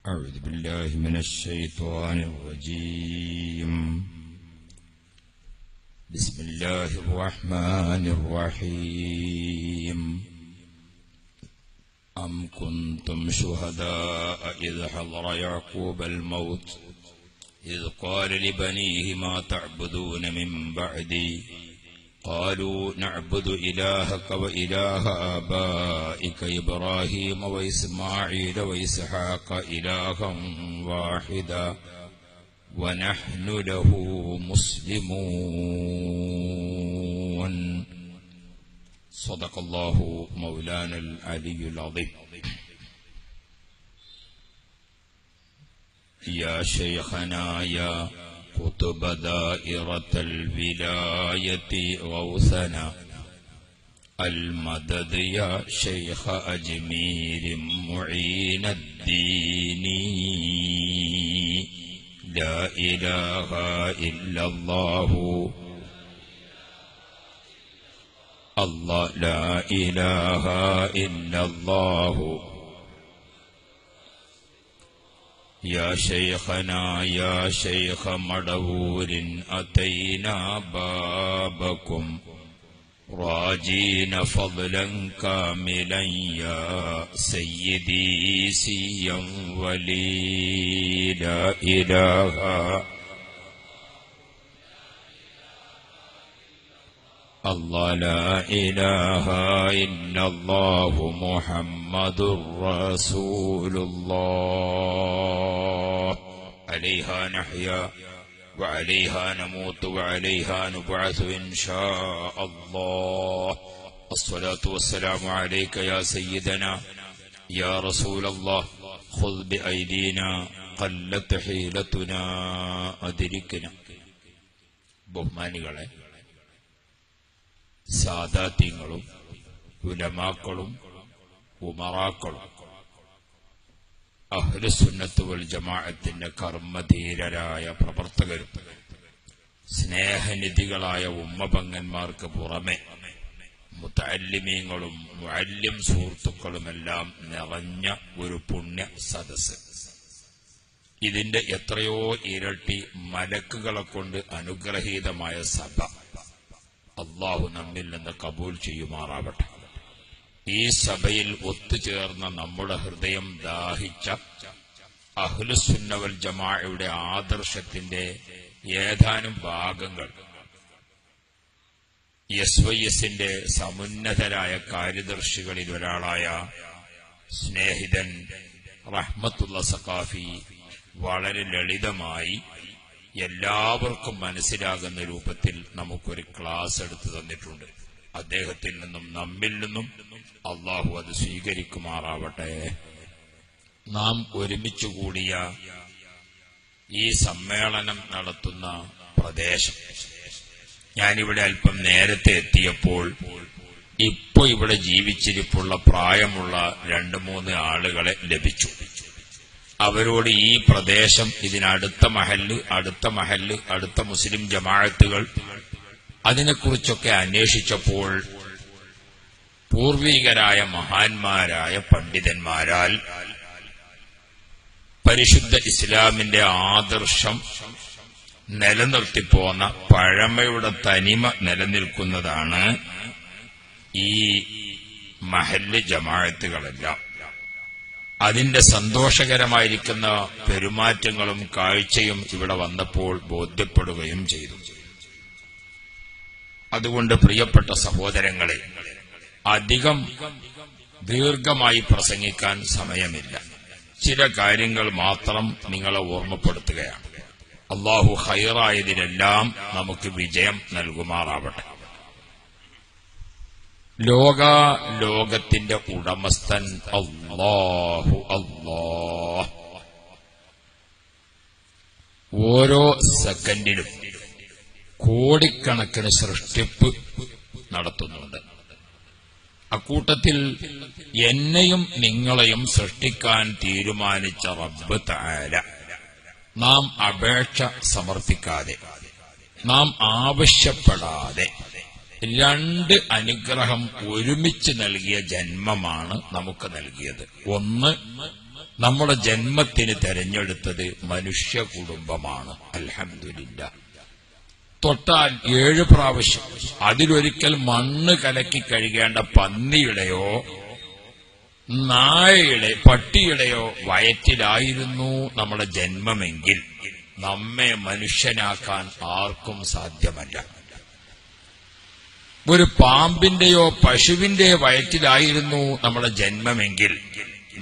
أعوذ بالله من الشيطان الرجيم. بسم الله الرحمن الرحيم. أم كنتم شهداء إذ حضر يعقوب الموت إذ قال لبنيه ما تعبدون من بعدي قالوا نعبد إلهك وإله آبائك إبراهيم وإسماعيل وإسحاق إلها واحدا ونحن له مسلمون. صدق الله مولانا العلي العظيم. يا شيخنا يا قطب دائرة الولاية غوثنا المدد يا شيخ أجمير معين الدين. لا إله إلا الله الله لا إله إلا الله. يا شيخنا يا شيخ مدبور أتينا بابكم راجين فضلا كاملا يا سيدي سيا ولي. لا إله الله لا إله إلا الله محمد رسول الله. عليها نحيا وعليها نموت وعليها نبعث إن شاء الله. الصلاة والسلام عليك يا سيدنا يا رسول الله. خذ بأيدينا قلت حيلتنا أدركنا. ബഹുമാനികളെ, സാദാത്യങ്ങളും ഉലമാക്കളും ഉമറാക്കളും അഹ്ലുസുന്നത്ത് വൽ ജമാഅത്തിന്റെ കർമ്മധീരരായ പ്രവർത്തകരും സ്നേഹനിധികളായ ഉമ്മപങ്ങന്മാർക്ക് പുറമെ മുതഅല്ലിമീങ്ങളും മുഅല്ലിം സുഹൃത്തുക്കളുമെല്ലാം നിറഞ്ഞ ഒരു പുണ്യ സദസ്സ്. ഇതിന്റെ എത്രയോ ഇരട്ടി മലക്കുകളെ കൊണ്ട് അനുഗ്രഹീതമായ സഭ അല്ലാഹു നമ്മിൽ നിന്ന് കബൂൽ ചെയ്യുമാറാവട്ടെ. ഈ സഭയിൽ ഒത്തുചേർന്ന നമ്മുടെ ഹൃദയം ദാഹിച്ച അഹ്ലുസുന്ന വൽ ജമാഅയുടെ ആദർശത്തിന്റെ ഏതാനും ഭാഗങ്ങൾ SYSന്റെ സമുന്നതരായ കാര്യദർശികളിൽ ഒരാളായ സ്നേഹിതൻ റഹ്മത്തുള്ള സഖാഫി വളരെ ലളിതമായി എല്ലാവർക്കും മനസ്സിലാകുന്ന രൂപത്തിൽ നമുക്കൊരു ക്ലാസ് എടുത്തു തന്നിട്ടുണ്ട്. അദ്ദേഹത്തിൽ നിന്നും നമ്മിൽ നിന്നും അള്ളാഹു അത് സ്വീകരിക്കുമാറാവട്ടെ. നാം ഒരുമിച്ചു കൂടിയ ഈ സമ്മേളനം നടത്തുന്ന പ്രദേശം, ഞാനിവിടെ അല്പം നേരത്തെ എത്തിയപ്പോൾ ഇപ്പൊ ഇവിടെ ജീവിച്ചിരിപ്പുള്ള പ്രായമുള്ള 2-3 ആളുകളെ ലഭിച്ചു. അവരോട് ഈ പ്രദേശം, ഇതിനടുത്ത മഹല്ല്, അടുത്ത മുസ്ലിം ജമാഅത്തുകൾ, അതിനെക്കുറിച്ചൊക്കെ അന്വേഷിച്ചപ്പോൾ പൂർവികരായ മഹാന്മാരായ പണ്ഡിതന്മാരാൽ പരിശുദ്ധ ഇസ്ലാമിന്റെ ആദർശം നിലനിർത്തിപ്പോന്ന പഴമയുടെ തനിമ നിലനിൽക്കുന്നതാണ് ഈ മഹല്ല് ജമാഅത്തുകളെല്ലാം. അതിന്റെ സന്തോഷകരമായിരിക്കുന്ന പെരുമാറ്റങ്ങളും കാഴ്ചയും ഇവിടെ വന്നപ്പോൾ ബോധ്യപ്പെടുകയും ചെയ്തു. അതുകൊണ്ട് പ്രിയപ്പെട്ട സഹോദരങ്ങളെ, അധികം ദീർഘമായി പ്രസംഗിക്കാൻ സമയമില്ല. ചില കാര്യങ്ങൾ മാത്രം നിങ്ങളെ ഓർമ്മപ്പെടുത്തുകയാണ്. അല്ലാഹു ഖൈറായതിനെല്ലാം നമുക്ക് വിജയം നൽകുമാറാവട്ടെ. ലോകത്തിന്റെ ഉടമസ്ഥൻ അല്ലാഹു. ഓരോ സെക്കൻഡിലും കോടിക്കണക്കിന് സൃഷ്ടിപ്പ് നടത്തുന്നുണ്ട്. അക്കൂട്ടത്തിൽ എന്നെയും നിങ്ങളെയും സൃഷ്ടിക്കാൻ തീരുമാനിച്ച റബ്ബ് തആല നാം അപേക്ഷ സമർപ്പിക്കാതെ, നാം ആവശ്യപ്പെടാതെ രണ്ട് അനുഗ്രഹം ഒരുമിച്ച് നൽകിയ ജന്മമാണ് നമുക്ക് നൽകിയത്. ഒന്ന് നമ്മുടെ ജന്മത്തിന് തെരഞ്ഞെടുത്തത് മനുഷ്യ കുടുംബമാണ്. അൽഹംദുലില്ലാഹ്. തൊട്ടാൽ 7 പ്രാവശ്യം അതിലൊരിക്കൽ മണ്ണ് കലക്കി കഴുകേണ്ട പന്നിയുടെയോ പട്ടിയുടെയോ വയറ്റിലായിരുന്നു നമ്മുടെ ജന്മമെങ്കിൽ നമ്മെ മനുഷ്യനാക്കാൻ ആർക്കും സാധ്യമല്ല. ഒരു പാമ്പിന്റെയോ പശുവിന്റെയോ വയറ്റിലായിരുന്നു നമ്മുടെ ജന്മമെങ്കിൽ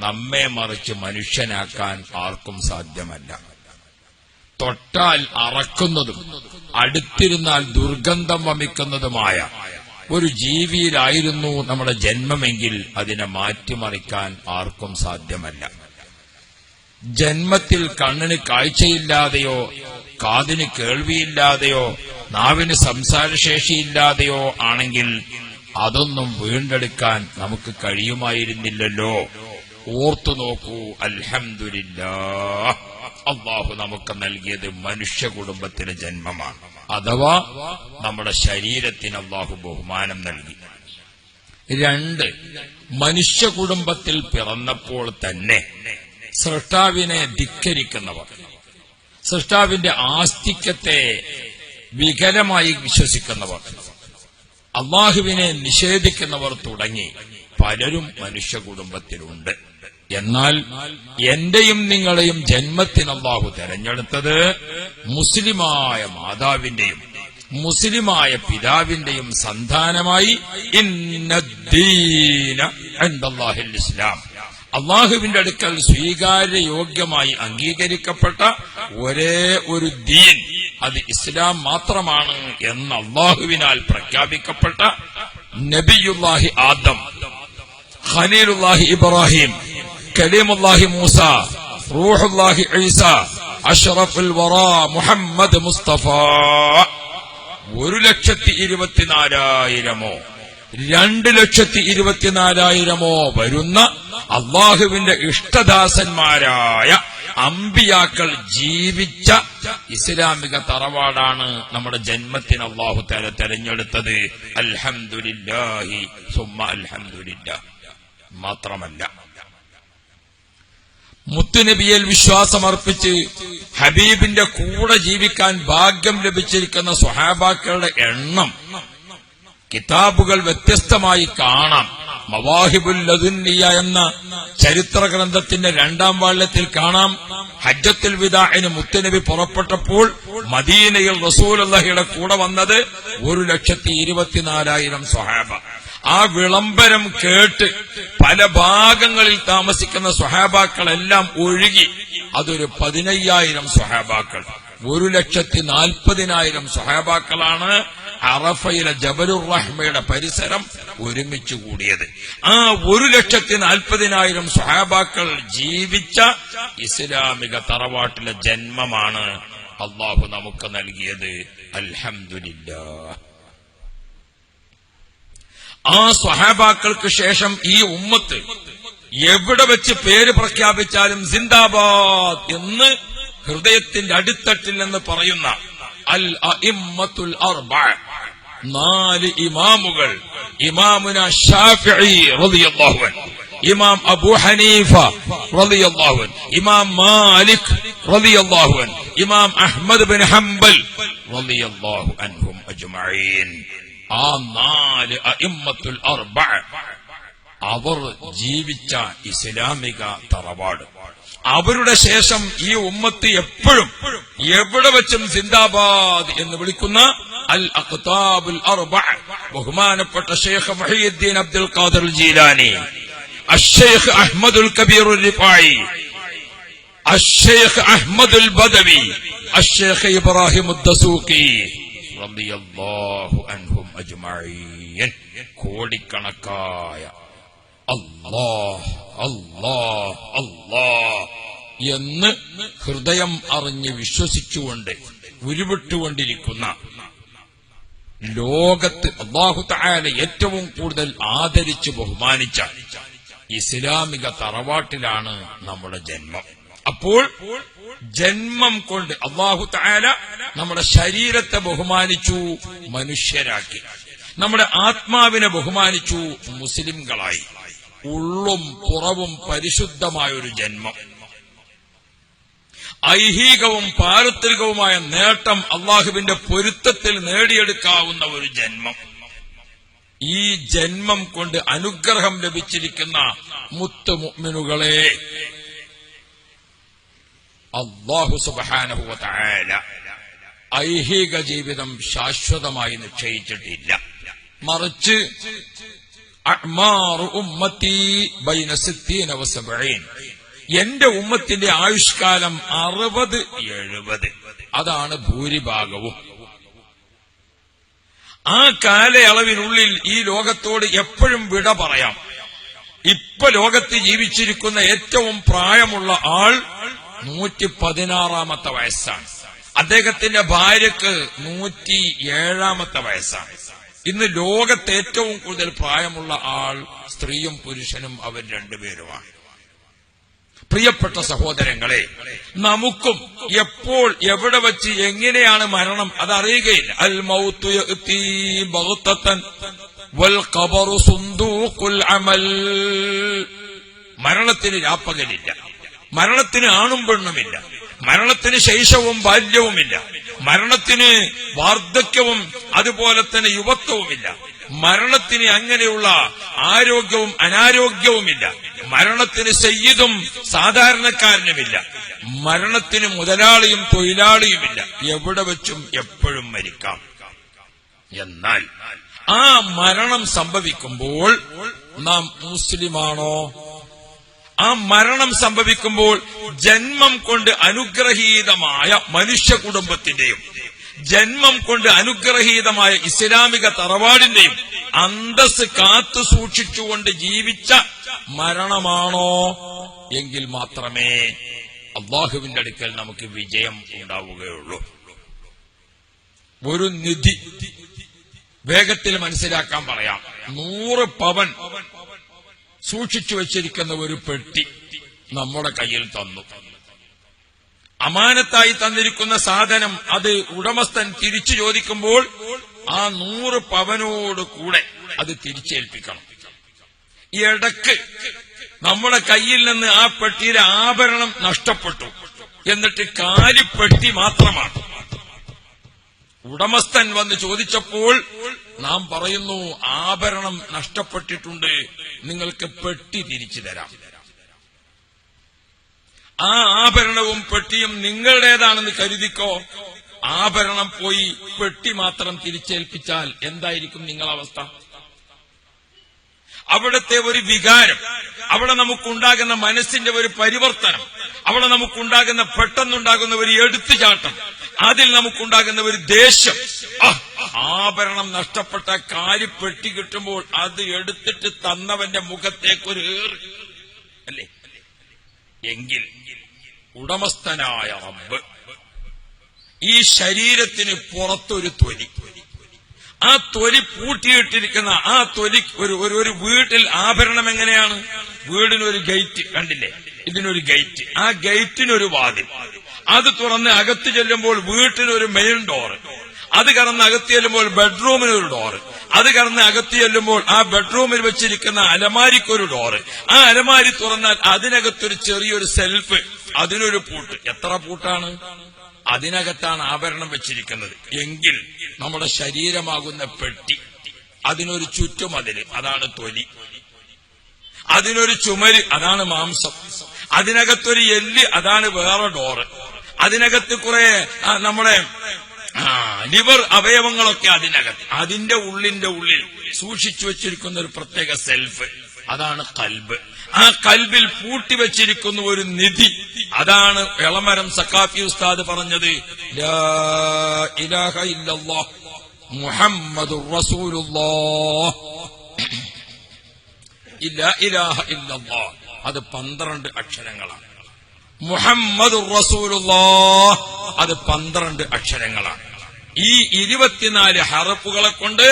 നമ്മെ മറിച്ച് മനുഷ്യനാക്കാൻ ആർക്കും സാധ്യമല്ല. തൊട്ടാൽ അറക്കുന്നതും അടുത്തിരുന്നാൽ ദുർഗന്ധം വമിക്കുന്നതുമായ ഒരു ജീവിയിലായിരുന്നു നമ്മുടെ ജന്മമെങ്കിൽ അതിനെ മാറ്റിമറിക്കാൻ ആർക്കും സാധ്യമല്ല. ജന്മത്തിൽ കണ്ണിന് കാഴ്ചയില്ലാതെയോ കാതിന് കേൾവിയില്ലാതെയോ നാവിന് സംസാരശേഷിയില്ലാതെയോ ആണെങ്കിൽ അതൊന്നും വീണ്ടെടുക്കാൻ നമുക്ക് കഴിയുമായിരുന്നില്ലല്ലോ. ഓർത്തു നോക്കൂ. അൽഹംദുലില്ലാഹ്, അല്ലാഹു നമുക്ക് നൽകിയത് മനുഷ്യ കുടുംബത്തിന് ജന്മമാണ്. അഥവാ നമ്മുടെ ശരീരത്തിന് അല്ലാഹു ബഹുമാനം നൽകി. 2, മനുഷ്യ കുടുംബത്തിൽ പിറന്നപ്പോൾ തന്നെ സൃഷ്ടാവിനെ ധിക്കരിക്കുന്നവർ, സൃഷ്ടാവിന്റെ ആസ്തിക്യത്തെ വികലമായി വിശ്വസിക്കുന്നവർ, അല്ലാഹുവിനെ നിഷേധിക്കുന്നവർ തുടങ്ങി പലരും മനുഷ്യ കുടുംബത്തിലുണ്ട്. എന്നാൽ എന്റെയും നിങ്ങളെയും ജന്മത്തിന് അല്ലാഹു തെരഞ്ഞെടുത്തത് മുസ്ലിമായ മാതാവിന്റെയും മുസ്ലിമായ പിതാവിന്റെയും സന്താനമായി ഇന്നദ്ദീന ഇൻദല്ലാഹിൽ ഇസ്ലാം, അല്ലാഹുവിന്റെ അടുക്കൽ സ്വീകാര്യയോഗ്യമായി അംഗീകരിക്കപ്പെട്ട ഒരേ ഒരു ദീൻ അത് ഇസ്ലാം മാത്രമാണ് എന്ന് അല്ലാഹുവിനാൽ പ്രഖ്യാപിക്കപ്പെട്ട നബിയുല്ലാഹി ആദം, ഖലീലുല്ലാഹി ഇബ്രാഹിം, കലീമുല്ലാഹി മൂസ, റൂഹുല്ലാഹി ഈസ, അഷ്റഫുൽ വറാ മുഹമ്മദ് മുസ്തഫ 1,24,000 2,24,000 വരുന്ന അല്ലാഹുവിന്റെ ഇഷ്ടദാസന്മാരായ അമ്പിയാക്കൾ ജീവിച്ച ഇസ്ലാമിക തറവാടാണ് നമ്മുടെ ജന്മത്തിന് അല്ലാഹു തആല തെരഞ്ഞെടുത്തത്. അൽഹംദുലില്ലാഹി സുമ്മ അൽഹംദുലില്ലാഹ്. മാത്രമല്ല, മുത്തുനബിയിൽ വിശ്വാസമർപ്പിച്ച് ഹബീബിന്റെ കൂടെ ജീവിക്കാൻ ഭാഗ്യം ലഭിച്ചിരിക്കുന്ന സ്വഹാബാക്കളുടെ എണ്ണം കിതാബുകൾ വ്യത്യസ്തമായി കാണാം. മവാഹിബുൽ ലദുന്നിയ എന്ന ചരിത്ര ഗ്രന്ഥത്തിന്റെ 2ാം വാള്യത്തിൽ കാണാം, ഹജ്ജത്തുൽ വിദാഇന് മുത്തുനബി പുറപ്പെട്ടപ്പോൾ മദീനയിൽ റസൂലുള്ളാഹിയുടെ കൂടെ വന്നത് 1,24,000 സ്വഹാബ. ആ വിളംബരം കേട്ട് പല ഭാഗങ്ങളിൽ താമസിക്കുന്ന സ്വഹാബാക്കളെല്ലാം ഒഴുകി. അതൊരു 15,000 സ്വഹാബാക്കൾ. 1,40,000 സ്വഹാബാക്കളാണ് അറഫയിലെ ജബലുർ റഹ്മയുടെ പരിസരം ഒരുമിച്ച് കൂടിയത്. ആ 1,40,000 സ്വഹാബാക്കൾ ജീവിച്ച ഇസ്ലാമിക തറവാട്ടിലെ ജന്മമാണ് അല്ലാഹു നമുക്ക് നൽകിയത്. അൽഹംദുലില്ലാഹ്. ആ സ്വഹാബാക്കൾക്ക് ശേഷം ഈ ഉമ്മത്ത് എവിടെ വെച്ച് പേര് പ്രഖ്യാപിച്ചാലും സിന്ദാബാദ് എന്ന് ഹൃദയത്തിന്റെ അടിത്തട്ടിൽ നിന്ന് പറയുന്ന അൽ അഇമ്മത്തുൽ അർബഅ, 4 ഇമാമുകൾ, ഇമാമുന ശാഫിഈ റളിയല്ലാഹു അൻഹു, ഇമാം അബൂ ഹനീഫ റളിയല്ലാഹു അൻഹു, ഇമാം മാലിക് റളിയല്ലാഹു അൻഹു, ഇമാം അഹ്മദ് ബിൻ ഹംബൽ റളിയല്ലാഹു അൻഹും അജ്മഈൻ. ആ 4 അഇമ്മത്തുൽ അർബഅ അവർ ജീവിച്ച ഇസ്ലാമിക തറവാട്. അവരുടെ ശേഷം ഈ ഉമ്മത്ത് എപ്പോഴും എവിടെ വെച്ചും സിന്ദാബാദ് എന്ന് വിളിക്കുന്ന അൽ അഖ്താബുൽ അർബഅ, ബഹുമാനപ്പെട്ട ശൈഖ് മുഹയ്യിദ്ദീൻ അബ്ദുൽ ഖാദിർ ജീലാനി, അശ്ശൈഖ് അഹ്മദുൽ കബീർ റിഫായി, അശ്ശൈഖ് അഹ്മദുൽ ബദവി, അശ്ശൈഖ് ഇബ്രാഹിം അദ്ദസൂഖി റളിയല്ലാഹു അൻഹും അജ്മഈൻ. കോടിക്കണക്കായ അല്ലാഹ് അല്ലാഹ് അല്ലാഹ് എന്ന് ഹൃദയം അറിഞ്ഞ് വിശ്വസിച്ചുകൊണ്ട് ഉരുവിട്ടുകൊണ്ടിരിക്കുന്ന, ലോകത്ത് അല്ലാഹു തആല ഏറ്റവും കൂടുതൽ ആദരിച്ച് ബഹുമാനിച്ച ഇസ്ലാമിക തറവാട്ടിലാണ് നമ്മുടെ ജന്മം. അപ്പോൾ ജന്മം കൊണ്ട് അല്ലാഹു തആല നമ്മുടെ ശരീരത്തെ ബഹുമാനിച്ചു, മനുഷ്യരാക്കി. നമ്മുടെ ആത്മാവിനെ ബഹുമാനിച്ചു, മുസ്ലിംകളായി. ഉള്ളും പുറവും പരിശുദ്ധമായ ഒരു ജന്മം, ഐഹികവും പാരത്രികവുമായ നേട്ടം അള്ളാഹുവിന്റെ പൊരുത്തത്തിൽ നേടിയെടുക്കാവുന്ന ഒരു ജന്മം. ഈ ജന്മം കൊണ്ട് അനുഗ്രഹം ലഭിച്ചിരിക്കുന്ന മുത്ത് മുഅ്മിനുകളെ അല്ലാഹു സുബ്ഹാനഹു വ തആല ഐഹിക ജീവിതം ശാശ്വതമായി നിശ്ചയിച്ചിട്ടില്ല. മറിച്ച് അഅ്മാറു ഉമ്മത്തി ബൈന 60 വ 70, എന്റെ ഉമ്മത്തിന്റെ ആയുഷ്കാലം 60-70, അതാണ് ഭൂരിഭാഗവും. ആ കാലയളവിനുള്ളിൽ ഈ ലോകത്തോട് എപ്പോഴും വിട പറയാം. ഇപ്പൊ ലോകത്ത് ജീവിച്ചിരിക്കുന്ന ഏറ്റവും പ്രായമുള്ള ആൾ 116 വയസ്സാണ്. അദ്ദേഹത്തിന്റെ ഭാര്യക്ക് 107 വയസ്സാണ്. ഇന്ന് ലോകത്ത് ഏറ്റവും കൂടുതൽ പ്രായമുള്ള ആൾ സ്ത്രീയും പുരുഷനും അവർ രണ്ടുപേരുമാണ്. പ്രിയപ്പെട്ട സഹോദരങ്ങളെ, നമുക്കും എപ്പോൾ എവിടെ വച്ച് എങ്ങനെയാണ് മരണം അതറിയുകയില്ല. അൽ മൗതു യഅതി ബഗ്തതൻ വൽ ഖബറു സുന്ദൂഖുൽ അമൽ. മരണത്തിന് രാപ്പകലില്ല, മരണത്തിന് ആണും പെണ്ണുമില്ല, മരണത്തിന് ശൈശവവും ബാല്യവുമില്ല, മരണത്തിന് വാർദ്ധക്യവും അതുപോലെ തന്നെ യുവത്വവുമില്ല, മരണത്തിന് അങ്ങനെയുള്ള ആരോഗ്യവും അനാരോഗ്യവുമില്ല, മരണത്തിന് സയ്യിദും സാധാരണക്കാരനുമില്ല, മരണത്തിന് മുതലാളിയും തൊഴിലാളിയുമില്ല. എവിടെ വെച്ചും എപ്പോഴും മരിക്കാം. എന്നാൽ ആ മരണം സംഭവിക്കുമ്പോൾ നാം മുസ്ലിമാണോ? ആ മരണം സംഭവിക്കുമ്പോൾ ജന്മം കൊണ്ട് അനുഗ്രഹീതമായ മനുഷ്യ കുടുംബത്തിന്റെയും ജന്മം കൊണ്ട് അനുഗ്രഹീതമായ ഇസ്ലാമിക തറവാടിന്റെയും അന്തസ് കാത്തു സൂക്ഷിച്ചുകൊണ്ട് ജീവിച്ച മരണമാണോ? എങ്കിൽ മാത്രമേ അല്ലാഹുവിന്റെ അടുക്കൽ നമുക്ക് വിജയം ഉണ്ടാവുകയുള്ളൂ. ഒരു നിധി വേഗത്തിൽ മനസ്സിലാക്കാൻ പറയാം. 100 പവൻ സൂക്ഷിച്ചു വച്ചിരിക്കുന്ന ഒരു പെട്ടി നമ്മുടെ കയ്യിൽ തന്നു. അമാനത്തായി തന്നിരിക്കുന്ന സാധനം അത് ഉടമസ്ഥൻ തിരിച്ചു ചോദിക്കുമ്പോൾ ആ 100 പവനോട് കൂടെ അത് തിരിച്ചേൽപ്പിക്കണം. ഇടയ്ക്ക് നമ്മുടെ കയ്യിൽ നിന്ന് ആ പെട്ടിയിലെ ആഭരണം നഷ്ടപ്പെട്ടു, എന്നിട്ട് കാലിപ്പെട്ടി മാത്രമാണ്. ഉടമസ്ഥൻ വന്ന് ചോദിച്ചപ്പോൾ നാം പറയുന്നു, ആഭരണം നഷ്ടപ്പെട്ടിട്ടുണ്ട്, നിങ്ങൾക്ക് പെട്ടി തിരിച്ചു തരാം. ആ ആഭരണവും പെട്ടിയും നിങ്ങളുടേതാണെന്ന് കരുതിക്കോ. ആഭരണം പോയി പെട്ടി മാത്രം തിരിച്ചേൽപ്പിച്ചാൽ എന്തായിരിക്കും നിങ്ങളവസ്ഥ? അവിടുത്തെ ഒരു വികാരം, അവിടെ നമുക്കുണ്ടാകുന്ന മനസ്സിന്റെ ഒരു പരിവർത്തനം, അവിടെ നമുക്കുണ്ടാകുന്ന പെട്ടെന്നുണ്ടാകുന്ന ഒരു എടുത്തുചാട്ടം, അതിൽ നമുക്കുണ്ടാകുന്ന ഒരു ദേഷ്യം. ആഭരണം നഷ്ടപ്പെട്ട കാലിപ്പെട്ടി കിട്ടുമ്പോൾ അത് എടുത്തിട്ട് തന്നവന്റെ മുഖത്തേക്കൊരു ഏറ് അല്ലേ? എങ്കിൽ ഉടമസ്ഥനായ റബ്ബ് ഈ ശരീരത്തിന് പുറത്തൊരു തൊലി, ആ തൊലി പൂട്ടിയിട്ടിരിക്കുന്ന ആ തൊലി ഒരു വീട്ടിൽ ആഭരണം എങ്ങനെയാണ്? വീടിനൊരു ഗേറ്റ് കണ്ടില്ലേ? ഇതിനൊരു ഗേറ്റ്, ആ ഗേറ്റിനൊരു വാതിൽ, അത് തുറന്ന് അകത്ത് ചെല്ലുമ്പോൾ വീട്ടിനൊരു മെയിൻ ഡോറ്, അത് കടന്ന് അകത്ത് ചെല്ലുമ്പോൾ ബെഡ്റൂമിനൊരു ഡോറ്, അത് കടന്ന് അകത്ത് ചെല്ലുമ്പോൾ ആ ബെഡ്റൂമിൽ വെച്ചിരിക്കുന്ന അലമാരിക്കൊരു ഡോറ്, ആ അലമാരി തുറന്നാൽ അതിനകത്തൊരു ചെറിയൊരു സെൽഫ്, അതിനൊരു പൂട്ട്. എത്ര പൂട്ടാണ്? അതിനകത്താണ് ആഭരണം വെച്ചിരിക്കുന്നത്. എങ്കിൽ നമ്മുടെ ശരീരമാകുന്ന പെട്ടി, അതിനൊരു ചുറ്റുമതില്, അതാണ് തൊലി, അതിനൊരു ചുമര്, അതാണ് മാംസം, അതിനകത്തൊരു എല്ല്, അതാണ് വേറെ ഡോറ്, അതിനകത്ത് കുറെ നമ്മുടെ ലിവർ അവയവങ്ങളൊക്കെ അതിനകത്ത്, അതിന്റെ ഉള്ളിൽ സൂക്ഷിച്ചു വെച്ചിരിക്കുന്ന ഒരു പ്രത്യേക സെൽഫ്, അതാണ് കൽബ്. ആ കൽബിൽ പൂട്ടിവെച്ചിരിക്കുന്ന ഒരു നിധി, അതാണ് എളമരം സഖാഫി ഉസ്താദ് പറഞ്ഞത്, ലാ ഇലാഹ ഇല്ലല്ലാഹ് മുഹമ്മദുർ റസൂലുള്ളാഹ്. ലാ ഇലാഹ ഇല്ലല്ലാഹ് അത് 12 അക്ഷരങ്ങളാണ്. മുഹമ്മദുർ റസൂലുള്ളാഹ് അത് 12 അക്ഷരങ്ങളാണ്. ഈ 24 ഹറഫുകളെ കൊണ്ട്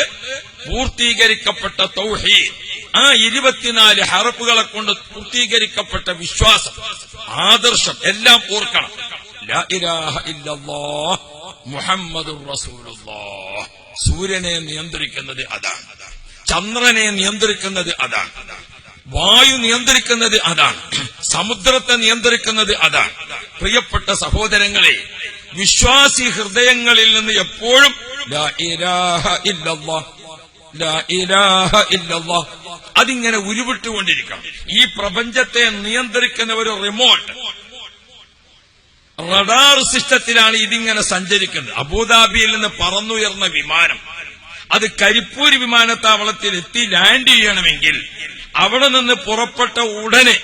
പൂർത്തീകരിക്കപ്പെട്ട തൗഹീദ്, ആ 24 ഹറഫുകളെ കൊണ്ട് പൂർത്തീകരിക്കപ്പെട്ട വിശ്വാസം, ആദർശം എല്ലാം ഓർക്കണം. ലാ ഇലാഹ ഇല്ലല്ലാഹ് മുഹമ്മദുർ റസൂലുള്ളാഹ്. സൂര്യനെ നിയന്ത്രിക്കുന്നത് അതാണ്, ചന്ദ്രനെ നിയന്ത്രിക്കുന്നത് അതാണ്, വായു നിയന്ത്രിക്കുന്നത് അതാണ്, സമുദ്രത്തെ നിയന്ത്രിക്കുന്നത് അതാണ്. പ്രിയപ്പെട്ട സഹോദരങ്ങളെ, വിശ്വാസി ഹൃദയങ്ങളിൽ നിന്ന് എപ്പോഴും ലാ ഇലാഹ ഇല്ലല്ലാഹ്, ലാ ഇലാഹ ഇല്ലല്ലാഹ് അതിങ്ങനെ ഉരുവിട്ടുകൊണ്ടിരിക്കണം. ഈ പ്രപഞ്ചത്തെ നിയന്ത്രിക്കുന്ന ഒരു റിമോട്ട് റഡാർ സിസ്റ്റത്തിലാണ് ഇതിങ്ങനെ സഞ്ചരിക്കുന്നത്. അബുദാബിയിൽ നിന്ന് പറന്നുയർന്ന വിമാനം അത് കരിപ്പൂർ വിമാനത്താവളത്തിൽ എത്തി ലാൻഡ് ചെയ്യണമെങ്കിൽ അവിടെ നിന്ന് പുറപ്പെട്ട ഉടനെ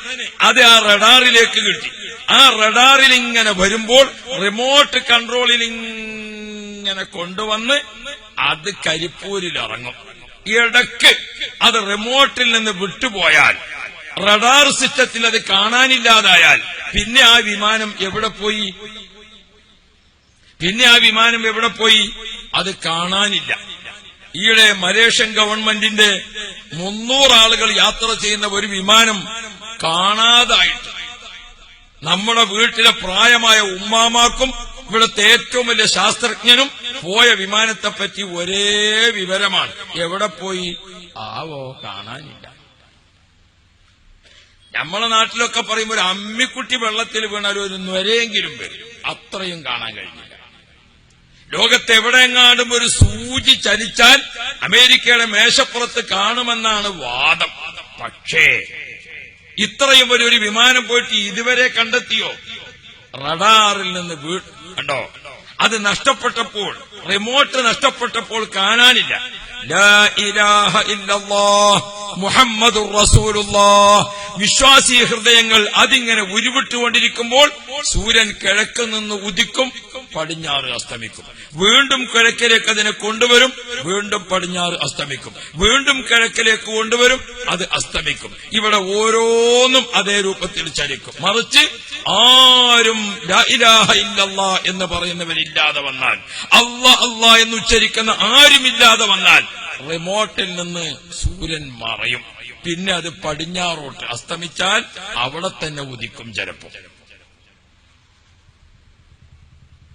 അത് ആ റഡാറിലേക്ക് കിട്ടി. ആ റഡാറിൽ ഇങ്ങനെ വരുമ്പോൾ റിമോട്ട് കൺട്രോളിൽ ഇങ്ങനെ കൊണ്ടുവന്ന് അത് കരിപ്പൂരിൽ ഇറങ്ങും. ഇടയ്ക്ക് അത് റിമോട്ടിൽ നിന്ന് വിട്ടുപോയാൽ, റഡാർ സിസ്റ്റത്തിൽ അത് കാണാനില്ലാതായാൽ പിന്നെ ആ വിമാനം എവിടെ പോയി? അത് കാണാനില്ല. ഈയിടെ മലേഷ്യൻ ഗവൺമെന്റിന്റെ 300 ആളുകൾ യാത്ര ചെയ്യുന്ന ഒരു വിമാനം കാണാതായിട്ട് നമ്മുടെ വീട്ടിലെ പ്രായമായ ഉമ്മാമാർക്കും ഇവിടുത്തെ ഏറ്റവും വലിയ ശാസ്ത്രജ്ഞനും പോയ വിമാനത്തെപ്പറ്റി ഒരേ വിവരമാണ്. എവിടെ പോയി? ആവോ, കാണാനില്ല. നമ്മളെ നാട്ടിലൊക്കെ പറയുമ്പോൾ ഒരു അമ്മിക്കുട്ടി വെള്ളത്തിൽ വീണാലും ഒരു നൊരയെങ്കിലും വരും, അത്രയും കാണാൻ കഴിഞ്ഞില്ല. ലോകത്തെവിടെയെങ്ങാണ്ടും ഒരു സൂചി ചലിച്ചാൽ അമേരിക്കയുടെ മേശപ്പുറത്ത് കാണുമെന്നാണ് വാദം. പക്ഷേ ഇത്രയും ഒരു വിമാനം പോയിട്ട് ഇതുവരെ കണ്ടെത്തിയോ? റഡാറിൽ നിന്ന് കണ്ടോ? അത് നഷ്ടപ്പെട്ടപ്പോൾ, റിമോട്ട് നഷ്ടപ്പെട്ടപ്പോൾ കാണാനില്ല. ലാ ഇലാഹ ഇല്ലല്ലാഹ് മുഹമ്മദുർ റസൂലുള്ളാഹ്. വിശ്വാസി ഹൃദയങ്ങൾ അതിങ്ങനെ ഉരുവിട്ടുകൊണ്ടിരിക്കുമ്പോൾ സൂര്യൻ കിഴക്ക് നിന്ന് ഉദിക്കും, പടിഞ്ഞാറ് അസ്തമിക്കും. വീണ്ടും കിഴക്കിലേക്ക് അതിനെ കൊണ്ടുവരും, വീണ്ടും പടിഞ്ഞാറ് അസ്തമിക്കും. വീണ്ടും കിഴക്കിലേക്ക് കൊണ്ടുവരും, അത് അസ്തമിക്കും. ഇവിടെ ഓരോന്നും അതേ രൂപത്തിൽ ചലിക്കും. മറിച്ച് ആരും ലാ ഇലാഹ ഇല്ലല്ലാഹ് എന്ന് പറയുന്നവരില്ലാതെ വന്നാൽ, അല്ലാഹ് അല്ലാഹ് എന്ന് ഉച്ചരിക്കുന്ന ആരുമില്ലാതെ വന്നാൽ റിമോട്ടിൽ നിന്ന് സൂര്യൻ മറയും. പിന്നെ അത് പടിഞ്ഞാറോട്ട് അസ്തമിച്ചാൽ അവിടെ തന്നെ ഉദിക്കും ചിലപ്പോ.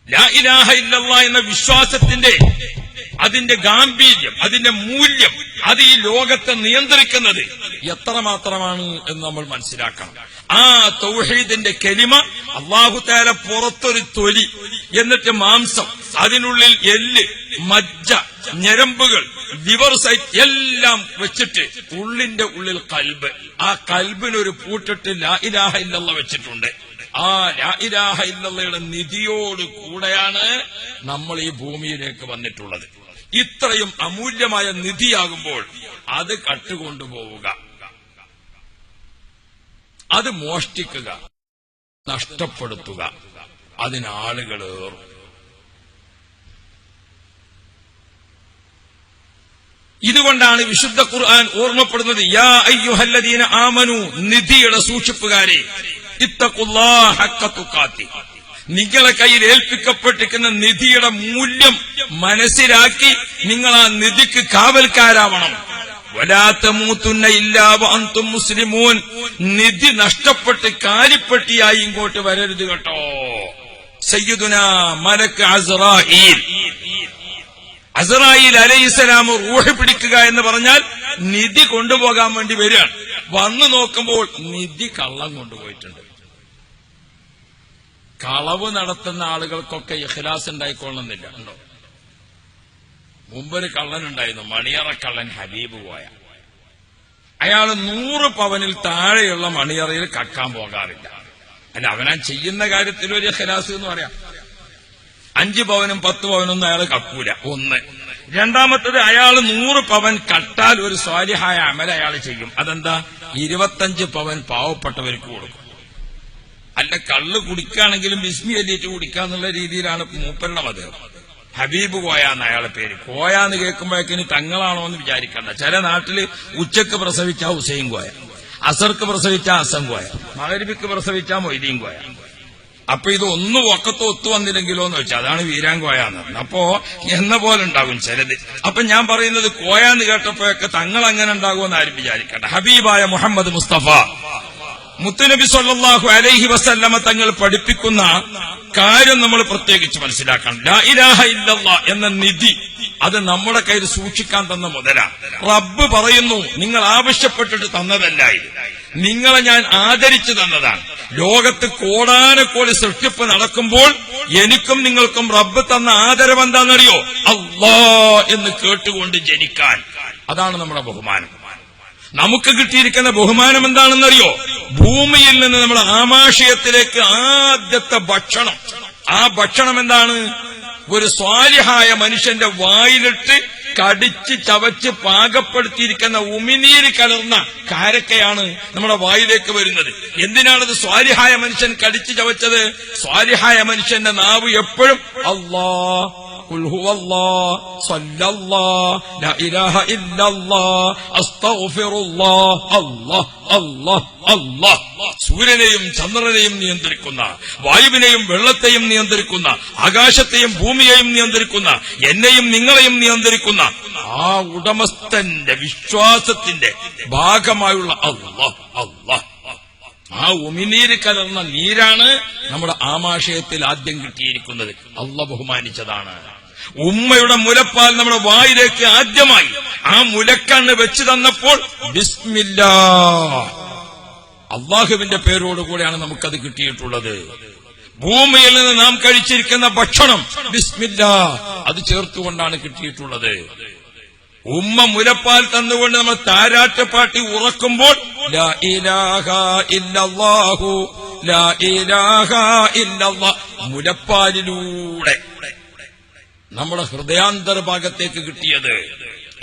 ലാ ഇലാഹ ഇല്ലല്ലാഹ് എന്ന വിശ്വാസത്തിന്റെ അതിന്റെ ഗാംഭീര്യം, അതിന്റെ മൂല്യം, അത് ഈ ലോകത്തെ നിയന്ത്രിക്കുന്നത് എത്രമാത്രമാണ് എന്ന് നമ്മൾ മനസ്സിലാക്കണം. ആ തൗഹീദിന്റെ കലിമ അല്ലാഹു തആല പുറത്തൊരു തൊലി, എന്നിട്ട് മാംസം, അതിനുള്ളിൽ എല്ല്, മജ്ജ, ഞരമ്പുകൾ, ലിവർ സൈറ്റ് എല്ലാം വെച്ചിട്ട് ഉള്ളിന്റെ ഉള്ളിൽ കൽബ്, ആ കൽബിനൊരു പൂട്ടിട്ട് ലാ ഇലാഹ ഇല്ലല്ലാഹ് വെച്ചിട്ടുണ്ട്. ആ ലാ ഇലാഹ ഇല്ലല്ലാഹയുടെ നിധിയോട് കൂടെയാണ് നമ്മൾ ഈ ഭൂമിയിലേക്ക് വന്നിട്ടുള്ളത്. ഇത്രയും അമൂല്യമായ നിധിയാകുമ്പോൾ അത് കട്ടുകൊണ്ടുപോവുക, അത് മോഷ്ടിക്കുക, നഷ്ടപ്പെടുത്തുക, അതിനാളുകളേറും. ഇതുകൊണ്ടാണ് വിശുദ്ധ ഖുർആൻ ഓർമ്മപ്പെടുന്നത്, യാ അയ്യുഹല്ലദീന ആമനു, നിധിയുടെ സൂക്ഷിപ്പുകാരെ, ഇത്തഖുല്ലാഹ ഹഖ്ക തുഖാത്തി, നിങ്ങളെ കയ്യിൽ ഏൽപ്പിക്കപ്പെട്ടിരിക്കുന്ന നിധിയുടെ മൂല്യം മനസ്സിലാക്കി നിങ്ങൾ ആ നിധിക്ക് കാവൽക്കാരാവണം. വലാ തമൂതുന്ന ഇല്ലാ വഅൻതും മുസ്ലിമൂൻ, നിധി നഷ്ടപ്പെട്ട് കാലിപ്പെട്ടിയായി ഇങ്ങോട്ട് വരരുത് കേട്ടോ. സയ്യിദുനാ മലക്ക് അസ്റായീൽ അലൈഹിസ്സലാം റൂഹ് പിടിക്കുക എന്ന് പറഞ്ഞാൽ നിധി കൊണ്ടുപോകാൻ വേണ്ടി വരികയാണ്. വന്നു നോക്കുമ്പോൾ നിധി കള്ളം കൊണ്ടുപോയിട്ടുണ്ട്. കളവ് നടത്തുന്ന ആളുകൾക്കൊക്കെ ഇഖ്ലാസ് ഉണ്ടായിക്കൊള്ളുന്നില്ല. ഉണ്ടോ? മുമ്പൊരു കള്ളനുണ്ടായിരുന്നു, മണിയറ കള്ളൻ ഹബീബ് കോയ. അയാൾ 100 പവനിൽ താഴെയുള്ള മണിയറയിൽ കക്കാൻ പോകാറില്ല. അല്ല, അവനാ ചെയ്യുന്ന കാര്യത്തിൽ ഒരു ഇഖ്ലാസ് എന്ന് പറയാം. 5 പവനും 10 പവനൊന്നും അയാൾ കക്കൂല. ഒന്ന്. രണ്ടാമത്തത്, അയാൾ 100 പവൻ കട്ടാൽ ഒരു സ്വാലിഹായ അമൽ അയാൾ ചെയ്യും. അതെന്താ? 25 പവൻ പാവപ്പെട്ടവർക്ക് കൊടുക്കും. അല്ല, കള്ള് കുടിക്കുകയാണെങ്കിലും ബിസ്മി ചൊല്ലിയിട്ട് കുടിക്കാന്നുള്ള രീതിയിലാണ് മൂപ്പരുടെ മതം. ഹബീബ് കോയ എന്ന അയാളെ പേര്. കോയാന്ന് കേൾക്കുമ്പോഴേക്കിനി തങ്ങളാണോ എന്ന് വിചാരിക്കണ്ട. ചില നാട്ടില് ഉച്ചക്ക് പ്രസവിച്ച ഹുസൈൻ കോയ, അസർക്ക് പ്രസവിച്ച ഹസൻ കോയ, മഗ്‌രിബിക്ക് പ്രസവിച്ച മൊയ്തീൻ കോയ. അപ്പൊ ഇത് ഒന്നും ഒക്കത്ത് ഒത്തു വന്നില്ലെങ്കിലോ എന്ന് വെച്ചാൽ അതാണ് വീരാങ്കോയാന്ന് പറഞ്ഞത്. അപ്പോ എന്ന പോലെ ഉണ്ടാകും ചിലത്. അപ്പൊ ഞാൻ പറയുന്നത്, കോയാന്ന് കേട്ടപ്പോഴൊക്കെ തങ്ങൾ അങ്ങനെ ഉണ്ടാകുമെന്ന് ആരും വിചാരിക്കണ്ട. ഹബീബായ മുഹമ്മദ് മുസ്തഫ മുത്തുനബി സല്ലല്ലാഹു അലൈഹി വസല്ലമ തങ്ങൾ പഠിപ്പിക്കുന്ന കാര്യം നമ്മൾ പ്രത്യേകിച്ച് മനസ്സിലാക്കണം. ലാ ഇലാഹ ഇല്ലല്ലാഹ് എന്ന നിധി അത് നമ്മുടെ കയ്യിൽ സൂക്ഷിക്കാൻ തന്ന മുതലാ. റബ്ബ് പറയുന്നു, നിങ്ങൾ ആവശ്യപ്പെട്ടിട്ട് തന്നതല്ല, നിങ്ങളെ ഞാൻ ആദരിച്ചു തന്നതാണ്. ലോകത്ത് കോടാനക്കോടി സൃഷ്ടിപ്പ് നടക്കുമ്പോൾ എനിക്കും നിങ്ങൾക്കും റബ്ബ് തന്ന ആദരവ് എന്താണെന്നറിയോ? അല്ലാ എന്ന് കേട്ടുകൊണ്ട് ജനിക്കാൻ. അതാണ് നമ്മുടെ ബഹുമാനം. നമുക്ക് കിട്ടിയിരിക്കുന്ന ബഹുമാനം എന്താണെന്നറിയോ? ഭൂമിയിൽ നിന്ന് നമ്മുടെ ആമാശയത്തിലേക്ക് ആദ്യത്തെ ഭക്ഷണം. ആ ഭക്ഷണം എന്താണ്? ഒരു സ്വാലിഹായ മനുഷ്യന്റെ വായിലിട്ട് കടിച്ച് ചവച്ച് പാകപ്പെടുത്തിയിരിക്കുന്ന ഉമിനീര് കലർന്ന കാരക്കയാണ് നമ്മുടെ വായിലേക്ക് വരുന്നത്. എന്തിനാണത് സ്വാലിഹായ മനുഷ്യൻ കടിച്ച് ചവച്ചത്? സ്വാലിഹായ മനുഷ്യന്റെ നാവ് എപ്പോഴും അല്ലാഹ്, ഖുൽ ഹുവല്ലാഹ്, സ്വല്ലല്ലാഹ്, ലാ ഇലാഹ ഇല്ലല്ലാഹ്, അസ്തഗ്ഫിറുല്ലാഹ്, അല്ലാഹ് അല്ലാഹ് അല്ലാഹ്. സൂര്യനെയും ചന്ദ്രനെയും നിയന്ത്രിക്കുന്ന, വായുവിനെയും വെള്ളത്തെയും നിയന്ത്രിക്കുന്ന, ആകാശത്തെയും ഭൂമിയെയും നിയന്ത്രിക്കുന്ന, എന്നെയും നിങ്ങളെയും നിയന്ത്രിക്കുന്ന ആ ഉടമസ്ഥന്റെ വിശ്വാസത്തിന്റെ ഭാഗമായുള്ള അല്ലാഹ് അല്ലാഹ്. ആ ഉമിനീര് കലർന്ന നീരാണ് നമ്മുടെ ആമാശയത്തിൽ ആദ്യം കിട്ടിയിരിക്കുന്നത്. അല്ലാഹ് ബഹുമാനിച്ചതാണ്. ഉമ്മയുടെ മുലപ്പാൽ നമ്മുടെ വായിലേക്ക് ആദ്യമായി ആ മുലക്കണ്ണ് വെച്ച് തന്നപ്പോൾ ബിസ്മില്ലാഹ്, അള്ളാഹുവിന്റെ പേരോടുകൂടെയാണ് നമുക്കത് കിട്ടിയിട്ടുള്ളത്. ഭൂമിയിൽ നിന്ന് നാം കഴിച്ചിരിക്കുന്ന ഭക്ഷണം ബിസ്മില്ലാഹ് അത് ചേർത്തുകൊണ്ടാണ് കിട്ടിയിട്ടുള്ളത്. ഉമ്മ മുലപ്പാൽ തന്നുകൊണ്ട് നമ്മൾ താരാട്ട് പാട്ടി ഉറക്കുമ്പോൾ ലാ ഇലാഹ ഇല്ലല്ലാഹു, ലാ ഇലാഹ ഇല്ലല്ലാഹ് മുലപ്പാലിലൂടെ നമ്മുടെ ഹൃദയാന്തർഭാഗത്തേക്ക് കിട്ടിയത്.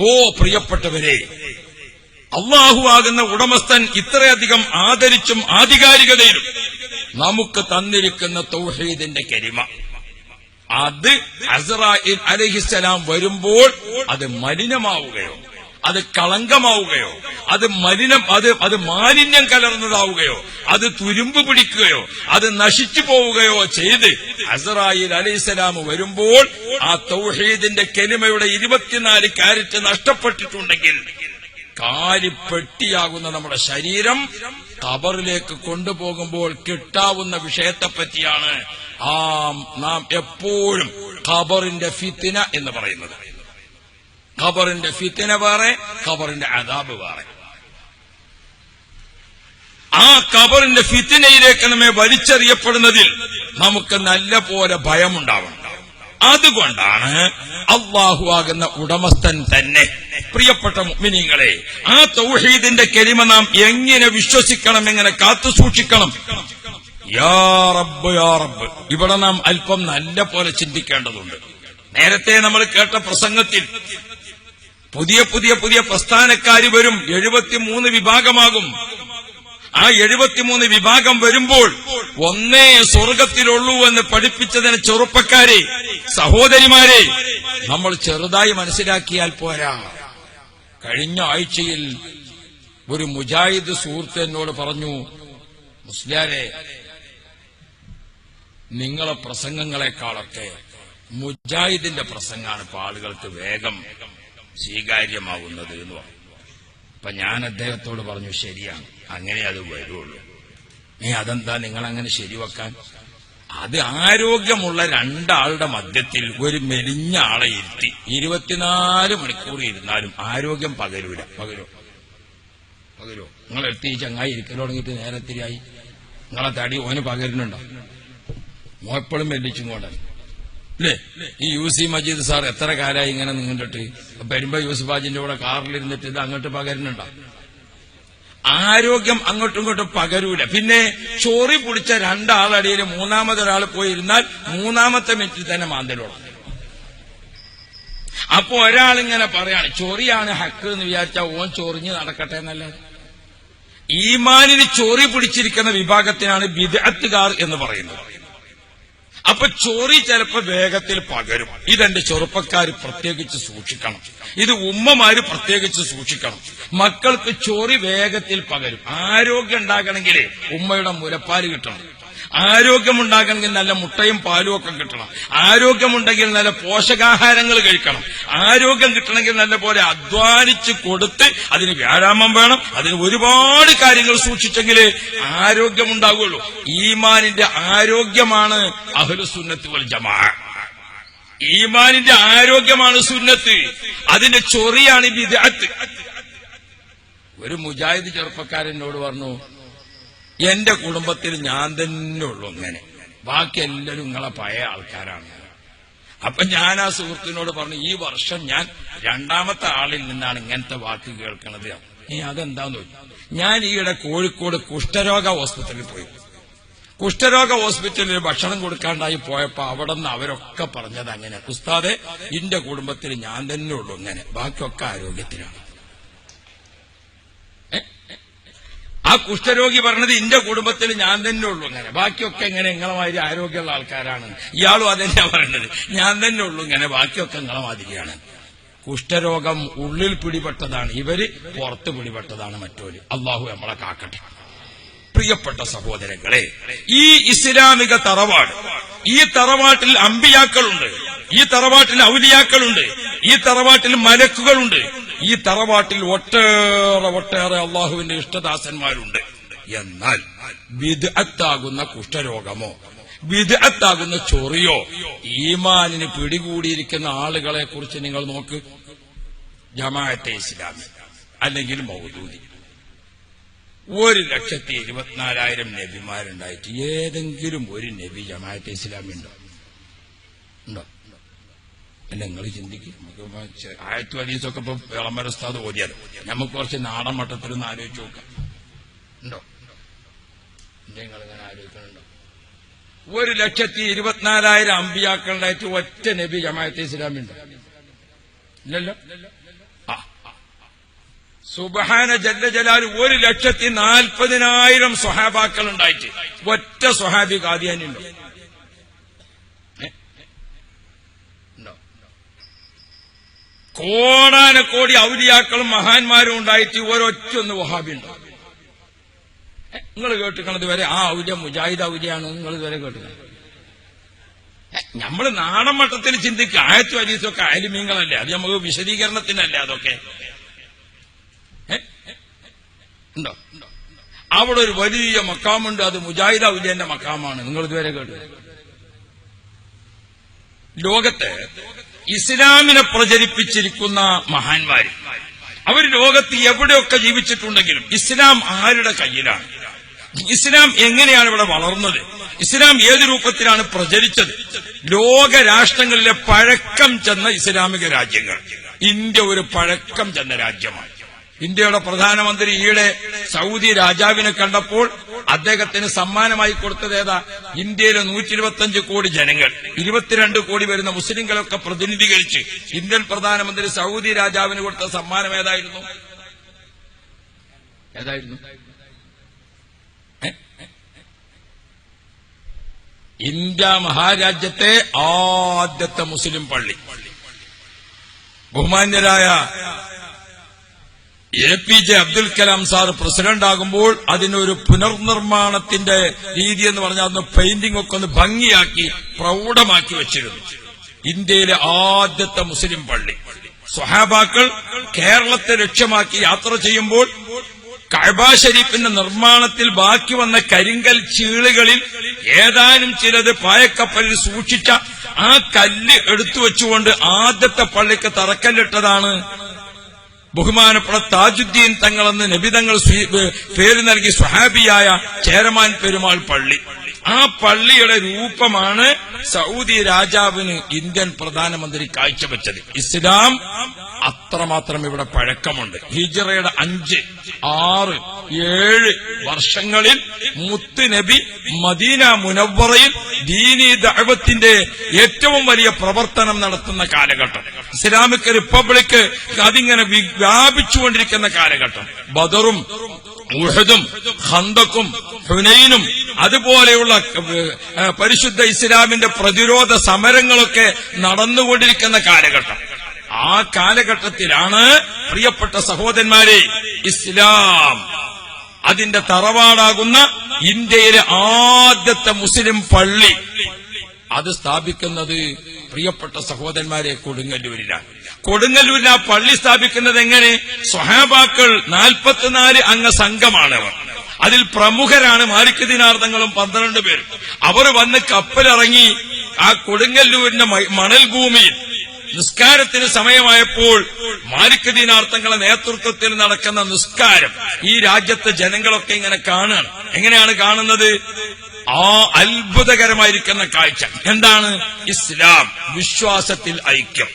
ഓ പ്രിയപ്പെട്ടവരെ, അള്ളാഹു ആകുന്ന ഉടമസ്ഥൻ ഇത്രയധികം ആദരിച്ചും ആധികാരികതയിലും നമുക്ക് തന്നിരിക്കുന്ന തൗഹീദിന്റെ കലിമ, അത് അസ്റായിൽ അലൈഹിസ്സലാം വരുമ്പോൾ അത് മലിനമാവുകയോ അത് കളങ്കമാവുകയോ അത് മാലിന്യം കലർന്നതാവുകയോ അത് തുരുമ്പ് പിടിക്കുകയോ അത് നശിച്ചു പോവുകയോ ചെയ്ത് അസ്റായിൽ അലൈഹിസ്സലാം വരുമ്പോൾ ആ തൗഹീദിന്റെ കലിമയുടെ 24 കാരറ്റ് നഷ്ടപ്പെട്ടിട്ടുണ്ടെങ്കിൽ കാലിപ്പെട്ടിയാകുന്ന നമ്മുടെ ശരീരം ഖബറിലേക്ക് കൊണ്ടുപോകുമ്പോൾ കിട്ടാവുന്ന വിഷയത്തെപ്പറ്റിയാണ് നാം എപ്പോഴും ഖബറിന്റെ ഫിത്ന എന്ന് പറയുന്നത്. ഖബറിന്റെ ഫിത്ന വേറെ, ഖബറിന്റെ അദാബ് വേറെ. ആ ഖബറിന്റെ ഫിത്നയിലേക്ക് നമ്മെ വലിച്ചെറിയപ്പെടുന്നതിൽ നമുക്ക് നല്ല പോലെ ഭയമുണ്ടാവണം. അതുകൊണ്ടാണ് അല്ലാഹു ആകുന്ന ഉടമസ്ഥൻ തന്നെ, പ്രിയപ്പെട്ട മുഅ്മിനീങ്ങളെ, ആ തൗഹീദിന്റെ കലിമ നാം എങ്ങനെ വിശ്വസിക്കണം, എങ്ങനെ കാത്തു സൂക്ഷിക്കണം. യാ റബ്ബ് യാ റബ്ബ്, ഇവിടെ നാം അല്പം നല്ല പോലെ ചിന്തിക്കേണ്ടതുണ്ട്. നേരത്തെ നമ്മൾ കേട്ട പ്രസംഗത്തിൽ പുതിയ പുതിയ പുതിയ പ്രസ്ഥാനക്കാര് വരും, 73 വിഭാഗമാകും. ആ 73 വിഭാഗം വരുമ്പോൾ ഒന്നേ സ്വർഗത്തിലുള്ളൂ എന്ന് പഠിപ്പിച്ചതിന് ചെറുപ്പക്കാരെ, സഹോദരിമാരെ, നമ്മൾ ചെറുതായി മനസ്സിലാക്കിയാൽ പോരാ. കഴിഞ്ഞ ആഴ്ചയിൽ ഒരു മുജാഹിദ് സുഹൃത്ത് എന്നോട് പറഞ്ഞു, മുസ്ലിയാരെ, നിങ്ങളെ പ്രസംഗങ്ങളെക്കാളൊക്കെ മുജാഹിദിന്റെ പ്രസംഗമാണ് ഇപ്പൊ ആളുകൾക്ക് വേഗം സ്വീകാര്യമാവുന്നത് എന്ന് പറഞ്ഞു. അപ്പൊ ഞാൻ അദ്ദേഹത്തോട് പറഞ്ഞു, ശരിയാണ്, അങ്ങനെ അത് വരുള്ളൂ. അതെന്താ നിങ്ങളങ്ങനെ ശരിവെക്കാൻ? അത് ആരോഗ്യമുള്ള രണ്ടാളുടെ മധ്യത്തിൽ ഒരു മെലിഞ്ഞ ആളെ ഇരുത്തി 24 മണിക്കൂർ ഇരുന്നാലും ആരോഗ്യം പകരൂല. പകരോ? നിങ്ങളെടുത്ത് ഈ ചങ്ങായി ഇരിക്കൽ തുടങ്ങിയിട്ട് നേരത്തിരിയായി. നിങ്ങളെ തടി ഓന് പകരുന്നുണ്ടോ? മോയെപ്പോഴും മെല്ലിച്ചും കൊണ്ടാണ് അല്ലേ? ഈ UC മജീദ് സാർ എത്ര കാലമായി ഇങ്ങനെ നിന്നിട്ട് വരുമ്പോ യൂസുഫ് ഹാജിന്റെ കൂടെ കാറിലിരുന്നിട്ട് ഇത് അങ്ങോട്ട് പകരുന്നുണ്ടോ? ആരോഗ്യം അങ്ങോട്ടും ഇങ്ങോട്ടും പകരൂല. പിന്നെ ചൊറി പിടിച്ച രണ്ടാളടിയിൽ മൂന്നാമതൊരാൾ പോയിരുന്നാൽ 3-ാമത്തെ മിനിറ്റിൽ തന്നെ മാന്തലോളം. അപ്പൊ ഒരാളിങ്ങനെ പറയാണ്, ചൊറിയാണ് ഹക്ക് എന്ന് വിചാരിച്ചാൽ ഓൻ ചൊറിഞ്ഞ് നടക്കട്ടെ എന്നല്ലാതെ. ഈമാനിന് ചൊറി പിടിച്ചിരിക്കുന്ന വിഭാഗത്തിനാണ് ബിദ്അത്തുകാർ എന്ന് പറയുന്നത്. അപ്പൊ ചൊറി ചിലപ്പോ വേഗത്തിൽ പകരും. ഇതെന്റെ ചെറുപ്പക്കാർ പ്രത്യേകിച്ച് സൂക്ഷിക്കണം. ഇത് ഉമ്മമാര് പ്രത്യേകിച്ച് സൂക്ഷിക്കണം. മക്കൾക്ക് ചൊറി വേഗത്തിൽ പകരും. ആരോഗ്യം ഉണ്ടാകണമെങ്കിൽ ഉമ്മയുടെ മുലപ്പാല് കിട്ടണം. ആരോഗ്യമുണ്ടാകണമെങ്കിൽ നല്ല മുട്ടയും പാലും ഒക്കെ കിട്ടണം. ആരോഗ്യമുണ്ടെങ്കിൽ നല്ല പോഷകാഹാരങ്ങൾ കഴിക്കണം. ആരോഗ്യം കിട്ടണമെങ്കിൽ നല്ല പോലെ അധ്വാനിച്ച് കൊടുത്ത് അതിന് വ്യായാമം വേണം. അതിന് ഒരുപാട് കാര്യങ്ങൾ സൂക്ഷിച്ചെങ്കിലേ ആരോഗ്യമുണ്ടാകുള്ളൂ. ഈമാനിന്റെ ആരോഗ്യമാണ് അഹ്ലുസുന്നത്ത് വൽ ജമാഅ. ഈമാനിന്റെ ആരോഗ്യമാണ് സുന്നത്ത്, അതിന്റെ ചൊറിയാണ് ബിദ്അത്ത്. ഒരു മുജാഹിദ് ചെറുപ്പക്കാരനോട് പറഞ്ഞു, എന്റെ കുടുംബത്തിൽ ഞാൻ തന്നെ ഉള്ളൂ ഇങ്ങനെ, ബാക്കി എല്ലാവരും നിങ്ങളെ പഴയ ആൾക്കാരാണ്. അപ്പൊ ഞാൻ ആ സുഹൃത്തിനോട് പറഞ്ഞു, ഈ വർഷം ഞാൻ രണ്ടാമത്തെ ആളിൽ നിന്നാണ് ഇങ്ങനത്തെ വാക്ക് കേൾക്കണത്. അതെന്താന്ന് ചോദിച്ചു. ഞാൻ ഈയിടെ കോഴിക്കോട് കുഷ്ഠരോഗ ഹോസ്പിറ്റലിൽ പോയി. കുഷ്ഠരോഗ ഹോസ്പിറ്റലിൽ ഭക്ഷണം കൊടുക്കാണ്ടായി പോയപ്പോ അവിടെ നിന്ന് അവരൊക്കെ പറഞ്ഞത് അങ്ങനെ, ഉസ്താദെ എന്റെ കുടുംബത്തിൽ ഞാൻ തന്നെ ഉള്ളൂ ഇങ്ങനെ, ബാക്കിയൊക്കെ ആരോഗ്യത്തിലാണ്. ആ കുഷ്ഠരോഗി പറഞ്ഞത് എന്റെ കുടുംബത്തിൽ ഞാൻ തന്നെ ഉള്ളൂ ഇങ്ങനെ, ബാക്കിയൊക്കെ ഇങ്ങനെ നിങ്ങളെ മാതിരി ആരോഗ്യമുള്ള ആൾക്കാരാണ്. ഇയാളും അതെന്നാ പറയുന്നത്, ഞാൻ തന്നെ ഉള്ളൂ ഇങ്ങനെ, ബാക്കിയൊക്കെ നിങ്ങളെ മാതിരിയാണ്. കുഷ്ഠരോഗം ഉള്ളിൽ പിടിപെട്ടതാണ്, ഇവര് പുറത്ത് പിടിപെട്ടതാണ് മറ്റോര്. അള്ളാഹു നമ്മളെ കാക്കട്ടെ. പ്രിയപ്പെട്ട സഹോദരങ്ങളെ, ഈ ഇസ്ലാമിക തറവാട്, ഈ തറവാട്ടിൽ അമ്പിയാക്കളുണ്ട്, ഈ തറവാട്ടിൽ ഔലിയാക്കളുണ്ട്, ഈ തറവാട്ടിൽ മലക്കുകളുണ്ട്, ഈ തറവാട്ടിൽ ഒട്ടേറെ അള്ളാഹുവിന്റെ ഇഷ്ടദാസന്മാരുണ്ട്. എന്നാൽ ബിദ്അത്താകുന്ന കുഷ്ഠരോഗമോ ബിദ്അത്താകുന്ന ചൊറിയോ ഈമാനിന് പിടികൂടിയിരിക്കുന്ന ആളുകളെ കുറിച്ച് നിങ്ങൾ നോക്ക്. ജമാഅത്തെ ഇസ്ലാമി അല്ലെങ്കിൽ മൗദൂദി, 1,24,000 നബിമാരുണ്ടായിട്ട് ഏതെങ്കിലും ഒരു നബി ജമാഅത്തെ ഇസ്ലാമി ഉണ്ടോ? അല്ല, നിങ്ങൾ ചിന്തിക്കും. നമുക്ക് ആയത്തു ഹദീസൊക്കെ ഇപ്പൊ വിളംബര ഉസ്താദ് ഓതിയാലോ, നമുക്ക് കുറച്ച് നാടൻ മട്ടത്തിലൊന്ന് ആലോചിച്ച് നോക്കാം. ഉണ്ടോ? നിങ്ങൾ ഇങ്ങനെ ആലോചിക്കണുണ്ടോ? 1,24,000 അമ്പിയാക്കളുണ്ടായിട്ട് ഒറ്റ നബി ജമാഅത്തെ ഇസ്ലാമി ഉണ്ടോ? ഇല്ലല്ലോ. സുബ്ഹാന ജല്ല ജലാൽ 1,40,000 സ്വഹാബാക്കൾ ഉണ്ടായിട്ട് ഒറ്റ സ്വഹാബി ഖാദിയാനി ഉണ്ടോ? കോടാനക്കോടി ഔലിയാക്കളും മഹാന്മാരും ഉണ്ടായിട്ട് ഒരൊറ്റൊന്ന് വഹാബി ഉണ്ടോ? നിങ്ങൾ കേട്ടിക്കണത് വരെ ആ ഔലിയ മുജാഹിദ് ഔലിയാണ് നിങ്ങൾ ഇതുവരെ കേട്ടിക്കണം. നമ്മള് നാടൻ മട്ടത്തിൽ ചിന്തിക്കുക. ആയത്തു ഹദീസൊക്കെ ആലിമീങ്ങളല്ലേ, അത് നമുക്ക് വിശദീകരണത്തിനല്ലേ അതൊക്കെ. ഉണ്ടോ? അവിടെ ഒരു വലിയ മക്കാമുണ്ട്, അത് മുജാഹിദ് ഔലിയന്റെ മക്കാമാണ്. നിങ്ങൾ ഇതുവരെ കേട്ടു? ലോകത്ത് ഇസ്ലാമിനെ പ്രചരിപ്പിച്ചിരിക്കുന്ന മഹാന്മാര് അവർ ലോകത്ത് എവിടെയൊക്കെ ജീവിച്ചിട്ടുണ്ടെങ്കിലും ഇസ്ലാം ആരുടെ കയ്യിലാണ്? ഇസ്ലാം എങ്ങനെയാണ് ഇവിടെ വളർന്നത്? ഇസ്ലാം ഏത് രൂപത്തിലാണ് പ്രചരിച്ചത്? ലോക രാഷ്ട്രങ്ങളിലെ പഴക്കം ചെന്ന ഇസ്ലാമിക രാജ്യങ്ങൾ. ഇന്ത്യ ഒരു പഴക്കം ചെന്ന രാജ്യമാണ്. ഇന്ത്യയുടെ പ്രധാനമന്ത്രി ഈയിടെ സൗദി രാജാവിനെ കണ്ടപ്പോൾ അദ്ദേഹത്തിന് സമ്മാനമായി കൊടുത്തത് ഏതാ? ഇന്ത്യയിലെ 125 കോടി ജനങ്ങൾ, 22 കോടി വരുന്ന മുസ്ലിങ്ങളൊക്കെ പ്രതിനിധീകരിച്ച് ഇന്ത്യൻ പ്രധാനമന്ത്രി സൗദി രാജാവിന് കൊടുത്ത സമ്മാനം ഏതായിരുന്നു? ഇന്ത്യ മഹാരാജ്യത്തെ ആദ്യത്തെ മുസ്ലിം പള്ളി. ബഹുമാന്യരായ APJ Abdul Kalam sir president ആകുമ്പോൾ അതിനൊരു പുനർനിർമ്മാണത്തിന്റെ രീതി എന്ന് പറഞ്ഞാൽ അന്ന് പെയിന്റിംഗ് ഒക്കെ ഒന്ന് ഭംഗിയാക്കി പ്രൗഢമാക്കി വെച്ചിരുന്നു. ഇന്ത്യയിലെ ആദ്യത്തെ മുസ്ലിം പള്ളി. സ്വഹാബാക്കൾ കേരളത്തെ ലക്ഷ്യമാക്കി യാത്ര ചെയ്യുമ്പോൾ കഅബ ഷരീഫിന്റെ നിർമ്മാണത്തിൽ ബാക്കി വന്ന കരിങ്കൽ ചീളുകളിൽ ഏതാനും ചിലത് പായക്കപ്പലിൽ സൂക്ഷിച്ച ആ കല്ല് എടുത്തുവെച്ചുകൊണ്ട് ആദ്യത്തെ പള്ളിക്ക് തറക്കല്ലിട്ടതാണ് ബഹുമാനപ്പെട്ട താജുദ്ദീൻ തങ്ങളെന്ന് നബിതങ്ങൾ പേര് നൽകി സ്വഹാബിയായ ചേരമാൻ പെരുമാൾ പള്ളി. ആ പള്ളിയുടെ രൂപമാണ് സൗദി രാജാവിന് ഇന്ത്യൻ പ്രധാനമന്ത്രി കാഴ്ചവെച്ചത്. ഇസ്ലാം അത്രമാത്രം ഇവിടെ പഴക്കമുണ്ട്. ഹിജ്റയുടെ 5, 6, 7 വർഷങ്ങളിൽ മുത്ത് നബി മദീന മുനവ്വറയിൽ ദീനീ ദഅവത്തിന്റെ ഏറ്റവും വലിയ പ്രവർത്തനം നടത്തുന്ന കാലഘട്ടം. ഇസ്ലാമിക് റിപ്പബ്ലിക് അതിങ്ങനെ വ്യാപിച്ചുകൊണ്ടിരിക്കുന്ന കാലഘട്ടം. ബദറും ഉഹദും ഖന്തക്കും ഹുനൈനും അതുപോലെയുള്ള പരിശുദ്ധ ഇസ്ലാമിന്റെ പ്രതിരോധ സമരങ്ങളൊക്കെ നടന്നുകൊണ്ടിരിക്കുന്ന കാലഘട്ടം. ആ കാലഘട്ടത്തിലാണ് പ്രിയപ്പെട്ട സഹോദരന്മാരെ ഇസ്ലാം അതിന്റെ തറവാടാകുന്ന ഇന്ത്യയിലെ ആദ്യത്തെ മുസ്ലിം പള്ളി അത് സ്ഥാപിക്കുന്നത് പ്രിയപ്പെട്ട സഹോദരന്മാരെ കൊടുങ്ങല്ലൂരിലാണ്. കൊടുങ്ങല്ലൂരിൽ ആ പള്ളി സ്ഥാപിക്കുന്നത് എങ്ങനെ? സ്വഹാബാക്കൾ 44 അംഗ സംഘമാണ് അവർ. അതിൽ പ്രമുഖരാണ് മാലിക് ദിനാർ തങ്ങളും 12 പേരും. അവർ വന്ന് കപ്പലിറങ്ങി ആ കൊടുങ്ങല്ലൂരിന്റെ മണൽ ഭൂമിയിൽ നിസ്കാരത്തിന് സമയമായപ്പോൾ മാലിക് ദിനാർ തങ്ങളുടെ നേതൃത്വത്തിൽ നടക്കുന്ന നിസ്കാരം ഈ രാജ്യത്തെ ജനങ്ങളൊക്കെ ഇങ്ങനെ കാണുകയാണ്. എങ്ങനെയാണ് കാണുന്നത്? ആ അത്ഭുതകരമായിരിക്കുന്ന കാഴ്ച എന്താണ്? ഇസ്ലാം വിശ്വാസത്തിൽ ഐക്യം.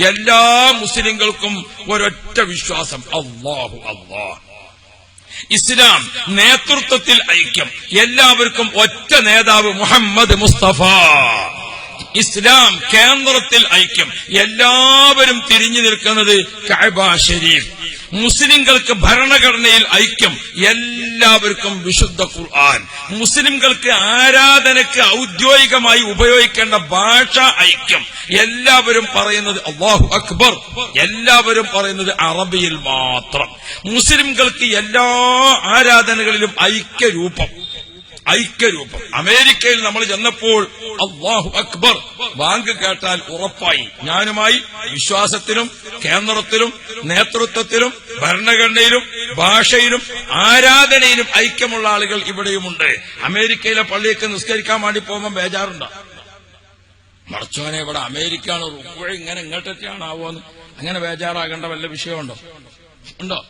എല്ലാ മുസ്ലിങ്ങൾക്കും ഒരൊറ്റ വിശ്വാസം, അല്ലാഹു അല്ലാഹ്. ഇസ്ലാം നേതൃത്വത്തിൽ ഐക്യം, എല്ലാവർക്കും ഒറ്റ നേതാവ് മുഹമ്മദ് മുസ്തഫ. ഇസ്ലാം കേന്ദ്രത്തിൽ ഐക്യം, എല്ലാവരും തിരിഞ്ഞു നിൽക്കുന്നത് കഅബ ഷരീഫ്. മുസ്ലിങ്ങൾക്ക് ഭരണഘടനയിൽ ഐക്യം, എല്ലാവർക്കും വിശുദ്ധ ഖുർആൻ. മുസ്ലിംകൾക്ക് ആരാധനയ്ക്ക് ഔദ്യോഗികമായി ഉപയോഗിക്കേണ്ട ഭാഷ ഐക്യം, എല്ലാവരും പറയുന്നത് അല്ലാഹു അക്ബർ, എല്ലാവരും പറയുന്നത് അറബിയിൽ മാത്രം. മുസ്ലിംകൾക്ക് എല്ലാ ആരാധനകളിലും ഐക്യരൂപം. അമേരിക്കയിൽ നമ്മൾ ചെന്നപ്പോൾ അല്ലാഹു അക്ബർ ബാങ്ക് കേട്ടാൽ ഉറപ്പായി ഞാനുമായി വിശ്വാസത്തിലും കേന്ദ്രത്തിലും നേതൃത്വത്തിലും ഭരണഘടനയിലും ഭാഷയിലും ആരാധനയിലും ഐക്യമുള്ള ആളുകൾ ഇവിടെയുമുണ്ട്. അമേരിക്കയിലെ പള്ളിയൊക്കെ നിസ്കരിക്കാൻ വേണ്ടി പോകുമ്പോൾ ബേജാറുണ്ടോ? മറച്ചോനെ, ഇവിടെ അമേരിക്കയാണ് റുക്കുഴ ഇങ്ങനെ ഇങ്ങോട്ടൊക്കെയാണാവോന്ന് അങ്ങനെ ബേജാറാകേണ്ട വല്ല വിഷയമുണ്ടോ? ഉണ്ടോ?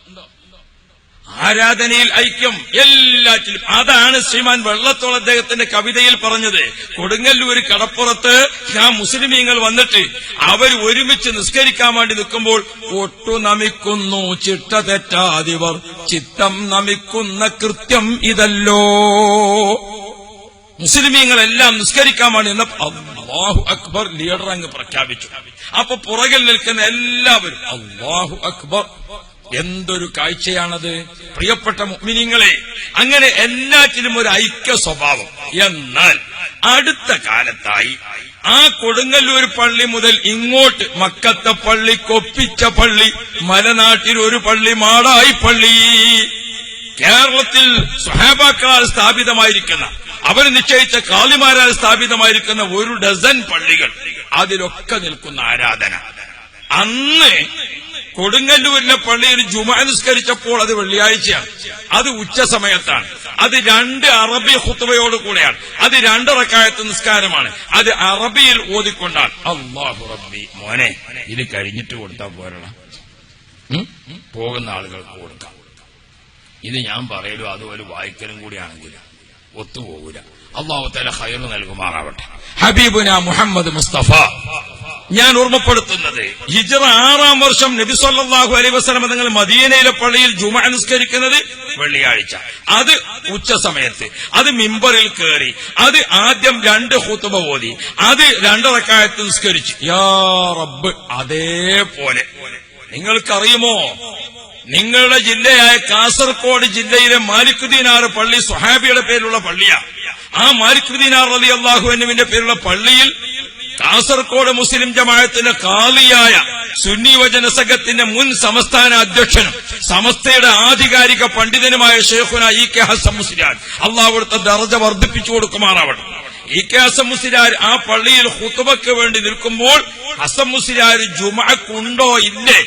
ആരാധനയിൽ ഐക്യം എല്ലാറ്റിലും. അതാണ് ശ്രീമാൻ വെള്ളത്തോൾ അദ്ദേഹത്തിന്റെ കവിതയിൽ പറഞ്ഞത്. കൊടുങ്ങല്ലൂർ കടപ്പുറത്ത് ആ മുസ്ലിമീങ്ങൾ വന്നിട്ട് അവർ ഒരുമിച്ച് നിസ്കരിക്കാൻ വേണ്ടി നിൽക്കുമ്പോൾ ഒട്ടു നമിക്കുന്നു ചിട്ട തെറ്റാതിവർ, ചിത്തം നമിക്കുന്ന കൃത്യം ഇതല്ലോ. മുസ്ലിമീങ്ങളെല്ലാം നിസ്കരിക്കാൻ വേണ്ടി അല്ലാഹു അക്ബർ ലീഡർ അങ്ങ് പ്രഖ്യാപിച്ചു. അപ്പൊ പുറകിൽ നിൽക്കുന്ന എല്ലാവരും അല്ലാഹു അക്ബർ. എന്തൊരു കാഴ്ചയാണത് പ്രിയപ്പെട്ട മുഅ്മിനീങ്ങളെ! അങ്ങനെ എല്ലാറ്റിലും ഒരു ഐക്യ സ്വഭാവം. എന്നാൽ അടുത്ത കാലത്തായി ആ കൊടുങ്ങല്ലൂർ പള്ളി മുതൽ ഇങ്ങോട്ട് മക്കത്തെ പള്ളി, കൊപ്പിച്ച പള്ളി, മലനാട്ടിൽ ഒരു പള്ളി, മാടായി പള്ളി, കേരളത്തിൽ സ്വഹാബാക്കളാൽ സ്ഥാപിതമായിരിക്കുന്ന, അവർ നിശ്ചയിച്ച കാളിമാരാൽ സ്ഥാപിതമായിരിക്കുന്ന 1 ഡസൻ പള്ളികൾ, അതിലൊക്കെ നിൽക്കുന്ന ആരാധന. അന്ന് കൊടുങ്ങല്ലൂരിലെ പള്ളിയിൽ ജുമുഅ നിസ്കരിച്ചപ്പോൾ അത് വെള്ളിയാഴ്ചയാണ്, അത് ഉച്ച സമയത്താണ്, അത് 2 അറബി ഖുത്ബയോട് കൂടെയാണ്, അത് 2 റക്അത്ത് നിസ്കാരമാണ്, അത് അറബിയിൽ ഓതിക്കൊണ്ടാണ്. അല്ലാഹു റബ്ബി. മോനെ, ഇത് കഴിഞ്ഞിട്ട് കൊടുത്താൽ പോരണം, പോകുന്ന ആളുകൾക്ക് കൊടുക്കാം. ഇത് ഞാൻ പറയലും അതുപോലെ വായിക്കലും കൂടിയാണെങ്കിൽ ഒത്തുപോകൂല. അല്ലാഹു തആല ഖൈർ നൽകുമാറാവട്ടെ. ഹബീബുന മുഹമ്മദ് മുസ്തഫ. ഞാൻ ഓർമ്മപ്പെടുത്തുന്നത് ഹിജ്റ 6-ാം വർഷം നബി സല്ലല്ലാഹു അലൈഹി വസല്ലം തങ്ങൾ മദീനയിലെ പള്ളിയിൽ ജുമുഅ നിസ്കരിക്കുന്നത് വെള്ളിയാഴ്ച, അത് ഉച്ച സമയത്ത്, അത് മിമ്പറിൽ കയറി, അത് ആദ്യം 2 ഖുത്ബ ഓതി, അത് 2 റക്അത്ത് നിസ്കരിച്ചു. യാ റബ്ബ്. അതേപോലെ നിങ്ങൾക്കറിയുമോ, നിങ്ങളുടെ ജില്ലയായ കാസർഗോഡ് ജില്ലയിലെ മാലിക് ദിനാർ പള്ളി സ്വഹാബിയുടെ പേരിലുള്ള പള്ളിയാ. ആ മാലിക് ദിനാർ റളിയല്ലാഹു അൻഹുവിന്റെ പേരിലുള്ള പള്ളിയിൽ കാസർഗോഡ് മുസ്ലിം ജമാഅത്തിന്റെ ഖാളിയായ സുന്നി വചന സംഘത്തിന്റെ മുൻ സംസ്ഥാന അധ്യക്ഷനും സമസ്തയുടെ ആധികാരിക പണ്ഡിതനുമായ ശൈഖുന ഇ കെ ഹസൻ മുസ്ലിയാർ, അല്ലാഹു അവിടുത്തെ ദർജ വർദ്ധിപ്പിച്ചു കൊടുക്കുമാറാവട്ടെ. ഇ കെ ഹസൻ മുസ്ലിയാർ ആ പള്ളിയിൽ ഖുത്ബയ്ക്ക് വേണ്ടി നിൽക്കുമ്പോൾ ഹസൻ മുസ്ലിയാർ ജുമുഅക്കുണ്ടോ ഇല്ലേ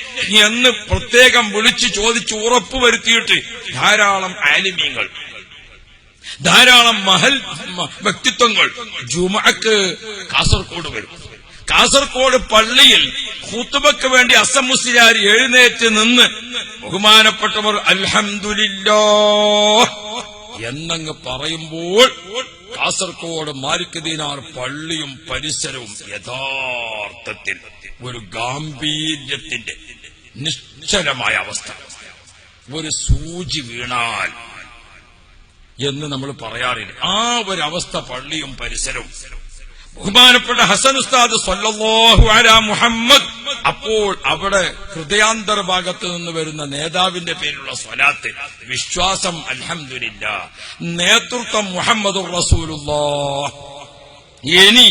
എന്ന് പ്രത്യേകം വിളിച്ചു ചോദിച്ച് ഉറപ്പുവരുത്തിയിട്ട് ധാരാളം ആലിമീങ്ങൾ, ധാരാളം മഹൽ വ്യക്തിത്വങ്ങൾ ജുമുഅക്ക് കാസർഗോഡ് വരും. കാസർഗോഡ് പള്ളിയിൽ ഖുത്ബയ്ക്ക് വേണ്ടി ഹസൻ മുസ്ലിയാർ എഴുന്നേറ്റ് നിന്ന് ബഹുമാനപ്പെട്ടവർ അൽഹംദുലില്ലാഹ് എന്നങ്ങ് പറയുമ്പോൾ കാസർഗോഡ് മാലിക് ദിനാർ പള്ളിയും പരിസരവും യഥാർത്ഥത്തിൽ ഒരു ഗാംഭീര്യത്തിന്റെ നിശ്ചലമായ അവസ്ഥ. ഒരു സൂചി വീണാൽ എന്ന് നമ്മൾ പറയാറില്ല, ആ ഒരവസ്ഥ പള്ളിയും പരിസരവും. ബഹുമാനപ്പെട്ട ഹസൻ ഉസ്താദ് സ്വല്ലല്ലാഹു അലാ മുഹമ്മദ്. അപ്പോൾ അവിടെ ഹൃദയാന്തർഭാഗത്ത് നിന്ന് വരുന്ന നേതാവിന്റെ പേരിലുള്ള സ്വലാത്ത്, വിശ്വാസം അൽഹംദുലില്ലാഹ്, നേതൃത്വം മുഹമ്മദുർ റസൂലുള്ളാഹ്. ഇനി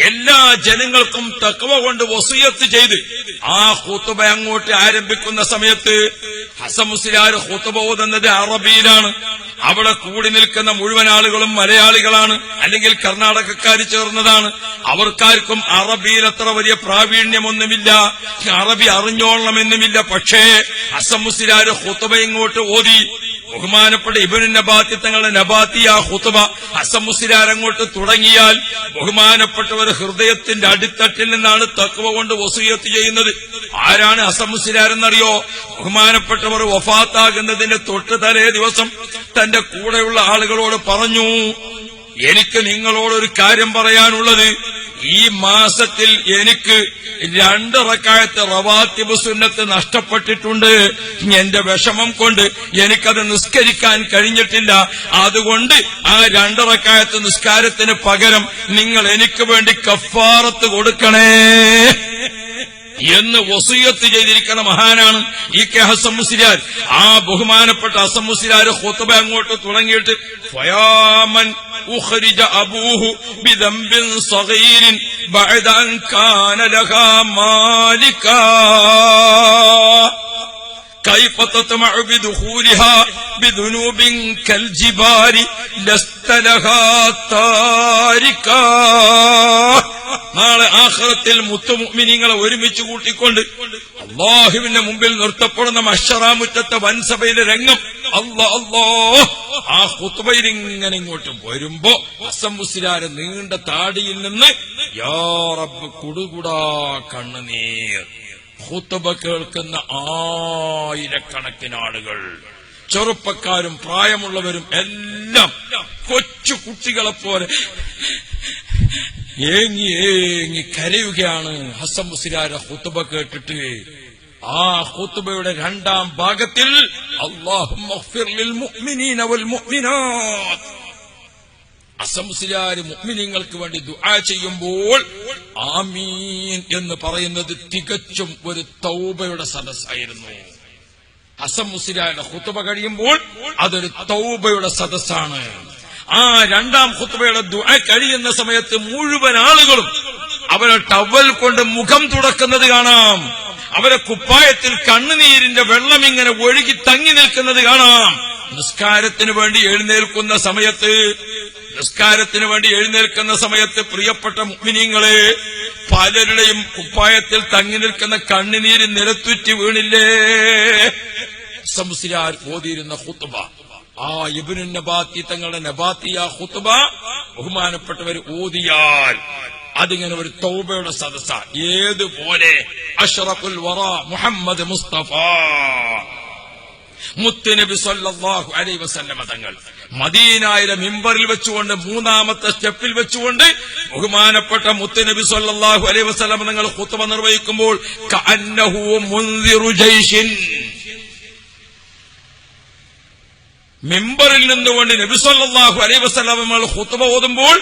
എല്ലാ ജനങ്ങൾക്കും തഖ്വ കൊണ്ട് വസിയത്ത് ചെയ്ത് ആ ഖുതുബ അങ്ങോട്ട് ആരംഭിക്കുന്ന സമയത്ത് ഹസൻ മുസ്ലിയാർ ഖുതുബ ഓതുന്നത് അറബിയിലാണ്. അവിടെ കൂടി നിൽക്കുന്ന മുഴുവൻ ആളുകളും മലയാളികളാണ്, അല്ലെങ്കിൽ കർണാടകക്കാർ ചേർന്നതാണ്. അവർക്കാർക്കും അറബിയിൽ അത്ര വലിയ പ്രാവീണ്യമൊന്നുമില്ല, അറബി അറിഞ്ഞോളണമെന്നുമില്ല. പക്ഷേ ഹസൻ മുസ്ലിയാർ ഖുതുബ ഇങ്ങോട്ട് ഓതി. ബഹുമാനപ്പെട്ട ഇബ്നു നബാത്തി തങ്ങളുടെ നബാത്തിയ ഖുതുബ ഹസൻ മുസ്ലിയാർ അങ്ങോട്ട് തുടങ്ങിയാൽ ബഹുമാനപ്പെട്ടവർ ഹൃദയത്തിന്റെ അടിത്തട്ടിൽ നിന്നാണ് തഖ്വ കൊണ്ട് വസിയത്ത് ചെയ്യുന്നത്. ആരാണ് ഹസൻ മുസ്ലിയാർ എന്നറിയോ? ബഹുമാനപ്പെട്ടവർ വഫാത്താകുന്നതിന്റെ തൊട്ട് തലേ ദിവസം തന്റെ കൂടെയുള്ള ആളുകളോട് പറഞ്ഞു, എനിക്ക് നിങ്ങളോടൊരു കാര്യം പറയാനുള്ളത്. ഈ മാസത്തിൽ എനിക്ക് 2 റക്അത്ത് റവാത്തിബ് സുന്നത്ത് നഷ്ടപ്പെട്ടിട്ടുണ്ട്. എന്റെ വിഷമം കൊണ്ട് എനിക്കത് നിസ്കരിക്കാൻ കഴിഞ്ഞിട്ടില്ല. അതുകൊണ്ട് ആ 2 റക്അത്ത് നിസ്കാരത്തിന് പകരം നിങ്ങൾ എനിക്ക് വേണ്ടി കഫാറത്ത് കൊടുക്കണേ എന്ന് വസിയത്ത് ചെയ്തിരിക്കുന്ന മഹാനാണ് ഈ കെ ഹസൻ മുസ്ലിയാർ. ആ ബഹുമാനപ്പെട്ട ഹസൻ മുസ്ലിയാർ ഖുതുബ അങ്ങോട്ട് തുടങ്ങിയിട്ട് ഫയാമൻ ഉഖ്രിജ അബൂഹു ബിദംബിൻ സഗീരിൻ ബഅദ അൻ കാന ലഹാ മാലികാ കൈഫ തത്മഉ ബിദുഖൂലിഹാ ബിദുനൂബിൻ കൽജിബാരി ലസ്ത ലഹാ താരികാ. നാളെ ആഖിറത്തിൽ മുത്തുമുഅ്മിനീങ്ങളെ ഒരുമിച്ച് കൂട്ടിക്കൊണ്ട് അല്ലാഹുവിന്റെ മുമ്പിൽ നിർത്തപ്പെടുന്ന മഹ്ശറാമുറ്റത്തെ വൻസഭയിലെ രംഗം അല്ലാ ആ ഖുതുബയിൽ ഇങ്ങനെ ഇങ്ങോട്ട് വരുമ്പോ ഹസൻ മുസ്ലിയാർ നീണ്ട താടിയിൽ നിന്ന് യാ റബ്ബ് കുടുകുടാ കണ്ണുനീർ. ഖുതുബ കേൾക്കുന്ന ആയിരക്കണക്കിന് ആളുകൾ, ചെറുപ്പക്കാരും പ്രായമുള്ളവരും എല്ലാം കൊച്ചു കുട്ടികളെപ്പോലെ ഏങ്ങി ഏങ്ങി കരയുകയാണ് ഹസൻ മുസ്ലിയാരുടെ ഖുതുബ കേട്ടിട്ട്. ആ ഖുതുബയുടെ 2ാം ഭാഗത്തിൽ അല്ലാഹുമ്മ ഗ്ഫിർ ലിൽ മുഅ്മിനീന വൽ മുഅ്മിനാത്ത്, ഹസൻ മുസ്ലിയാർ മുഅ്മിനീങ്ങൾക്ക് വേണ്ടി ദുആ ചെയ്യുമ്പോൾ ആമീൻ എന്ന് പറയുന്നത് തികച്ചും ഒരു തൗബയുടെ സദസ്സായിരുന്നു. ഹസൻ മുസ്ലിയാരുടെ ഖുതുബ കഴിയുമ്പോൾ അതൊരു തൗബയുടെ സദസ്സാണ്. ആ 2ാം ഖുതുബയുടെ ദുആ കഴിയുന്ന സമയത്ത് മുഴുവൻ ആളുകളും അവരെ ടവൽ കൊണ്ട് മുഖം തുടക്കുന്നത് കാണാം. അവരെ കുപ്പായത്തിൽ കണ്ണുനീരിന്റെ വെള്ളം ഇങ്ങനെ ഒഴുകി തങ്ങി നിൽക്കുന്നത് കാണാം. നിസ്കാരത്തിന് വേണ്ടി എഴുന്നേൽക്കുന്ന സമയത്ത് പ്രിയപ്പെട്ട മുഅ്മിനീങ്ങളെ, പലരുടെയും കുപ്പായത്തിൽ തങ്ങി നിൽക്കുന്ന കണ്ണുനീര് നിലത്തുറ്റി വീണില്ലേ? ഹസൻ മുസ്ലിയാർ ഓതിയിരുന്ന ഖുതുബ, ആ ഇബ്നു നബാത്തി തങ്ങളുടെ നബാത്തിയ ഖുതുബ ബഹുമാനപ്പെട്ടവർ ഓതിയാൽ അതിങ്ങനെ ഒരു തൗബയുടെ സദസ്സ. ഏതുപോലെ അഷ്റഫുൽ വറ മുഹമ്മദ് മുസ്തഫ മുത്തുനബി സല്ലല്ലാഹു അലൈഹി വസല്ലമ തങ്ങൾ മദീനയിലെ മിമ്പറിൽ വെച്ചുകൊണ്ട് 3ാമത്തെ സ്റ്റെപ്പിൽ വെച്ചുകൊണ്ട് ബഹുമാനപ്പെട്ട മുത്തുനബി സല്ലല്ലാഹു അലൈഹി വസല്ലമ തങ്ങൾ ഖുതുബ നിർവഹിക്കുമ്പോൾ കഅന്നഹു മുൻദിറു ജൈഷിൻ, മിമ്പറിൽ നിന്നുകൊണ്ട് നബി സല്ലല്ലാഹു അലൈഹി വസല്ലമ തങ്ങൾ ഖുതുബ ഓതുമ്പോൾ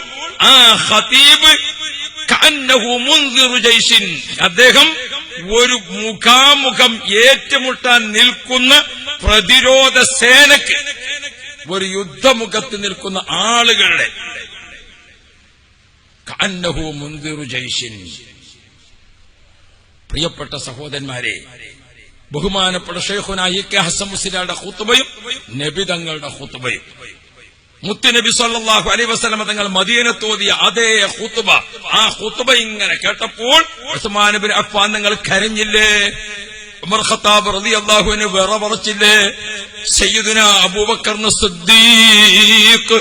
ആ ഖതീബ് കഅന്നഹു മുൻദിറു ജൈഷിൻ, അദ്ദേഹം ഒരു മുഖാമുഖം ഏറ്റുമുട്ടാൻ നിൽക്കുന്ന പ്രതിരോധ സേനക്ക്, ഒരു യുദ്ധമുഖത്ത് നിൽക്കുന്ന ആളുകളുടെ കഅന്നഹു മുൻദിറു ജൈഷിൻ. പ്രിയപ്പെട്ട സഹോദരന്മാരെ, ബഹുമാനപ്പെട്ട ശൈഖുനാ ഇ കെ ഹസൻ മുസ്ലിയാരുടെ ഖുതുബയും നബി തങ്ങളുടെ ഖുതുബയും, മുത്തുനബി സല്ലല്ലാഹു അലൈഹി വസല്ലമ തങ്ങൾ മദീനത്ത് ഓതിയ അതേ ഖുതുബ, ആ ഖുതുബ ഇങ്ങനെ കേട്ടപ്പോൾ ഉസ്മാൻ ഇബ്നു അഫ്ഫാൻ തങ്ങൾ കരഞ്ഞില്ലേ? ഉമർ ഖത്താബ് റളിയല്ലാഹു അൻഹു വിറവറച്ചില്ലേ? സയ്യിദുനാ അബൂബക്കർ സിദ്ദീഖ്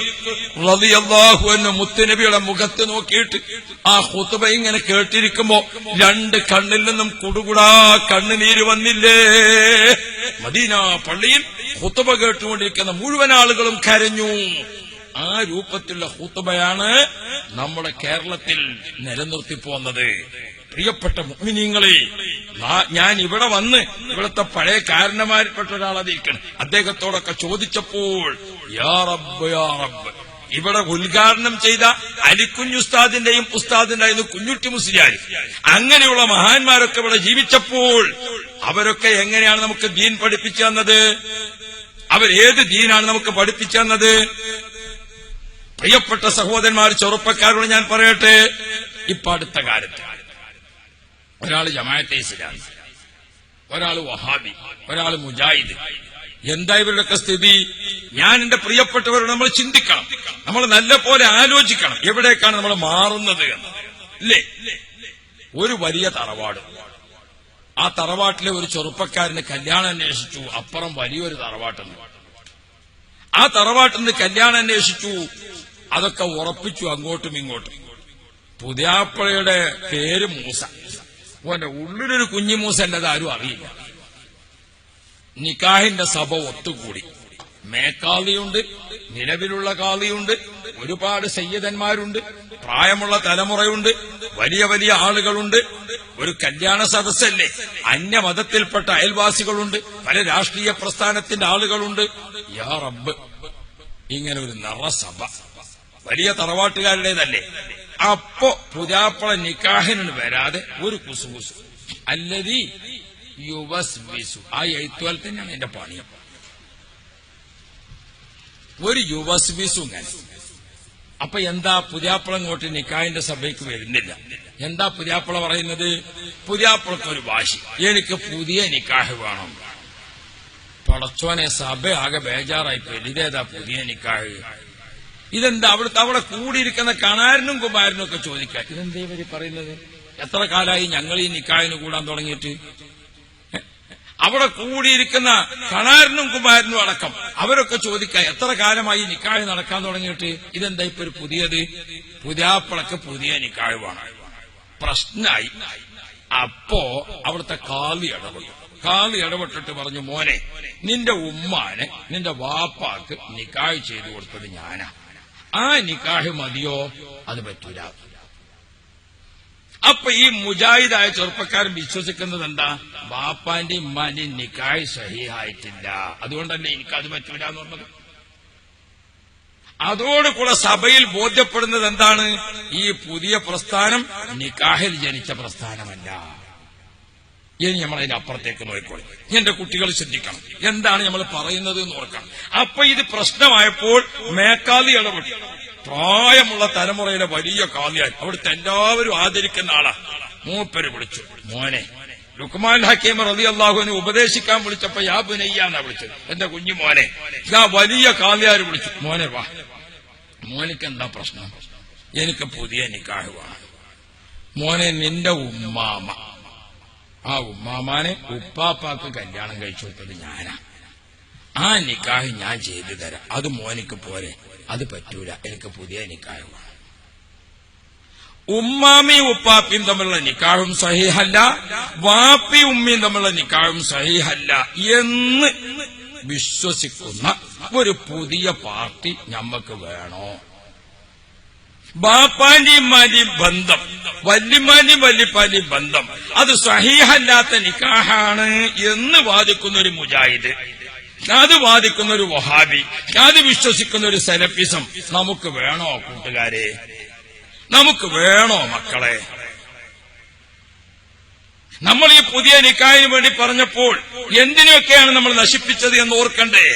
റളിയല്ലാഹു അൻഹു മുത്തുനബിയുടെ മുഖത്ത് നോക്കിയിട്ട് ആ ഖുതുബ ഇങ്ങനെ കേട്ടിരിക്കുമ്പോ 2 കണ്ണിൽ നിന്നും കുടുകുടാ കണ്ണുനീര് വന്നില്ലേ? മദീന പള്ളിയിൽ ഖുതുബ കേട്ടുകൊണ്ടിരിക്കുന്ന മുഴുവൻ ആളുകളും കരഞ്ഞു. ആ രൂപത്തിലുള്ള ഖുതുബയാണ് നമ്മുടെ കേരളത്തിൽ നിലനിർത്തിപ്പോന്നത്. പ്രിയപ്പെട്ട മുഅ്മിനീങ്ങളെ, ഞാൻ ഇവിടെ വന്ന് ഇവിടുത്തെ പഴയ കാരണന്മാരിൽപ്പെട്ട ഒരാളതിരിക്കണം, അദ്ദേഹത്തോടൊക്കെ ചോദിച്ചപ്പോൾ യാ റബ്ബ് യാ റബ്ബ്, ഇവിടെ ഉദ്ഘാടനം ചെയ്ത അലിക്കുഞ്ഞുസ്താദിന്റെയും ഉസ്താദിന്റെയും കുഞ്ഞുട്ടി മുസ്ലിയാർ, അങ്ങനെയുള്ള മഹാന്മാരൊക്കെ ഇവിടെ ജീവിച്ചപ്പോൾ അവരൊക്കെ എങ്ങനെയാണ് നമുക്ക് ദീൻ പഠിപ്പിച്ചു തന്നത്? അവരേത് ദീനാണ് നമുക്ക് പഠിപ്പിച്ചു തന്നത്? പ്രിയപ്പെട്ട സഹോദരന്മാർ, ചെറുപ്പക്കാരോട് ഞാൻ പറയട്ടെ, ഇപ്പൊ അടുത്ത കാലത്ത് ഒരാള് ജമാഅത്തെ ഇസ്ലാമി, ഒരാള് വഹാബി, ഒരാള് മുജാഹിദ്. എന്താ ഇവരുടെയൊക്കെ സ്ഥിതി? ഞാൻ എന്റെ പ്രിയപ്പെട്ടവരോട് നമ്മൾ ചിന്തിക്കണം, നമ്മൾ നല്ല പോലെ ആലോചിക്കണം എവിടേക്കാണ് നമ്മൾ മാറുന്നത് എന്ന്. ഇല്ലേ, ഒരു വലിയ തറവാട്, ആ തറവാട്ടിലെ ഒരു ചെറുപ്പക്കാരന് കല്യാണം അന്വേഷിച്ചു. അപ്പുറം വലിയൊരു തറവാട്ടുണ്ട്, ആ തറവാട്ടിൽ നിന്ന് കല്യാണം അന്വേഷിച്ചു. അതൊക്കെ ഉറപ്പിച്ചു അങ്ങോട്ടും ഇങ്ങോട്ടും. പുതിയാപ്പളയുടെ പേര് മൂസ, ഓന്റെ ഉള്ളിലൊരു കുഞ്ഞു മൂസ അല്ലാതെ ആരും അറിയില്ല. നിക്കാഹിന്റെ സഭ ഒത്തുകൂടി. മേക്കാളിയുണ്ട്, നിലവിലുള്ള കാളിയുണ്ട്, ഒരുപാട് സയ്യിദന്മാരുണ്ട്, പ്രായമുള്ള തലമുറയുണ്ട്, വലിയ വലിയ ആളുകളുണ്ട്. ഒരു കല്യാണ സദസ്സല്ലേ, അന്യമതത്തിൽപ്പെട്ട അയൽവാസികളുണ്ട്, പല രാഷ്ട്രീയ പ്രസ്ഥാനത്തിന്റെ ആളുകളുണ്ട്. യാ റബ്ബ്, ഇങ്ങനെ ഒരു നിറസഭ വലിയ തറവാട്ടുകാരുടേതല്ലേ. അപ്പോ പുതിയാപ്പള നിക്കാഹിന് വരാതെ ഒരു കുസുകുസു അല്ലതി യുവസ്ബിസു. ആ എഴുത്തുകാൽ തന്നെയാണ് എന്റെ പണി. ഒരു യുവസ്ബിസു ഇങ്ങനെ. അപ്പൊ എന്താ, പുതിയാപ്പള ഇങ്ങോട്ട് നിക്കാഹിന്റെ സഭയ്ക്ക് വരുന്നില്ല. എന്താ പുതിയാപ്പള പറയുന്നത്? പുതിയാപ്പളക്ക് ഒരു വാശി, എനിക്ക് പുതിയ നിക്കാഹ് വേണം. പടച്ചോനെ, സഭ ആകെ ബേജാറായിപ്പോയി. ഇതേതാ പുതിയ നിക്കാഹ്? ഇതെന്താ? അവിടെ കൂടിയിരിക്കുന്ന കണാരനും കുമാരനും ഒക്കെ ചോദിക്കാം, ഇതെന്താ ഇവര് പറയുന്നത്? എത്ര കാലമായി ഞങ്ങൾ ഈ നിക്കാഹിന് കൂടാൻ തുടങ്ങിയിട്ട്? അവിടെ കൂടിയിരിക്കുന്ന കണാരനും കുമാരനും അടക്കം അവരൊക്കെ ചോദിക്കാം, എത്ര കാലമായി നിക്കാഹ് നടക്കാൻ തുടങ്ങിയിട്ട്? ഇതെന്താ ഇപ്പൊ ഒരു പുതിയത്? പുതിയാപ്പളക്ക് പുതിയ നിക്കാഹ് വേണം. പ്രശ്നമായി. അപ്പോ അവിടുത്തെ കാളി ഇടപെട്ടിട്ട് പറഞ്ഞു, മോനെ, നിന്റെ ഉമ്മാനെ നിന്റെ വാപ്പാക്ക് നിക്കാഹ് ചെയ്തു കൊടുത്തത് ഞാനാ. ആ നിക്കാഹ് മതിയോ? അത് പറ്റൂല. അപ്പൊ ഈ മുജാഹിദായ ചെറുപ്പക്കാരൻ വിശ്വസിക്കുന്നത് എന്താ? ബാപ്പാന്റെ ഉമ്മാന്റെ നിക്കാഹ് സഹീഹായിട്ടില്ല, അതുകൊണ്ടല്ലേ എനിക്കത് പറ്റൂല എന്ന് പറഞ്ഞത്. അതോടുകൂടെ സഭയിൽ ബോധ്യപ്പെടുന്നത് എന്താണ്? ഈ പുതിയ പ്രസ്ഥാനം നിക്കാഹിൽ ജനിച്ച പ്രസ്ഥാനമല്ല. ഇനി നമ്മൾ അതിന്റെ അപ്പുറത്തേക്ക് നോക്കിക്കോളി. എന്റെ കുട്ടികൾ ശ്രദ്ധിക്കണം, എന്താണ് നമ്മൾ പറയുന്നത് എന്ന് ഓർക്കണം. അപ്പൊ ഇത് പ്രശ്നമായപ്പോൾ മേക്കാളി ഇടപെട്ടു. പ്രായമുള്ള തലമുറയിലെ വലിയ കാളിയായി, അവിടുത്തെ എല്ലാവരും ആദരിക്കുന്ന ആളാ. മൂപ്പര് വിളിച്ചു, മോനെ. ലുക്മാൻ ഹക്കീം റളിയല്ലാഹു അൻഹു ഉപദേശിക്കാൻ വിളിച്ചപ്പോ യാ ബുനയ്യാന്നാ വിളിച്ചത്, എന്റെ കുഞ്ഞു മോനെ. ആ വലിയ കാളിയാർ വിളിച്ചു, മോനെ വാ. മോനിക്ക് എന്താ പ്രശ്നം? എനിക്ക് പുതിയ നിക്കാഹ് വേണം. മോനെ, നിന്റെ ഉമ്മാമ, ആ ഉമ്മാമാനെ ഉപ്പാപ്പാക്ക് കല്യാണം കഴിച്ചു കൊടുത്തത് ഞാനാ. ആ നിക്കാഹ് ഞാൻ ചെയ്തു തരാം, അത് മോനിക്ക് പോരെ? അത് പറ്റൂല, എനിക്ക് പുതിയ നിക്കാഹ് വേണം. ഉമ്മാമിയും ഉപ്പാപ്പിയും തമ്മിലുള്ള നിക്കാഹും സഹീഹല്ല, വാപ്പി ഉമ്മയും തമ്മിലുള്ള നിക്കാഹും സഹീഹല്ല എന്ന് വിശ്വസിക്കുന്ന ഒരു പുതിയ പാർട്ടി ഞമ്മക്ക് വേണോ? ബാപ്പാന്റെയും മാന്റെയും ബന്ധം, വല്യമാന്റെയും വല്യപ്പാന്റെയും ബന്ധം, അത് സഹീഹല്ലാത്ത നിക്കാഹാണ് എന്ന് വാദിക്കുന്ന ഒരു മുജാഹിദ്, അത് വാദിക്കുന്ന ഒരു വഹാബി, അത് വിശ്വസിക്കുന്ന ഒരു സലഫിസം നമുക്ക് വേണോ കൂട്ടുകാരെ? നമുക്ക് വേണോ മക്കളെ? നമ്മൾ ഈ പുതിയ നിക്കാഹിന് വേണ്ടി പറഞ്ഞപ്പോൾ എന്തിനൊക്കെയാണ് നമ്മൾ നശിപ്പിച്ചത് എന്ന് ഓർക്കണ്ടേ?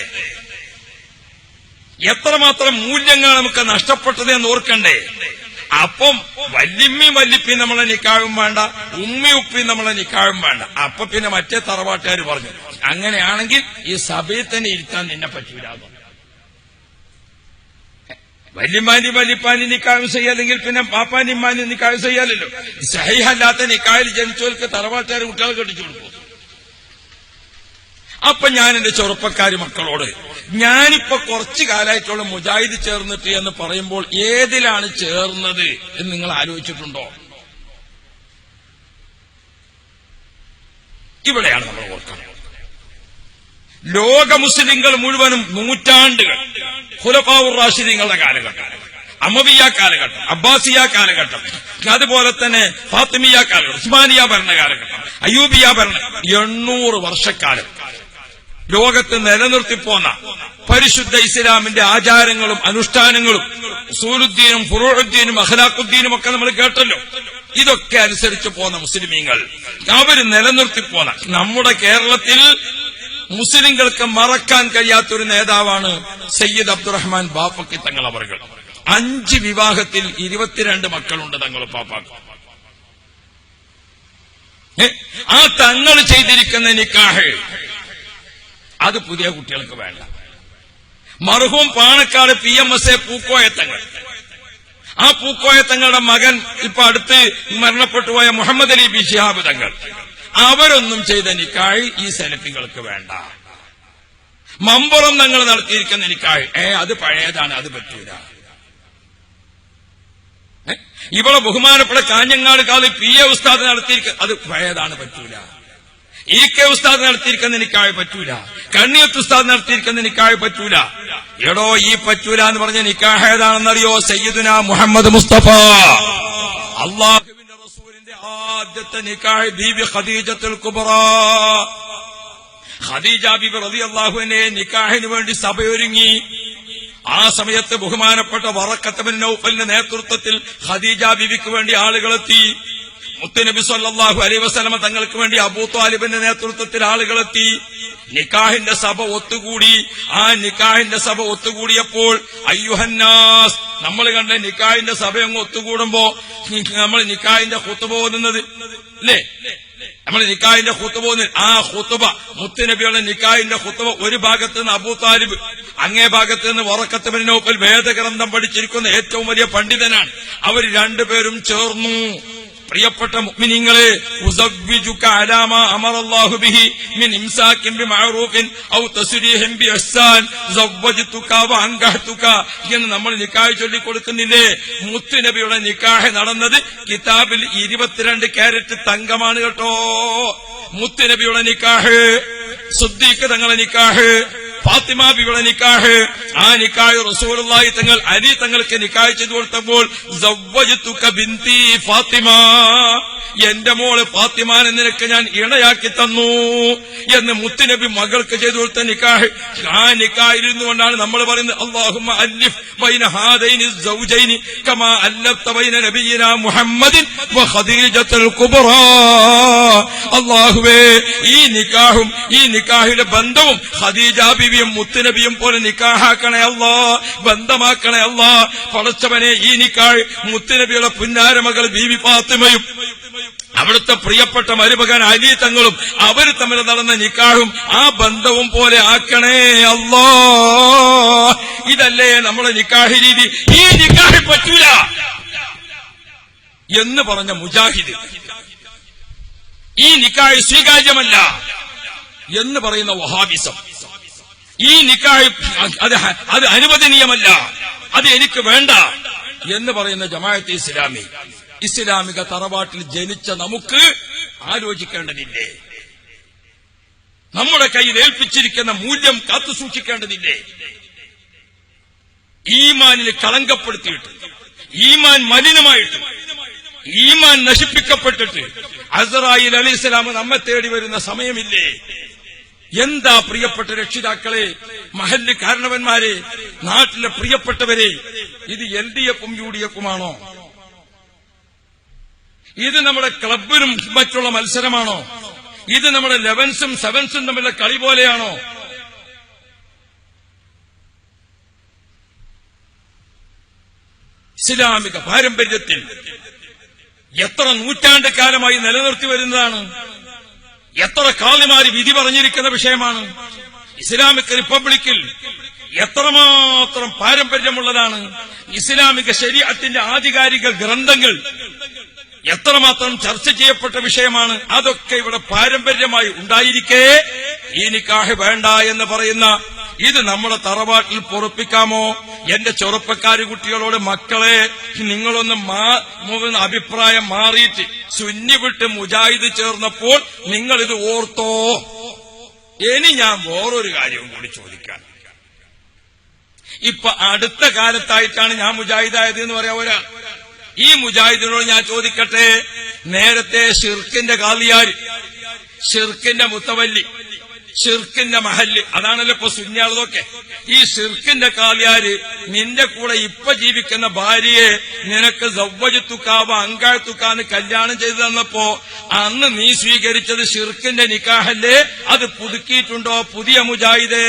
എത്രമാത്രം മൂല്യങ്ങൾ നമുക്ക് നഷ്ടപ്പെട്ടത് എന്ന് ഓർക്കണ്ടേ? അപ്പം വല്യമ്മയും വല്യപ്പയും നമ്മളെ നിക്കാഹും വേണ്ട, ഉമ്മയും ഉപ്പയും നമ്മളെ നിക്കാഹും വേണ്ട. അപ്പൊ പിന്നെ മറ്റേ തറവാട്ടുകാർ പറഞ്ഞു, അങ്ങനെയാണെങ്കിൽ ഈ സഭയിൽ തന്നെ ഇരുത്താൻ നിന്നെ പറ്റൂല. വല്യമ്മാന്റെയും വല്യപ്പാന്റെയും നിക്കാഹ് ചെയ്യാല്ലെങ്കിൽ പിന്നെ പാപ്പാന്റെയും ഉമ്മാന്റെയും നിക്കാഹ് ചെയ്യാലല്ലോ. സഹീഹല്ലാത്ത നിക്കാഹിൽ ജനിച്ചവർക്ക് തറവാട്ടുകാർ കുട്ടികളെ കെട്ടിച്ചു കൊടുക്കും. അപ്പൊ ഞാൻ എന്റെ ചെറുപ്പക്കാരി മക്കളോട്, ഞാനിപ്പോ കുറച്ചു കാലമായിട്ടുള്ള മുജാഹിദ് ചേർന്നിട്ട് എന്ന് പറയുമ്പോൾ ഏതിലാണ് ചേർന്നത് എന്ന് നിങ്ങൾ ആലോചിച്ചിട്ടുണ്ടോ? ഇവിടെയാണ് നമ്മൾ ഓർക്കുന്നത്. ലോക മുസ്ലിങ്ങൾ മുഴുവനും നൂറ്റാണ്ടുകൾ, ഖുലഫാഉർ റാഷിദീങ്ങളുടെ കാലഘട്ടം, അമവിയ കാലഘട്ടം, അബ്ബാസിയ കാലഘട്ടം, അതുപോലെ തന്നെ ഫാത്തിമിയ കാലഘട്ടം, ഉസ്മാനിയ ഭരണകാലഘട്ടം, അയ്യൂബിയ ഭരണം, 800 വർഷക്കാലം ലോകത്ത് നിലനിർത്തിപ്പോന്ന പരിശുദ്ധ ഇസ്ലാമിന്റെ ആചാരങ്ങളും അനുഷ്ഠാനങ്ങളും ഉസൂലുദ്ദീനും ഫുറൂഉദ്ദീനും അഖ്ലാഖുദ്ദീനും ഒക്കെ നമ്മൾ കേട്ടല്ലോ. ഇതൊക്കെ അനുസരിച്ച് പോന്ന മുസ്ലിമീങ്ങൾ അവര് നിലനിർത്തിപ്പോന്ന നമ്മുടെ കേരളത്തിൽ മുസ്ലിങ്ങൾക്ക് മറക്കാൻ കഴിയാത്തൊരു നേതാവാണ് സയ്യിദ് അബ്ദുറഹ്മാൻ ബാഫക്കി തങ്ങൾ അവറുകൾ. 5 വിവാഹത്തിൽ 22 മക്കളുണ്ട് തങ്ങൾ പാപ്പാക്ക്. ആ തങ്ങൾ ചെയ്തിരിക്കുന്ന നിക്കാഹ് അത് പുതിയ കുട്ടികൾക്ക് വേണ്ട. മർഹൂം പാണക്കാട് PMSA പൂക്കോയത്തങ്ങൾ, ആ പൂക്കോയത്തങ്ങളുടെ മകൻ ഇപ്പൊ അടുത്ത് മരണപ്പെട്ടുപോയ മുഹമ്മദ് അലി ബി ശിഹാബ് തങ്ങൾ, അവരൊന്നും ചെയ്ത നിക്കാഹ് ഈ സലഫികൾക്ക് വേണ്ട. മമ്പുറം തങ്ങൾ നടത്തിയിരിക്കുന്ന നിക്കാഹ് അത് പഴയതാണ്, അത് പറ്റൂല. ഇവിടെ ബഹുമാനപ്പെട്ട കാഞ്ഞങ്ങാട് കാലി PA ഉസ്താദ് നടത്തിയിരിക്കുന്ന അത് പഴയതാണ്, പറ്റൂല. EK ഉസ്താദ് നടത്തിയിരിക്കുന്ന നിക്കാഹ് പറ്റൂല. കണ്ണിയത്ത് ഉസ്താദ് നടത്തിയിരിക്കുന്ന നിക്കാഹ് പറ്റൂല. എടോ ഈ പറ്റൂല എന്ന് പറഞ്ഞ നിക്കാഹ് ഏതാണെന്നറിയോ? സയ്യിദുനാ മുഹമ്മദ് മുസ്തഫ അല്ലാഹുവിന്റെ റസൂലിന്റെ ആദ്യത്തെ നിക്കാഹ് ബീബി ഖദീജത്തുൽ കുബ്ര. ഖദീജ ബീബി റളിയല്ലാഹു അൻഹയെ നിക്കാഹിന് വേണ്ടി സഭയൊരുങ്ങി. ആ സമയത്ത് ബഹുമാനപ്പെട്ട വറഖത്ത് ബിൻ നൗഫലിന്റെ നേതൃത്വത്തിൽ ഖദീജ ബീവിക്ക് വേണ്ടി ആളുകളെത്തി. മുത്തുനബി സല്ലല്ലാഹു അലൈഹി വസല്ലമ തങ്ങൾക്ക് വേണ്ടി അബൂ ത്വാലിബിന്റെ നേതൃത്വത്തിൽ ആളുകളെത്തി. നിക്കാഹിന്റെ സഭ ഒത്തുകൂടി. ആ നിക്കാഹിന്റെ സഭ ഒത്തുകൂടിയപ്പോൾ അയ്യുഹന്നാസ്, നമ്മൾ കണ്ട നിക്കാഹിന്റെ സഭ അങ്ങ് ഒത്തുകൂടുമ്പോ നമ്മൾ നിക്കാഹിന്റെ ഖുത്ബ ഓതുന്നത് അല്ലേ? നമ്മൾ നിക്കാഹിന്റെ ഖുത്ബ ഓതുന്നത്, ആ ഖുത്ബ മുത്തുനബിയുടെ നിക്കാഹിന്റെ ഖുത്ബ ഒരു ഭാഗത്ത് നിന്ന് അബൂ ത്വാലിബ്, അങ്ങേ ഭാഗത്ത് നിന്ന് വറഖത്ത് ബിൻ നൗഫൽ വേദഗ്രന്ഥം പഠിച്ചിരിക്കുന്ന ഏറ്റവും വലിയ പണ്ഡിതനാണ്. അവർ രണ്ടുപേരും ചേർന്നു. പ്രിയപ്പെട്ട മുഅ്മിനീങ്ങളെ, ഉസവ്വിജുക അലാ മാ അമറല്ലാഹു ബിഹി മിൻ ഇംസാകിൻ ബിമഅറൂഫിൻ ഔ തസ്രീഹിൻ ബിഇഹ്സാൻ സവ്വജ്തുക വഅൻകഹ്തുക എന്ന് നമ്മൾ നിക്കാഹ് ചൊല്ലി കൊടുക്കുന്നില്ലേ? മുത്തുനബിയുടെ നിക്കാഹ് നടന്നത് കിതാബിൽ 22 കാരറ്റ് തങ്കമാണ് കേട്ടോ. മുത്തുനബിയുടെ നിക്കാഹ്, സിദ്ദീഖ് തങ്ങളുടെ നിക്കാഹ്, ഫാത്തിമ ബിയുടെ നിക്കാഹ്, ആ നിക്കാഹ് റസൂലുള്ളാഹി തങ്ങൾ അലി തങ്ങൾക്ക് നിക്കാഹ് ചെയ്തു കൊടുത്തപ്പോൾ സവ്വജ്തുക ബിൻതി ഫാത്തിമ, എന്റെ മോള് ഫാത്തിമാനെ നിനക്ക് ഞാൻ ഇണയാക്കി തന്നു എന്ന് മുത്തുനബി മകൾക്ക് ചെയ്തു കൊടുത്ത നിക്കാഹ്. ആ നിക്കാഹിൽ ഇരുന്നുകൊണ്ടാണ് നമ്മൾ പറയുന്നത് അല്ലാഹുമ്മ അല്ലിഫ് ബൈന ഹാദൈനി സൗജൈനി കമാ അല്ലഫ്ത ബൈന നബിയിനാ മുഹമ്മദിൻ വ ഖദീജത്തുൽ കുബ്ര. അല്ലാഹുവേ, ഈ നിക്കാഹും ഈ നിക്കാഹിലെ ബന്ധവും ഖദീജ ബിവിയും മുത്തുനബിയും പോലെ നിക്കാഹാക്കണേ അല്ലാ, ബന്ധമാക്കണേ അല്ലാ. പടച്ചവനെ, ഈ നിക്കാഹ് മുത്തുനബിയുടെ പുന്നാരമകൾ ബീവി ഫാത്തിമയും അവിടുത്തെ പ്രിയപ്പെട്ട മരുമകൻ അലി തങ്ങളും അവർ തമ്മിൽ നടന്ന നിക്കാഹും ആ ബന്ധവും പോലെ ആക്കണേ അല്ലാ. ഇതല്ലേ നമ്മുടെ നിക്കാഹ് രീതി. ഈ നിക്കാഹ് പറ്റൂല എന്ന് പറഞ്ഞ മുജാഹിദ്, ഈ നിക്കാഹ് സ്വീകാര്യമല്ല എന്ന് പറയുന്ന വഹാബിസം, ഈ നിക്കാഹ് അത് അനുവദനീയമല്ല, അത് എനിക്ക് വേണ്ട എന്ന് പറയുന്ന ജമാഅത്തെ ഇസ്ലാമി, ഇസ്ലാമിക തറവാട്ടിൽ ജനിച്ച നമുക്ക് ആലോചിക്കേണ്ടതില്ലേ? നമ്മുടെ കയ്യിൽ ഏൽപ്പിച്ചിരിക്കുന്ന മൂല്യം കാത്തുസൂക്ഷിക്കേണ്ടതില്ലേ? ഈമാനിനെ കളങ്കപ്പെടുത്തിയിട്ട്, ഈമാൻ മലിനമായിട്ട്, ഈമാൻ നശിപ്പിക്കപ്പെട്ടിട്ട് അസ്റായീൽ അലൈഹിസ്സലാം നമ്മെ തേടി വരുന്ന സമയമില്ലേ? എന്താ പ്രിയപ്പെട്ട രക്ഷിതാക്കളെ, മഹല്ല് കാരണവന്മാരെ, നാട്ടിലെ പ്രിയപ്പെട്ടവരെ, ഇത് LDFും UDFുമാണോ? ഇത് നമ്മുടെ ക്ലബിനും മറ്റുള്ള മത്സരമാണോ? ഇത് നമ്മുടെ 11സും 7സും തമ്മിലുള്ള കളി പോലെയാണോ? ഇസ്ലാമിക പാരമ്പര്യത്തിൽ എത്ര നൂറ്റാണ്ട് കാലമായി നിലനിർത്തി വരുന്നതാണ്, എത്ര കാളിമാര് വിധി പറഞ്ഞിരിക്കുന്ന വിഷയമാണ്. ഇസ്ലാമിക് റിപ്പബ്ലിക്കിൽ എത്രമാത്രം പാരമ്പര്യമുള്ളതാണ്. ഇസ്ലാമിക ശരീഅത്തിന്റെ ആധികാരിക ഗ്രന്ഥങ്ങൾ എത്രമാത്രം ചർച്ച ചെയ്യപ്പെട്ട വിഷയമാണ്. അതൊക്കെ ഇവിടെ പാരമ്പര്യമായി ഉണ്ടായിരിക്കെ ഈ നിക്കാഹ് വേണ്ട എന്ന് പറയുന്ന ഇത് നമ്മുടെ തറവാട്ടിൽ പൊറപ്പിക്കാമോ? എന്റെ ചെറുപ്പക്കാരി കുട്ടികളോട്, മക്കളെ, നിങ്ങളൊന്ന് അഭിപ്രായം മാറിയിട്ട് സുന്നി വിട്ട് മുജാഹിദ് ചേർന്നപ്പോൾ നിങ്ങൾ ഇത് ഓർത്തോ? ഇനി ഞാൻ വേറൊരു കാര്യവും കൂടി ചോദിക്കാൻ. ഇപ്പൊ അടുത്ത കാലത്തായിട്ടാണ് ഞാൻ മുജാഹിദായത് എന്ന് പറയാ ഒരാൾ. ഈ മുജാഹിദിനോട് ഞാൻ ചോദിക്കട്ടെ, നേരത്തെ ഷിർക്കിന്റെ കാളിയാര്, ഷിർക്കിന്റെ മുത്തവല്ലി, ഷിർക്കിന്റെ മഹല്ല്, അതാണല്ലോ ഇപ്പൊ സുന്നിയാളതൊക്കെ. ഈ ഷിർക്കിന്റെ കാളിയാര് നിന്റെ കൂടെ ഇപ്പൊ ജീവിക്കുന്ന ഭാര്യയെ നിനക്ക് സവ്വജ്തുക അൻകഹ്തുക കല്യാണം ചെയ്തു തന്നപ്പോ അന്ന് നീ സ്വീകരിച്ചത് ഷിർക്കിന്റെ നിക്കാഹല്ലേ? അത് പുതുക്കിയിട്ടുണ്ടോ പുതിയ മുജാഹിദേ?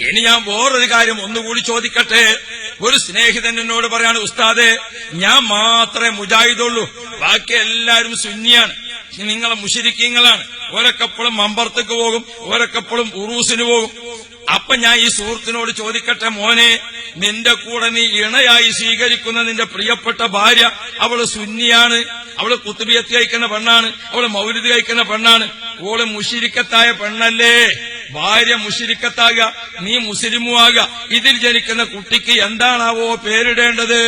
ഇനി ഞാൻ വേറൊരു കാര്യം ഒന്നുകൂടി ചോദിക്കട്ടെ. ഒരു സ്നേഹിതൻ എന്നോട് പറയാണ്, ഉസ്താദെ, ഞാൻ മാത്രമേ മുജാഹിദുള്ളൂ, ബാക്കി എല്ലാവരും സുന്നിയാണ്, നിങ്ങളെ മുശ്രിക്കീങ്ങളാണ്, ഓരൊക്കെപ്പോഴും മമ്പർത്തേക്ക് പോകും, ഓരൊക്കെപ്പോഴും ഉറൂസിന് പോകും. അപ്പൊ ഞാൻ ഈ സുഹൃത്തിനോട് ചോദിക്കട്ടെ, മോനെ, നിന്റെ കൂടെ നീ ഇണയായി സ്വീകരിക്കുന്ന നിന്റെ പ്രിയപ്പെട്ട ഭാര്യ അവള് സുന്നിയാണ്, അവള് കുത്തുബിയത്ത് കഴിക്കുന്ന പെണ്ണാണ്, അവള് മൗലിദ് കഴിക്കുന്ന പെണ്ണാണ്, ഓള് മുശ്രിക്കത്തായ പെണ്ണല്ലേ? ഭാര്യ മുശ്രിക്കത്താകുക, നീ മുസ്ലിമുമാകുക, ഇതിൽ ജനിക്കുന്ന കുട്ടിക്ക് എന്താണാവോ പേരിടേണ്ടത്?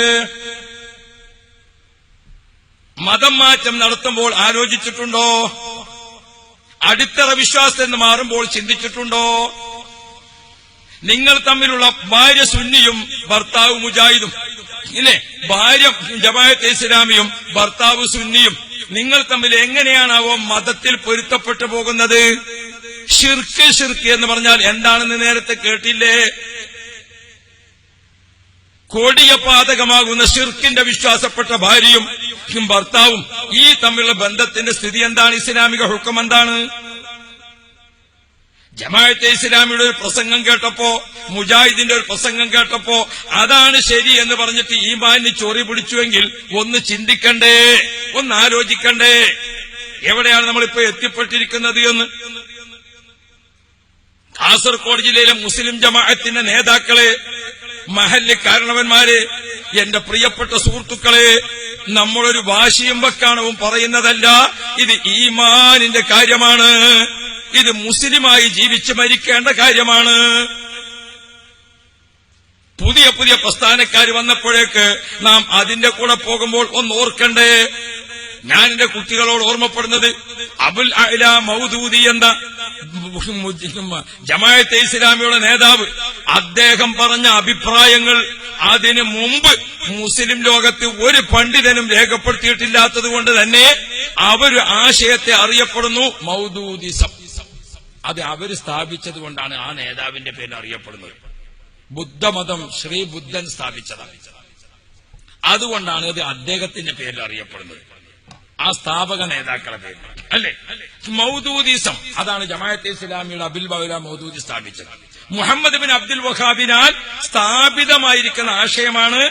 മതം മാറ്റം നടത്തുമ്പോൾ ആലോചിച്ചിട്ടുണ്ടോ? അടിത്തറ വിശ്വാസത്തിൽ നിന്ന് മാറുമ്പോൾ ചിന്തിച്ചിട്ടുണ്ടോ? നിങ്ങൾ തമ്മിലുള്ള ഭാര്യ സുന്നിയും ഭർത്താവ് മുജാഹിദും, ഇല്ലേ? ഭാര്യ ജമാഅത്തെ ഇസ്ലാമിയും ഭർത്താവ് സുന്നിയും, നിങ്ങൾ തമ്മിൽ എങ്ങനെയാണാവോ മതത്തിൽ പൊരുത്തപ്പെട്ടു പോകുന്നത്? ഷിർക്ക് എന്ന് പറഞ്ഞാൽ എന്താണെന്ന് നേരത്തെ കേട്ടില്ലേ? കൊടിയ പാതകമാകുന്ന ഷിർക്കിന്റെ വിശ്വാസപ്പെട്ട ഭാര്യയും ഭർത്താവും, ഈ തമ്മിലുള്ള ബന്ധത്തിന്റെ സ്ഥിതി എന്താണ്? ഇസ്ലാമിക ഹുക്കം എന്താണ്? ജമാഅത്തെ ഇസ്ലാമിയുടെ ഒരു പ്രസംഗം കേട്ടപ്പോ, മുജാഹിദിന്റെ ഒരു പ്രസംഗം കേട്ടപ്പോ അതാണ് ശരി എന്ന് പറഞ്ഞിട്ട് ഈമാനിന് ചൊറി പിടിച്ചുവെങ്കിൽ ഒന്ന് ചിന്തിക്കണ്ടേ, ഒന്ന് ആലോചിക്കണ്ടേ, എവിടെയാണ് നമ്മളിപ്പോ എത്തിപ്പെട്ടിരിക്കുന്നത് എന്ന്. കാസർഗോഡ് ജില്ലയിലെ മുസ്ലിം ജമാഅത്തിന്റെ നേതാക്കളെ, മഹല്ല് കാരണവന്മാരെ, എന്റെ പ്രിയപ്പെട്ട സുഹൃത്തുക്കളെ, നമ്മളൊരു വാശിയും വക്കാണവും പറയുന്നതല്ല, ഇത് ഈമാനിന്റെ കാര്യമാണ്, ഇത് മുസ്ലിമായി ജീവിച്ച് മരിക്കേണ്ട കാര്യമാണ്. പുതിയ പുതിയ പ്രസ്ഥാനക്കാർ വന്നപ്പോഴേക്ക് നാം അതിന്റെ കൂടെ പോകുമ്പോൾ ഒന്ന് ഓർക്കണ്ടേ? ഞാൻ എന്റെ കുട്ടികളോട് ഓർമ്മപ്പെടുന്നത്, അബുൽ അഅ്ല മൗദൂദി എന്ന ജമാഅത്തെ ഇസ്ലാമിയുടെ നേതാവ്, അദ്ദേഹം പറഞ്ഞ അഭിപ്രായങ്ങൾ അതിനു മുമ്പ് മുസ്ലിം ലോകത്ത് ഒരു പണ്ഡിതനും രേഖപ്പെടുത്തിയിട്ടില്ലാത്തതുകൊണ്ട് തന്നെ അവര് ആശയത്തെ അറിയപ്പെടുന്നു മൗദൂദിസം. അത് അവര് സ്ഥാപിച്ചതുകൊണ്ടാണ് ആ നേതാവിന്റെ പേരിൽ അറിയപ്പെടുന്നത്. ബുദ്ധമതം ശ്രീ ബുദ്ധൻ സ്ഥാപിച്ചതാണ്, അതുകൊണ്ടാണ് അത് അദ്ദേഹത്തിന്റെ പേരിൽ അറിയപ്പെടുന്നത്, ആ സ്ഥാപക നേതാക്കളെ പേരിൽ, അല്ലേ? മൗദൂദിസം, അതാണ് ജമാഅത്തെ ഇസ്ലാമിയുടെ അബുൽ അഅ്ല മൗദൂദി സ്ഥാപിച്ചത്. മുഹമ്മദ് ബിൻ അബ്ദുൽ വഹാബിനാൽ സ്ഥാപിതമായിരിക്കുന്ന ആശയമാണ്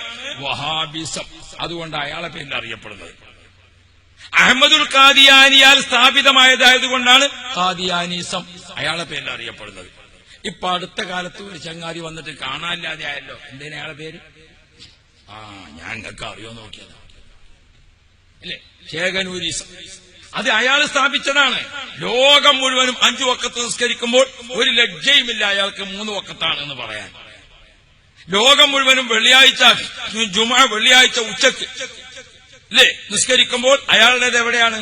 വഹാബിസം, അതുകൊണ്ട് അയാളെ പേരിൽ അറിയപ്പെടുന്നത്. അഹമ്മദുൽ ഖാദിയാനിയാൽ സ്ഥാപിതമായതായതുകൊണ്ടാണ് ഖാദിയാനിസം, അയാളെ പേരിൽ അറിയപ്പെടുന്നത്. ഇപ്പൊ അടുത്ത കാലത്ത് ഒരു ചങ്ങാതി വന്നിട്ട് കാണാനില്ലാതെ ആയല്ലോ, എന്തിനാ അയാളെ പേര്? ഞങ്ങൾക്ക് അറിയോ നോക്കിയതാ, അല്ലേ? ശേഖനൂരിസം, അത് അയാൾ സ്ഥാപിച്ചതാണ്. ലോകം മുഴുവനും 5 വക്കത്ത് നിസ്കരിക്കുമ്പോൾ ഒരു ലജ്ജയുമില്ല അയാൾക്ക് 3 വക്കത്താണെന്ന് പറയാൻ. ലോകം മുഴുവനും വെള്ളിയാഴ്ച ജുമുഅ വെള്ളിയാഴ്ച ഉച്ചക്ക്, അല്ലേ, നിസ്കരിക്കുമ്പോൾ അയാളുടേത് എവിടെയാണ്?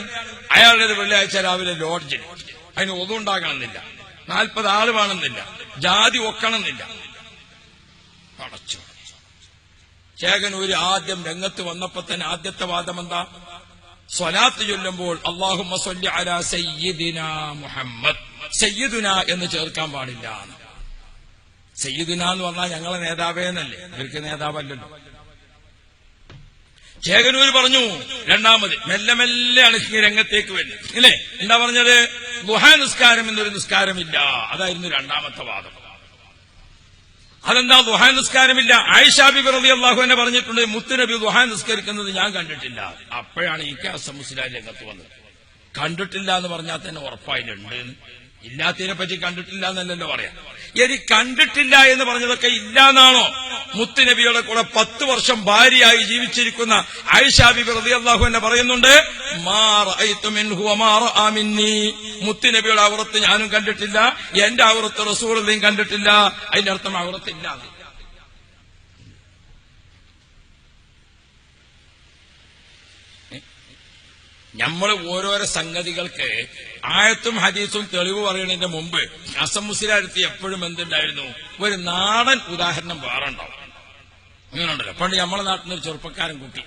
അയാളുടേത് വെള്ളിയാഴ്ച രാവിലെ ലോഡ്ജിൽ. അതിന് ഒതുണ്ടാകണമെന്നില്ല, 40 ആള് വേണമെന്നില്ല, ജാതി ഒക്കണമെന്നില്ല. അടച്ചു. ചേകനൂര് ആദ്യം രംഗത്ത് വന്നപ്പോ തന്നെ ആദ്യത്തെ വാദം എന്താ? സ്വലാത്ത് ചൊല്ലുമ്പോൾ അല്ലാഹുമ്മ സ്വല്ലി അലാ സയ്യിദിനാ മുഹമ്മദ്, സയ്യിദുന എന്ന് ചേർക്കാൻ പാടില്ല. സയ്യിദുന എന്ന് പറഞ്ഞാൽ ഞങ്ങളെ നേതാവേന്നല്ലേ, ഇവർക്ക് നേതാവല്ലല്ലോ. ചേകനൂര് പറഞ്ഞു രണ്ടാമത്, മെല്ലെ മെല്ലെയാണ് ഈ രംഗത്തേക്ക് വരുന്നത്, ഇല്ലേ? എന്താ പറഞ്ഞത്? ദുഹാ നിസ്കാരം എന്നൊരു നിസ്കാരമില്ല, അതായിരുന്നു രണ്ടാമത്തെ വാദം. അതെന്താ ദുഹാ നിസ്കാരമില്ല? ആയിഷ ബിബി റളിയല്ലാഹു അൻഹ പറഞ്ഞിട്ടുണ്ട്, മുത്തുനബി ദുഹാ നിസ്കരിക്കുന്നത് ഞാൻ കണ്ടിട്ടില്ല. അപ്പോഴാണ് ഈ കാസം മുസ്ലിം രംഗത്ത് വന്നത്. കണ്ടിട്ടില്ല എന്ന് പറഞ്ഞാൽ തന്നെ ഉറപ്പായിട്ടുണ്ട്, ഇല്ലാത്തതിനെ പറ്റി കണ്ടിട്ടില്ല എന്നല്ലല്ലോ പറയാം. ഇനി കണ്ടിട്ടില്ല എന്ന് പറഞ്ഞതൊക്കെ ഇല്ലാന്നാണോ? മുത്തുനബിയുടെ കൂടെ 10 വർഷം ഭാര്യയായി ജീവിച്ചിരിക്കുന്ന ആയിഷ ബിബി റളിയല്ലാഹു അൻഹ പറയുന്നുണ്ട്, മാ റഅയ്തു മിൻഹു വമാ റഅ മിന്നി, മുത്തുനബിയുടെ ഔറത്ത് ഞാനും കണ്ടിട്ടില്ല, എന്റെ ഔറത്ത് റസൂലുള്ളാഹിയും കണ്ടിട്ടില്ല. അതിന്റെ അർത്ഥം ഔറത്തില്ല. നമ്മൾ ഓരോരോ സംഗതികൾക്ക് ആയത്തും ഹദീസും തെളിവ് പറയുന്നതിന്റെ മുമ്പ് അസം മുസ്ലിയാരത്തി എപ്പോഴും എന്തുണ്ടായിരുന്നു? ഒരു നാടൻ ഉദാഹരണം വേറെ ഉണ്ടാവും. അങ്ങനെയുണ്ടല്ലോ. പണ്ട് നമ്മളെ നാട്ടിൽ നിന്ന് ഒരു ചെറുപ്പക്കാരൻ കുട്ടി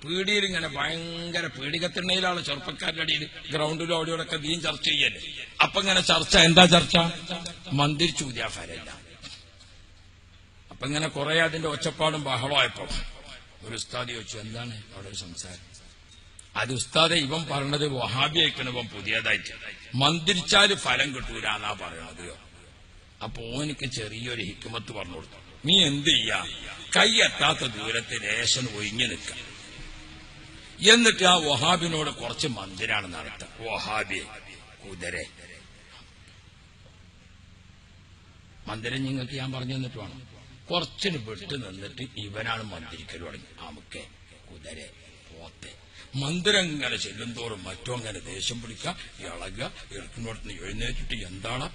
പീടിയിൽ ഇങ്ങനെ ഭയങ്കര പീഡികത്തിണ്ണയിലാണ് ചെറുപ്പക്കാരുടെ അടിയിൽ ഗ്രൗണ്ടിലും അവിടെയോടൊക്കെ ദീൻ ചർച്ച ചെയ്യല്ലേ. അപ്പൊ ഇങ്ങനെ ചർച്ച, എന്താ ചർച്ച? മന്ദിരിച്ചു ഉദ്യാഫാരല്ല. അപ്പൊ ഇങ്ങനെ കുറെ അതിന്റെ ഒച്ചപ്പാടും ബഹളമായപ്പോ ഒരു ഉസ്താദ് ചോദിച്ചു, എന്താണ് അവിടെ ഒരു സംസാരം? അത് ഉസ്താദെ, ഇവൻ പറഞ്ഞത് വഹാബി അയക്കണ ഇവൻ പുതിയതായിട്ട് മന്ദിരിച്ചാല് ഫലം കിട്ടൂല എന്നാ പറയണത്. അപ്പൊ ഓനിക്ക് ചെറിയൊരു ഹിക്മത്ത് പറഞ്ഞു കൊടുത്തു. നീ എന്ത് ചെയ്യാ, കൈയെത്താത്ത ദൂരത്തിൽ ലേശം ഒഴിഞ്ഞു നിൽക്ക, എന്നിട്ട് ആ വഹാബിനോട് കുറച്ച് മന്ദിരാണ് നടത്തുക. വഹാബി കുതിര മന്ദിരം നിങ്ങൾക്ക് ഞാൻ പറഞ്ഞു തന്നിട്ട് വേണം. കുറച്ചിന് വിട്ട് നിന്നിട്ട് ഇവനാണ് മന്ദിരിക്കൽ തുടങ്ങി. നമുക്ക് കുതിര പോത്തെ മന്ദിരം ഇങ്ങനെ ചെല്ലുന്തോറും മറ്റോ അങ്ങനെ ദേഷ്യം പിടിക്കുക, ഇളകുക, എടുക്കുന്നിടത്ത് എഴുന്നേറ്റിട്ട് എന്താണ്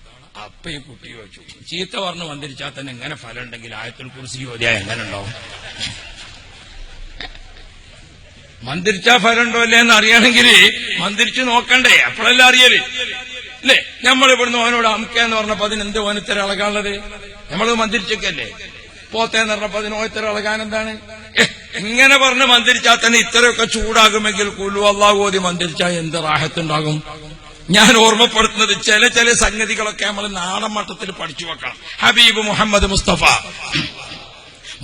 അപ്പ ഈ കുട്ടി ചോദിച്ചു. ചീത്ത പറഞ്ഞ് മന്ദിരിച്ചാൽ തന്നെ എങ്ങനെ ഫലം ഉണ്ടെങ്കിൽ ആയത്തുൽ കുർസി ഓതിയാ എങ്ങനെ ഉണ്ടാവും? മന്ദിരിച്ചാ ഫലം ഉണ്ടോ അല്ലേ എന്ന് അറിയണമെങ്കിൽ മന്ദിരിച്ച് നോക്കണ്ടേ, അപ്പോഴെല്ലാം അറിയല് അല്ലേ? നമ്മളിവിടുന്ന് ഓനോട് അമുക്കെന്ന് പറഞ്ഞപ്പോ അതിനെന്ത് ഓനിത്തര ഇളകാനുള്ളത്? നമ്മളത് മന്ദിരിച്ചൊക്കെയല്ലേ. പോത്തേന്ന് പറഞ്ഞപ്പോ അതിന് ഓനിത്തര ഇളകാൻ എന്താണ്? എങ്ങനെ പറഞ്ഞ് മന്ദിരിച്ചാൽ തന്നെ ഇത്രയൊക്കെ ചൂടാകുമെങ്കിൽ കുലു അല്ലാഹു ഓതി മന്ദിരിച്ചാൽ എന്ത് റാഹത്തുണ്ടാകും? ഞാൻ ഓർമ്മപ്പെടുത്തുന്നത് ചില സംഗതികളൊക്കെ നമ്മൾ നാടൻ മട്ടത്തിൽ പഠിച്ചു വെക്കണം. ഹബീബ് മുഹമ്മദ് മുസ്തഫ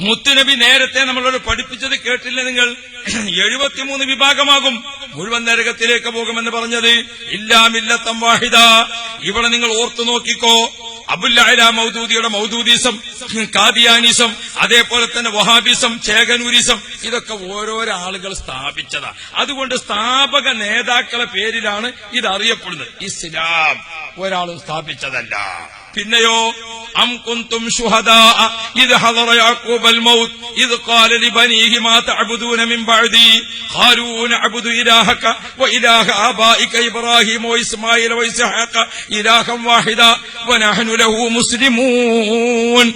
മുത്തുനബി നേരത്തെ നമ്മളോട് പഠിപ്പിച്ചത് കേട്ടില്ല നിങ്ങൾ? 73 വിഭാഗമാകും, മുഴുവൻ നരകത്തിലേക്ക് പോകുമെന്ന് പറഞ്ഞത്. ഇല്ലാമില്ലത്തം വാഹിദ. ഇവിടെ നിങ്ങൾ ഓർത്തു നോക്കിക്കോ, അബുല്ലഅല മൗദൂദിയുടെ മൗദൂദിസം, കാദിയാനിസം, അതേപോലെ തന്നെ വഹാബിസം, ചേകനൂരിസം, ഇതൊക്കെ ഓരോരോ ആളുകൾ സ്ഥാപിച്ചതാ. അതുകൊണ്ട് സ്ഥാപക നേതാക്കളെ പേരിലാണ് ഇത് അറിയപ്പെടുന്നത്. ഇസ്ലാം ഒരാളും സ്ഥാപിച്ചതല്ല. പിന്നെയോ അം കുന്തും ശുഹദാ ഇദ് ഹദറ യാഖൂബൽ മൗത്ത് ഇദ് ഖാല ലിബനീഹി മാ തഅബുദൂന മിൻ ബഅദി ഖാലൂ നഅബുദു ഇലാഹക വഇലാഹ ആബായിക ഇബ്രാഹീം വഇസ്മാഈൽ വഇസ്ഹാഖ ഇലാഹൻ വാഹിദ വനഹ്നു ലഹു മുസ്ലിമൂൻ.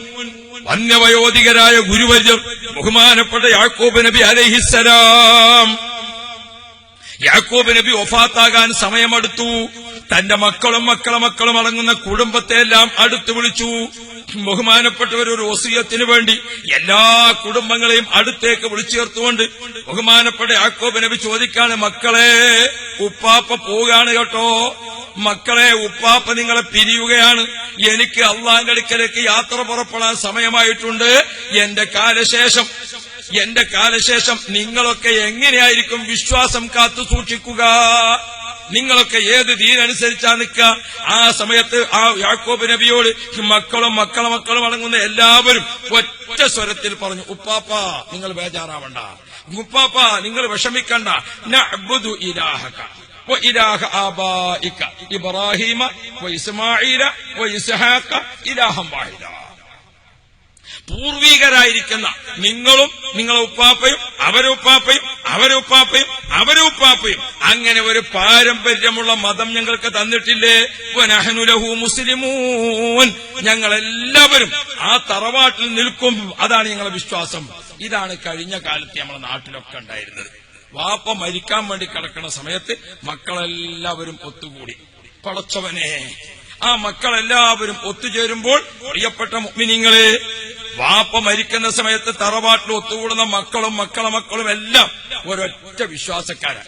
വന്യവയോധികരായ ഗുരുവര്യർ ബഹുമാനപ്പെട്ട യാക്കൂബ് നബി അലൈഹിസ്സലാം, യാക്കൂബ് നബി വഫാത്താകാൻ സമയമെടുത്തു. തന്റെ മക്കളും മക്കളും അടങ്ങുന്ന കുടുംബത്തെയെല്ലാം അടുത്ത് വിളിച്ചു. ബഹുമാനപ്പെട്ടവർ ഒരു വസിയത്തിന് വേണ്ടി എല്ലാ കുടുംബങ്ങളെയും അടുത്തേക്ക് വിളിച്ചു ചേർത്തുകൊണ്ട് ബഹുമാനപ്പെട്ട യാക്കൂബ് നബി ചോദിക്കാണ്, മക്കളെ ഉപ്പാപ്പ പോവുകയാണ് കേട്ടോ, മക്കളെ ഉപ്പാപ്പ നിങ്ങളെ പിരിയുകയാണ്, എനിക്ക് അള്ളാന്റെ അടുക്കലേക്ക് യാത്ര പുറപ്പെടാൻ സമയമായിട്ടുണ്ട്. എന്റെ കാലശേഷം നിങ്ങളൊക്കെ എങ്ങനെയായിരിക്കും വിശ്വാസം കാത്തു സൂക്ഷിക്കുക? നിങ്ങളൊക്കെ ഏത് ദീനനുസരിച്ചാ നിൽക്കുക? ആ സമയത്ത് ആ യാക്കൂബ് നബിയോട് മക്കളും അടങ്ങുന്ന എല്ലാവരും ഒറ്റ സ്വരത്തിൽ പറഞ്ഞു, ഉപ്പാപ്പ നിങ്ങൾ ബേജാറാവണ്ട, ഉപ്പാപ്പ നിങ്ങൾ വിഷമിക്കണ്ട, നഅ്ബുദു ഇലാഹക വഇലാഹ ആബായിക ഇബ്രാഹീമ വഇസ്മാഈല വഇസ്ഹാഖ ഇലാഹൻ വാഹിദ. പൂർവീകരായിരിക്കുന്ന നിങ്ങളും നിങ്ങളെ ഉപ്പാപ്പയും അവരുപ്പാപ്പയും അങ്ങനെ ഒരു പാരമ്പര്യമുള്ള മതം ഞങ്ങൾക്ക് തന്നിട്ടില്ലേ? വനഹ്നു ലഹു മുസ്ലിമൂൻ. ഞങ്ങളെല്ലാവരും ആ തറവാട്ടിൽ നിൽക്കും, അതാണ് ഞങ്ങളുടെ വിശ്വാസം. ഇതാണ് കഴിഞ്ഞ കാലത്ത് നമ്മുടെ നാട്ടിലൊക്കെ ഉണ്ടായിരുന്നത്. വാപ്പ മരിക്കാൻ വേണ്ടി കിടക്കുന്ന സമയത്ത് മക്കളെല്ലാവരും ഒത്തുകൂടി. പടച്ചവനെ, ആ മക്കളെല്ലാവരും ഒത്തുചേരുമ്പോൾ പ്രിയപ്പെട്ട മുഅ്മിനീങ്ങളെ, വാപ്പ മരിക്കുന്ന സമയത്ത് തറവാട്ടിൽ ഒത്തുകൂടുന്ന മക്കളും എല്ലാം ഒരൊറ്റ വിശ്വാസക്കാരാ.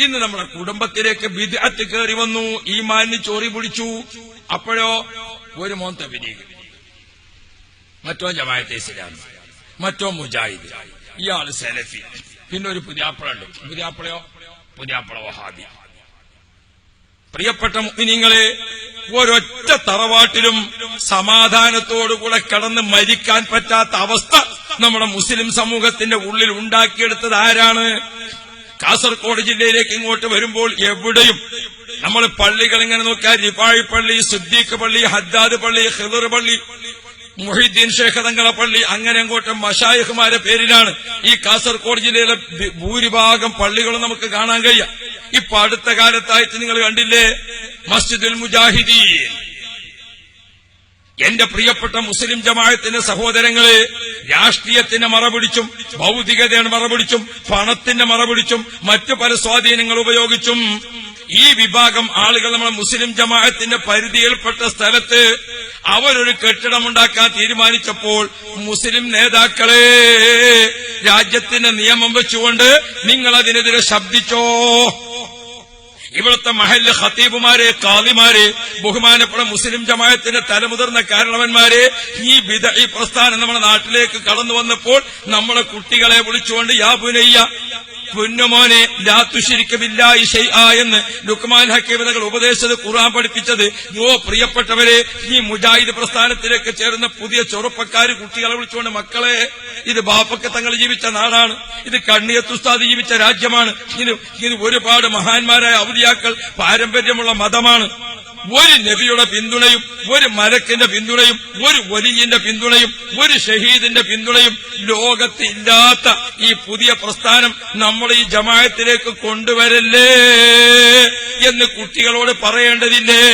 ഇന്ന് നമ്മുടെ കുടുംബത്തിലേക്ക് ബിദ്അത്ത് കയറി വന്നു, ഈമാനിന് ചോറി പിടിച്ചു. അപ്പോഴോ ഒരു മോൻ തബ്ലീഗ്, മറ്റോ ജമാഅത്തെ ഇസ്ലാമി, മറ്റോ മുജാഹിദ്, ഇയാള് സലഫി, പിന്നെ ഒരു പുതിയാപ്പളുണ്ട്. പുതിയാപ്പള വഹാബി. പ്രിയപ്പെട്ട മുഅ്മിനീങ്ങളെ, ഒരൊറ്റ തറവാട്ടിലും സമാധാനത്തോടുകൂടെ കടന്ന് മരിക്കാൻ പറ്റാത്ത അവസ്ഥ നമ്മുടെ മുസ്ലിം സമൂഹത്തിന്റെ ഉള്ളിൽ ഉണ്ടാക്കിയെടുത്തത് ആരാണ്? കാസർഗോഡ് ജില്ലയിലേക്ക് ഇങ്ങോട്ട് വരുമ്പോൾ എവിടെയും നമ്മൾ പള്ളികൾ ഇങ്ങനെ നോക്കിയാൽ റിഫായി പള്ളി, സിദ്ദീഖ് പള്ളി, ഹദ്ദാദ് പള്ളി, ഖിദർ പള്ളി, മുഹീദ്ദീൻ ശൈഖ് തങ്ങളെ പള്ളി, അങ്ങനെ അങ്ങോട്ട് മശായിഖുമാരെ പേരിലാണ് ഈ കാസർഗോഡ് ജില്ലയിലെ ഭൂരിഭാഗം പള്ളികളും നമുക്ക് കാണാൻ കഴിയാം. ഇപ്പൊ അടുത്ത കാലത്തായിട്ട് നിങ്ങൾ കണ്ടില്ലേ മസ്ജിദുൽ മുജാഹിദീൻ. എന്റെ പ്രിയപ്പെട്ട മുസ്ലിം ജമാഅത്തിന്റെ സഹോദരങ്ങളെ, രാഷ്ട്രീയത്തിന്റെ മറപിടിച്ചും ഭൗതികതയുടെ മറപിടിച്ചും പണത്തിന്റെ മറപിടിച്ചും മറ്റു പല സ്വാധീനങ്ങൾ ഉപയോഗിച്ചും ഈ വിഭാഗം ആളുകൾ നമ്മുടെ മുസ്ലിം ജമാഅത്തിന്റെ പരിധിയിൽപ്പെട്ട സ്ഥലത്ത് അവരൊരു കെട്ടിടമുണ്ടാക്കാൻ തീരുമാനിച്ചപ്പോൾ മുസ്ലിം നേതാക്കളെ, രാജ്യത്തിന്റെ നിയമം വെച്ചുകൊണ്ട് നിങ്ങൾ അതിനെതിരെ ശബ്ദിച്ചോ? ഇവിടുത്തെ മഹല്ല് ഖത്തീബുമാരെ, ഖാദിമാരെ, ബഹുമാനപ്പെട്ട മുസ്ലിം ജമാഅത്തിന്റെ തലമുതിർന്ന കാരണവന്മാരെ, ഈ ബിദ്അഈ പ്രസ്ഥാനം നമ്മുടെ നാട്ടിലേക്ക് കടന്നു വന്നപ്പോൾ നമ്മളെ കുട്ടികളെ വിളിച്ചുകൊണ്ട് യാ ബുനയ്യ പൊന്നുമോനെ ലാ തുശ്രിക ബില്ലാഹി ശൈആ എന്ന് ലുഖ്മാൻ ഹക്കീം തങ്ങൾ ഉപദേശിച്ചത്, ഖുർആൻ പഠിപ്പിച്ചത്. പ്രിയപ്പെട്ടവരെ, ഈ മുജാഹിദ് പ്രസ്ഥാനത്തിലേക്ക് ചേർന്ന പുതിയ ചെറുപ്പക്കാര് കുട്ടികളെ വിളിച്ചുകൊണ്ട്, മക്കളെ, ഇത് ബാപ്പക്ക് തങ്ങൾ ജീവിച്ച നാടാണ്, ഇത് കണ്ണിയത്ത് ഉസ്താദ് ജീവിച്ച രാജ്യമാണ്, ഇത് ഒരുപാട് മഹാന്മാരായ ഔലിയാക്കൾ പാരമ്പര്യമുള്ള മതമാണ്. ഒരു നബിയുടെ പിന്തുണയും ഒരു മലക്കിന്റെ പിന്തുണയും ഒരു വലിയന്റെ പിന്തുണയും ഒരു ഷഹീദിന്റെ പിന്തുണയും ലോകത്ത് ഇല്ലാത്ത ഈ പുതിയ പ്രസ്ഥാനം നമ്മൾ ഈ ജമാഅത്തിലേക്ക് കൊണ്ടുവരല്ലേ എന്ന് കുട്ടികളോട് പറയേണ്ടതില്ലേ?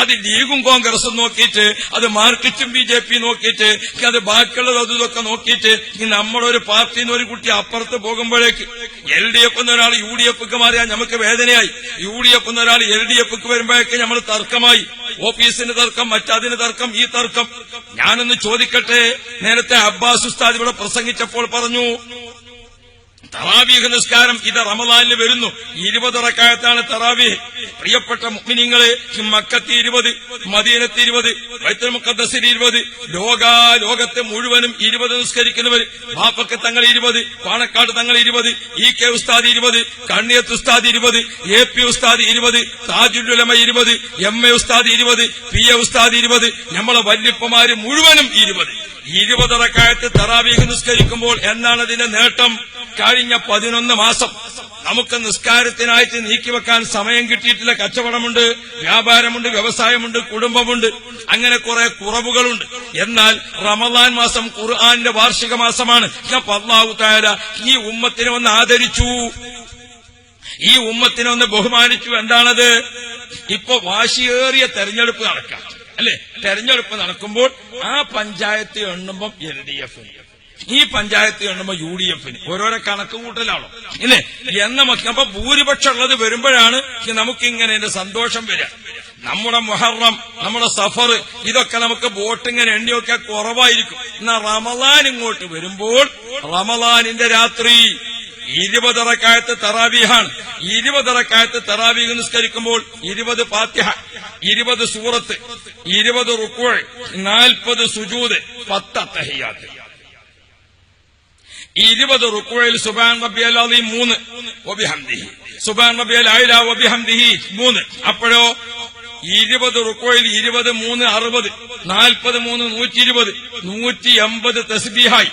അത് ലീഗും കോൺഗ്രസും നോക്കിയിട്ട്, അത് മാർക്സിസ്റ്റും BJP നോക്കിയിട്ട്, അത് ബാക്കിയുള്ളത് അതൊക്കെ നോക്കിയിട്ട് നമ്മളൊരു പാർട്ടിയിൽ നിന്ന് ഒരു കുട്ടി അപ്പുറത്ത് പോകുമ്പോഴേക്ക് LDF എന്നൊരാൾ UDFക്ക് മാറിയാൽ നമുക്ക് വേദനയായി, UDF എന്നൊരാൾ LDFക്ക് വരുമ്പോഴേക്ക് നമ്മൾ തർക്കമായി, ഓഫീസിന് തർക്കം, മറ്റതിന് തർക്കം, ഈ തർക്കം. ഞാനൊന്ന് ചോദിക്കട്ടെ, നേരത്തെ അബ്ബാസ് ഉസ്താദ് ഇവിടെ പ്രസംഗിച്ചപ്പോൾ പറഞ്ഞു, തറാവീഹ് നിസ്കാരം ഇത് റമദാനിൽ വരുന്നു, 20 റക്അത്താണ് തറാവീഹ്. പ്രിയപ്പെട്ട മുഅ്മിനീങ്ങളെ, മക്കത്ത് 20, മദീനത്ത് 20, ബൈത്തുൽ മുഖദ്ദസിൽ 20, ലോകത്തെ മുഴുവനും 20 നിസ്കരിക്കുന്നവർ. ബാപ്പക്ക് തങ്ങൾ 20, പാണക്കാട് തങ്ങൾ 20, EK ഉസ്താദ് 20, കണ്ണിയത്ത് ഉസ്താദ് 20, AP ഉസ്താദ് 20, താജുൽ ഉലമ 20, MA ഉസ്താദ് 20, PA ഉസ്താദ് 20, നമ്മളെ വല്യപ്പമാര് മുഴുവനും 20 റക്അത്ത് തറാവീഹ് നിസ്കരിക്കുമ്പോൾ എന്നാണ് അതിന്റെ നേട്ടം? കഴിഞ്ഞ 11 മാസം നമുക്ക് നിസ്കാരത്തിനായിട്ട് നീക്കിവെക്കാൻ സമയം കിട്ടിയിട്ടില്ല. കച്ചവടമുണ്ട്, വ്യാപാരമുണ്ട്, വ്യവസായമുണ്ട്, കുടുംബമുണ്ട്, അങ്ങനെ കുറെ കുറവുകളുണ്ട്. എന്നാൽ റമദാൻ മാസം ഖുർആന്റെ വാർഷിക മാസമാണ്. അല്ലാഹു തആല ഈ ഉമ്മത്തിനെ ഒന്ന് ആദരിച്ചു, ഈ ഉമ്മത്തിനെ ഒന്ന് ബഹുമാനിച്ചു. എന്താണത്? ഇപ്പൊ വാശിയേറിയ തെരഞ്ഞെടുപ്പ് നടക്കാം, അല്ലെ? തെരഞ്ഞെടുപ്പ് നടക്കുമ്പോൾ ആ പഞ്ചായത്ത് എണ്ണുമ്പം LDF, ഈ പഞ്ചായത്ത് എണ്ണുമ്പോ UDF, ഓരോരോ കണക്ക് കൂട്ടലാണോ ഇല്ലേ? അപ്പൊ ഭൂരിപക്ഷം ഉള്ളത് വരുമ്പോഴാണ് നമുക്കിങ്ങനെ സന്തോഷം വരിക. നമ്മുടെ മുഹറം, നമ്മുടെ സഫർ, ഇതൊക്കെ നമുക്ക് വോട്ടിങ്ങനെ എണ്ണിയൊക്കെ കുറവായിരിക്കും. എന്നാൽ റമദാൻ ഇങ്ങോട്ട് വരുമ്പോൾ റമദാനിന്റെ രാത്രി 20 റക്അത്ത് തറാവീഹാണ്. 20 റക്അത്ത് തറാവീഹ് നിസ്കരിക്കുമ്പോൾ 20 ഫാത്തിഹ, 20 സൂറത്ത്, 20 റുക്വഅ്, 40 സുജൂദ്, 10 അത്തഹിയാത്ത്. 20 റുക്വയിൽ സുബ്ഹാൻ റബ്ബിയൽ അസീം 3 വബിഹംദിഹി, സുബ്ഹാൻ റബ്ബിയൽ അഅ്ലാ വബിഹംദിഹി 3. അപ്പോഴോ 20 റുക്വയിൽ 20 3 60, 40 3 120, 180 തസ്ബീഹായി.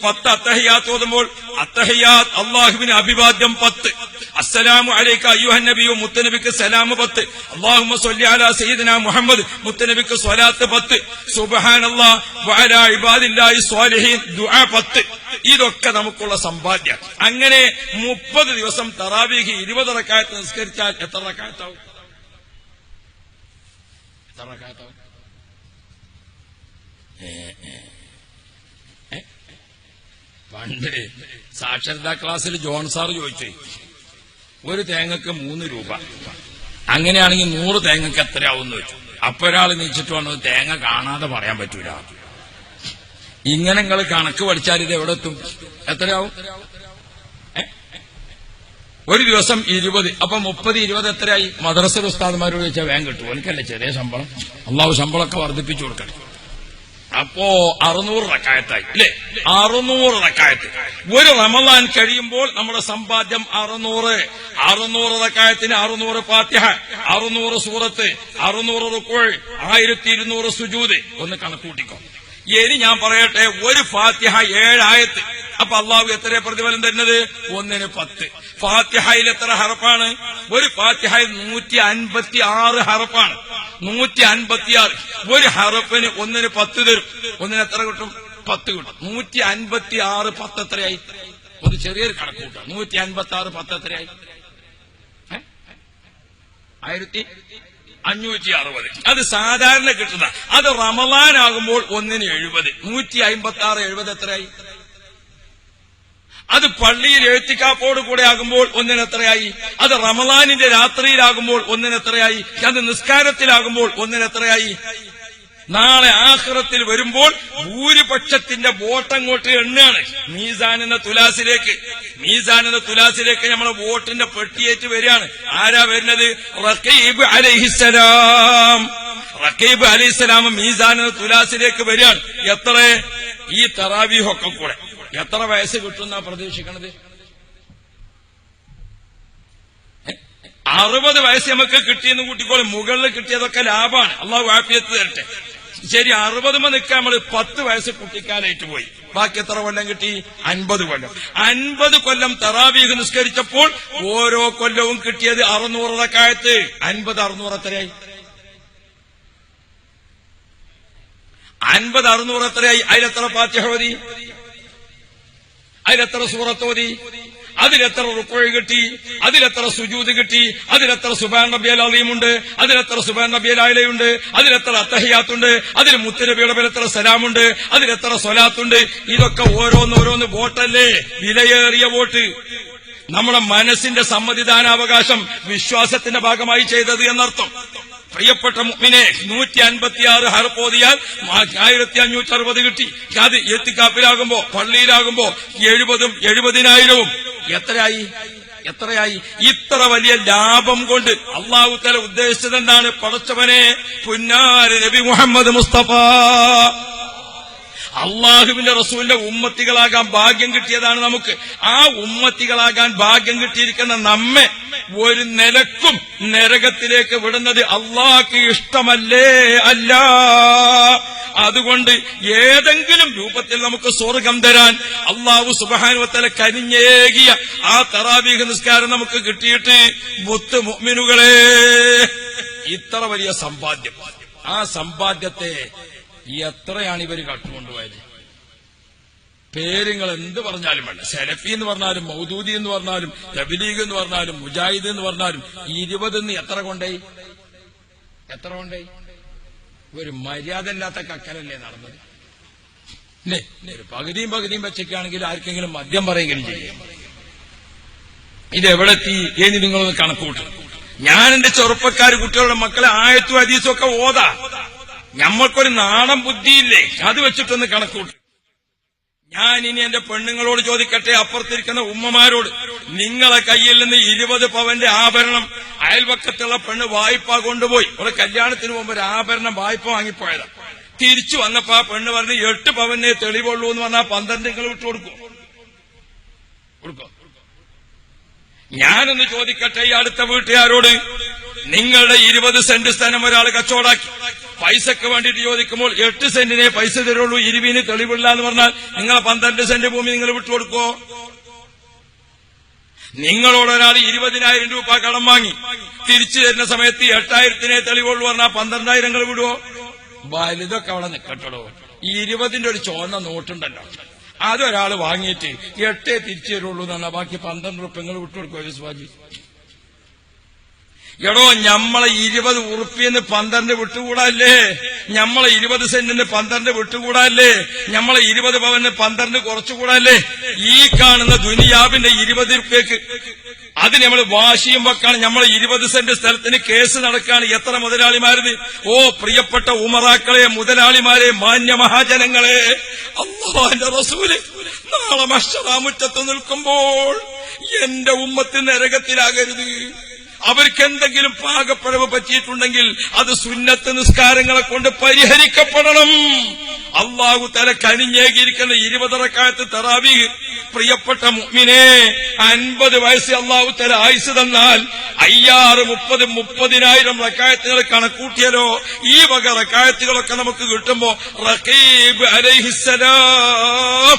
10 അത്തഹിയാത്ത് ഓതുമ്പോൾ അത്തഹിയാത്ത് അല്ലാഹുവിന് അഭിവാദ്യം 10, അസ്സലാമു അലൈക അയ്യുഹൻ നബിയു മുത്തനബിക്ക് സലാം 10, അല്ലാഹുമ്മ സ്വല്ലി അലാ സയ്യിദിനാ മുഹമ്മദ് മുത്തനബിക്ക് സ്വലാത്ത് 10, സുബ്ഹാനല്ലാഹ് വഅലാ ഇബാദില്ലാഹി സ്വാലിഹീൻ ദുആ 10. ഇതൊക്കെ നമുക്കുള്ള സമ്പാദ്യം. അങ്ങനെ 30 ദിവസം തറാവീഹ് 20 റക്അത്ത് നിസ്കരിച്ചാൽ എത്ര റക്അത്താവും? പണ്ട് സാക്ഷരതാ ക്ലാസ്സിൽ ജോൺ സാർ ചോദിച്ചു, ഒരു തേങ്ങക്ക് 3 രൂപ, അങ്ങനെയാണെങ്കിൽ 100 തേങ്ങക്ക് എത്രയാവും ചോദിച്ചു. അപ്പൊരാൾ നീച്ചിട്ട് വന്നത് തേങ്ങ കാണാതെ പറയാൻ പറ്റൂല. ഇങ്ങനെ നിങ്ങൾ കണക്ക് പഠിച്ചാൽ ഇത് എവിടെ എത്തും? എത്രയാവും? ഒരു ദിവസം 20, അപ്പൊ 30 20 എത്രയായി? മദ്രസ ഉസ്താദ്മാരോട് ചോദിച്ചാൽ വേഗം കിട്ടും, എനിക്കല്ലേ ചെറിയ ശമ്പളം, അള്ളാഹു ശമ്പളമൊക്കെ വർദ്ധിപ്പിച്ചു കൊടുക്കണം. അപ്പോ 600 റക്അത്തായി, അല്ലേ? 600 റക്അത്ത്. ഒരു റമദാൻ കഴിയുമ്പോൾ നമ്മുടെ സമ്പാദ്യം 600 റക്അത്തിന് 600 ഫാത്തിഹ, 600 സൂറത്ത്, 600 റുക്വഅ്, 1200 സുജൂദ്. ഒന്ന് കണക്കൂട്ടിക്കോ. ഇനി ഞാൻ പറയട്ടെ, ഒരു ഫാത്തിഹ 7 ആയത്ത്. അപ്പൊ അള്ളാഹു എത്ര പ്രതിഫലം തരുന്നത്? 1ന് 10. ഫാത്തിഹയിൽ എത്ര ഹർഫാണ്? ഒരു ഫാത്തിഹയിൽ 156 ഹർഫാണ്. 156. ഒരു ഹർഫിന് 1ന് 10 തരും. 1ന് എത്ര കിട്ടും? 10 കിട്ടും. 156 10 എത്രയായി? ഒരു ചെറിയൊരു കണക്ക് കൂട്ടാം. 156 10 എത്രയായി? 1560. അത് സാധാരണ കിട്ടുന്ന. അത് റമദാനാകുമ്പോൾ 1ന് 70. 156 70 എത്രയായി? അത് പള്ളിയിൽ എഴുത്തിക്കാപ്പോട് കൂടെ ആകുമ്പോൾ 1ന് എത്രയായി? അത് റമദാനിന്റെ രാത്രിയിലാകുമ്പോൾ 1ന് എത്രയായി? അത് നിസ്കാരത്തിലാകുമ്പോൾ 1ന് എത്രയായി? നാളെ ആഖിറത്തിൽ വരുമ്പോൾ ഭൂരിപക്ഷത്തിന്റെ വോട്ടങ്ങോട്ട് എണ്ണാണ്. മീസാൻ എന്ന തുലാസിലേക്ക് നമ്മളെ വോട്ടിന്റെ പെട്ടിയേറ്റ് വരികയാണ്. ആരാ വരുന്നത്? റഖീബ് അലൈഹിസ്സലാം മീസാൻ എന്ന തുലാസിലേക്ക് വരികയാണ്. എത്ര? ഈ തറാവീഹൊക്കെ കൂടെ എത്ര വയസ്സ് കിട്ടുന്ന പ്രതീക്ഷിക്കണത്? 60 വയസ്സ് നമുക്ക് കിട്ടിയെന്ന് കൂട്ടിക്കോളും. മുകളിൽ കിട്ടിയതൊക്കെ ലാഭമാണ്. അള്ളാഹു ആഫിയത്ത് തരട്ടെ. ശരി, 60 നിൽക്കാൻ നമ്മൾ 10 വയസ്സ് കുട്ടിക്കാലായിട്ട് പോയി. ബാക്കി എത്ര കൊല്ലം കിട്ടി? 50 കൊല്ലം. 50 കൊല്ലം തറാവീഹ് നിസ്കരിച്ചപ്പോൾ ഓരോ കൊല്ലവും കിട്ടിയത് 600 റക്അത്ത്. 50 600 എത്രയായി? 50 600 എത്രയായി? അതിലെത്ര ഫാത്തിഹ ഓതി? അതിലെത്ര സൂറത്ത് ഓതി? അതിലെത്ര റുക്അ് കിട്ടി? അതിലെത്ര സുജൂദ് കിട്ടി? അതിലെത്ര സുബ്ഹാന റബ്ബിയൽ അസീമുണ്ട്? അതിലെത്ര സുബ്ഹാന റബ്ബിയൽ അഅലയുണ്ട്? അതിലെത്ര അത്തഹിയാത്തുണ്ട്? അതിൽ മുത്തുനബിയുടെ പേരിൽ എത്ര സലാമുണ്ട്? അതിലെത്ര സ്വലാത്തുണ്ട്? ഇതൊക്കെ ഓരോന്നോരോന്ന് വോട്ടല്ലേ? വിലയേറിയ വോട്ട്. നമ്മുടെ മനസ്സിന്റെ സമ്മതിദാനാവകാശം വിശ്വാസത്തിന്റെ ഭാഗമായി ചെയ്തത് എന്നർത്ഥം. പ്രിയപ്പെട്ട മുഅ്മിനെ, 156 ഹർഫ് ഓതിയാൽ 1560 കിട്ടി. അത് എത്തിക്കാപ്പിലാകുമ്പോ, പള്ളിയിലാകുമ്പോ 70ഉം 70,000 എത്രയായി? ഇത്ര വലിയ ലാഭം കൊണ്ട് അല്ലാഹു തആല ഉദ്ദേശിച്ചത് എന്താണ്? പടച്ചവനെ, പുന്നാര നബി മുഹമ്മദ് മുസ്തഫ അള്ളാഹുവിന്റെ റസൂലിന്റെ ഉമ്മത്തികളാകാൻ ഭാഗ്യം കിട്ടിയതാണ് നമുക്ക്. ആ ഉമ്മത്തികളാകാൻ ഭാഗ്യം കിട്ടിയിരിക്കുന്ന നമ്മെ ഒരു നിലക്കും നരകത്തിലേക്ക് വിടുന്നത് അള്ളാഹ്ക്ക് ഇഷ്ടമല്ലേ? അല്ല. അതുകൊണ്ട് ഏതെങ്കിലും രൂപത്തിൽ നമുക്ക് സ്വർഗം തരാൻ അള്ളാഹു സുബ്ഹാനഹു വ തആല കനിഞ്ഞേകിയ ആ തറാവീഹ് നിസ്കാരം നമുക്ക് കിട്ടിയിട്ട് മുത്ത് മുഅ്മിനുകളെ, ഇത്ര വലിയ സമ്പാദ്യം. ആ സമ്പാദ്യത്തെ എത്രയാണ് ഇവർ കട്ടുകൊണ്ടുപോയത്? പേരുകൾ എന്ത് പറഞ്ഞാലും വേണ്ട. സലഫി എന്ന് പറഞ്ഞാലും, മൗദൂദി എന്ന് പറഞ്ഞാലും, തബ്ലീഗ് എന്ന് പറഞ്ഞാലും, മുജാഹിദ് എന്ന് പറഞ്ഞാലും 20 എത്ര കൊണ്ടേ? ഒരു മര്യാദ ഇല്ലാത്ത കക്കലല്ലേ നടന്നത്? അല്ലേ? ഒരു പകുതിയും വെച്ചൊക്കെയാണെങ്കിൽ ആർക്കെങ്കിലും മദ്യം പറയുകയും ചെയ്യും. ഇതെവിടെത്തി എന്ന് നിങ്ങളൊന്ന് കണക്കൂട്ടും. ഞാൻ എന്റെ ചെറുപ്പക്കാർ കുട്ടികളുടെ മക്കളെ ആയത്തും ഹദീസും ഒക്കെ ഓതാ. ഞമ്മൾക്കൊരു നാടൻ ബുദ്ധിയില്ലേ? അത് വെച്ചിട്ടൊന്ന് കണക്കൂട്ടും. ഞാൻ ഇനി എന്റെ പെണ്ണുങ്ങളോട് ചോദിക്കട്ടെ, അപ്പുറത്തിരിക്കുന്ന ഉമ്മമാരോട്, നിങ്ങളെ കയ്യിൽ നിന്ന് 20 പവന്റെ ആഭരണം അയൽപക്കത്തുള്ള പെണ്ണ് വായ്പ കൊണ്ടുപോയി. ഒരു കല്യാണത്തിന് മുമ്പ് ഒരു ആഭരണം വായ്പ വാങ്ങിപ്പോയതാ. തിരിച്ചു വന്നപ്പോ ആ പെണ്ണ് പറഞ്ഞ് 8 പവനെ തെളിവുള്ളൂ എന്ന് പറഞ്ഞാൽ 12 നിങ്ങൾ വിട്ടുകൊടുക്കും? ഞാനൊന്ന് ചോദിക്കട്ടെ ഈ അടുത്ത വീട്ടുകാരോട്, നിങ്ങളുടെ 20 സെന്റ് സ്ഥലം ഒരാൾ കച്ചവടാക്കി പൈസക്ക് വേണ്ടിയിട്ട് ചോദിക്കുമ്പോൾ 8 സെന്റിനെ പൈസ തരുള്ളൂ, 20 തെളിവില്ല എന്ന് പറഞ്ഞാൽ നിങ്ങളെ 12 സെന്റ് ഭൂമി നിങ്ങൾ വിട്ടുകൊടുക്കോ? നിങ്ങളോട് ഒരാൾ 20,000 രൂപ കടം വാങ്ങി തിരിച്ചു തരുന്ന സമയത്ത് 8,000 തെളിവുള്ളൂ പറഞ്ഞാൽ 12,000 നിങ്ങൾ വിടുവോ? വലുതൊക്കെ അവിടെ നിൽക്കട്ടോ. 20 ഒരു ചുവന്ന നോട്ടുണ്ടല്ലോ, അതൊരാൾ വാങ്ങിയിട്ട് 8 തിരിച്ചു തരുള്ളൂ എന്ന് പറഞ്ഞാൽ ബാക്കി 12 രൂപ നിങ്ങൾ വിട്ടുകൊടുക്കോ? യുസ്വാജി, എടോ, ഞമ്മളെ 20 ഉറുപ്പിന്ന് 12 വിട്ടുകൂടാല്ലേ? ഞമ്മളെ 20 സെന്റിന് 12 വിട്ടുകൂടാല്ലേ? ഞമ്മളെ 20 പവന് 12 കുറച്ചുകൂടാല്ലേ? ഈ കാണുന്ന ദുനിയാവിന്റെ 20 രൂപയ്ക്ക് അതിന് നമ്മൾ വാശിയും വെക്കാണ്. നമ്മളെ 20 സെന്റ് സ്ഥലത്തിന് കേസ് നടക്കാണ്. എത്ര മുതലാളിമാരുന്ന്! ഓ പ്രിയപ്പെട്ട ഉമറാക്കളെ, മുതലാളിമാരെ, മാന്യ മഹാജനങ്ങളെ, അല്ലാഹുവിന്റെ റസൂല് നാളെ മഹ്ശറാമുറ്റത്ത് നിൽക്കുമ്പോൾ എന്റെ ഉമ്മത്ത് നരകത്തിലാകരുത്. അവർക്ക് എന്തെങ്കിലും പാകപ്പിഴവ് പറ്റിയിട്ടുണ്ടെങ്കിൽ അത് സുന്നത്ത് നിസ്കാരങ്ങളെ കൊണ്ട് പരിഹരിക്കപ്പെടണം. അല്ലാഹു തആല കനിഞ്ഞേകിയിരിക്കുന്ന 20 റക്അത്ത് തറാവീഹ്. പ്രിയപ്പെട്ട മുഅ്മിനേ, 50 വയസ്സ് അല്ലാഹു തആല ആയുസ് തന്നാൽ 30,000 റക്അത്തുകൾ കണക്കൂട്ടിയാലോ ഈ വക റക്അത്തുകളൊക്കെ നമുക്ക് കിട്ടുമ്പോ റഖീബ് അലൈഹിസ്സലാം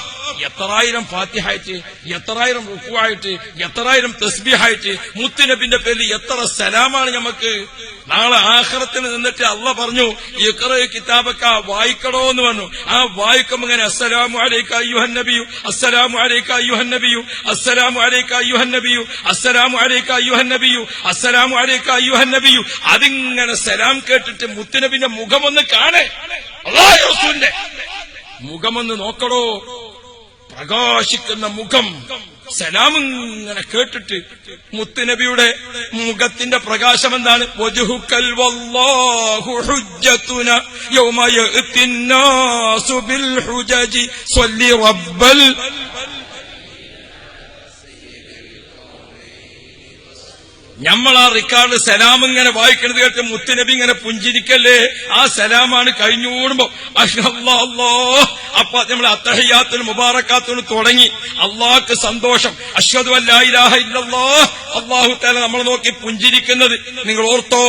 എത്രായിരം ഫാത്തിഹായിട്ട്, എത്രായിരം റുക്കുആയിട്ട്, എത്രായിരം തസ്ബീഹായിട്ട്, മുത്തുനബിന്റെ പേരിൽ എത്ര സലാമാണ് നമുക്ക്. നാളെ ആഖിറത്തിൽ നിന്നിട്ട് അല്ലാഹ് പറഞ്ഞു, ഇഖ്റ കിതാബക, വായിക്കടോ എന്ന് പറഞ്ഞു. ആ വായിക്കുമ്പോൾ ഇങ്ങനെ അസ്സലാമു അലൈക അയ്യുഹൻ നബിയു, അസ്സലാമു അലൈക അയ്യുഹൻ നബിയു, അസ്സലാമു അലൈക അയ്യുഹൻ നബിയു, അസ്സലാമു അലൈക അയ്യുഹൻ നബിയു, അസ്സലാമു അലൈക അയ്യുഹൻ നബിയു. അതിങ്ങനെ സലാം കേട്ടിട്ട് മുത്തുനബിന്റെ മുഖമൊന്ന് കാണേ, അല്ലാഹു റസൂലിന്റെ മുഖമൊന്ന് നോക്കടോ. പ്രകാശിക്കുന്ന മുഖം, സലാമിങ്ങനെ കേട്ടിട്ട് മുത്തുനബിയുടെ മുഖത്തിന്റെ പ്രകാശം എന്താണ്? വജ്ഹുകൽ വല്ലാഹു ഹുജ്ജതുന യൗമ യഅതിന്നാസു ബിൽ ഹുജജി സ്വല്ലി റബ്ബൽ. നമ്മൾ ആ റിക്കാർഡ് സലാം ഇങ്ങനെ വായിക്കണത് കേട്ട് മുത്തുനബി ഇങ്ങനെ പുഞ്ചിരിക്കല്ലേ, ആ സലാമാണ് കഴിഞ്ഞുകൂടുമ്പോ അല്ലാഹ്. അപ്പൊ നമ്മൾ അത്തഹിയാത്തുൽ മുബാറക്കാത്തുൽ തുടങ്ങി. അള്ളാഹ്ക്ക് സന്തോഷം. അശ്ഹദു അല്ലാ ഇലാഹ ഇല്ലല്ലാഹ്. അല്ലാഹു തആല നമ്മളെ നോക്കി പുഞ്ചിരിക്കുന്നത് നിങ്ങൾ ഓർത്തോ?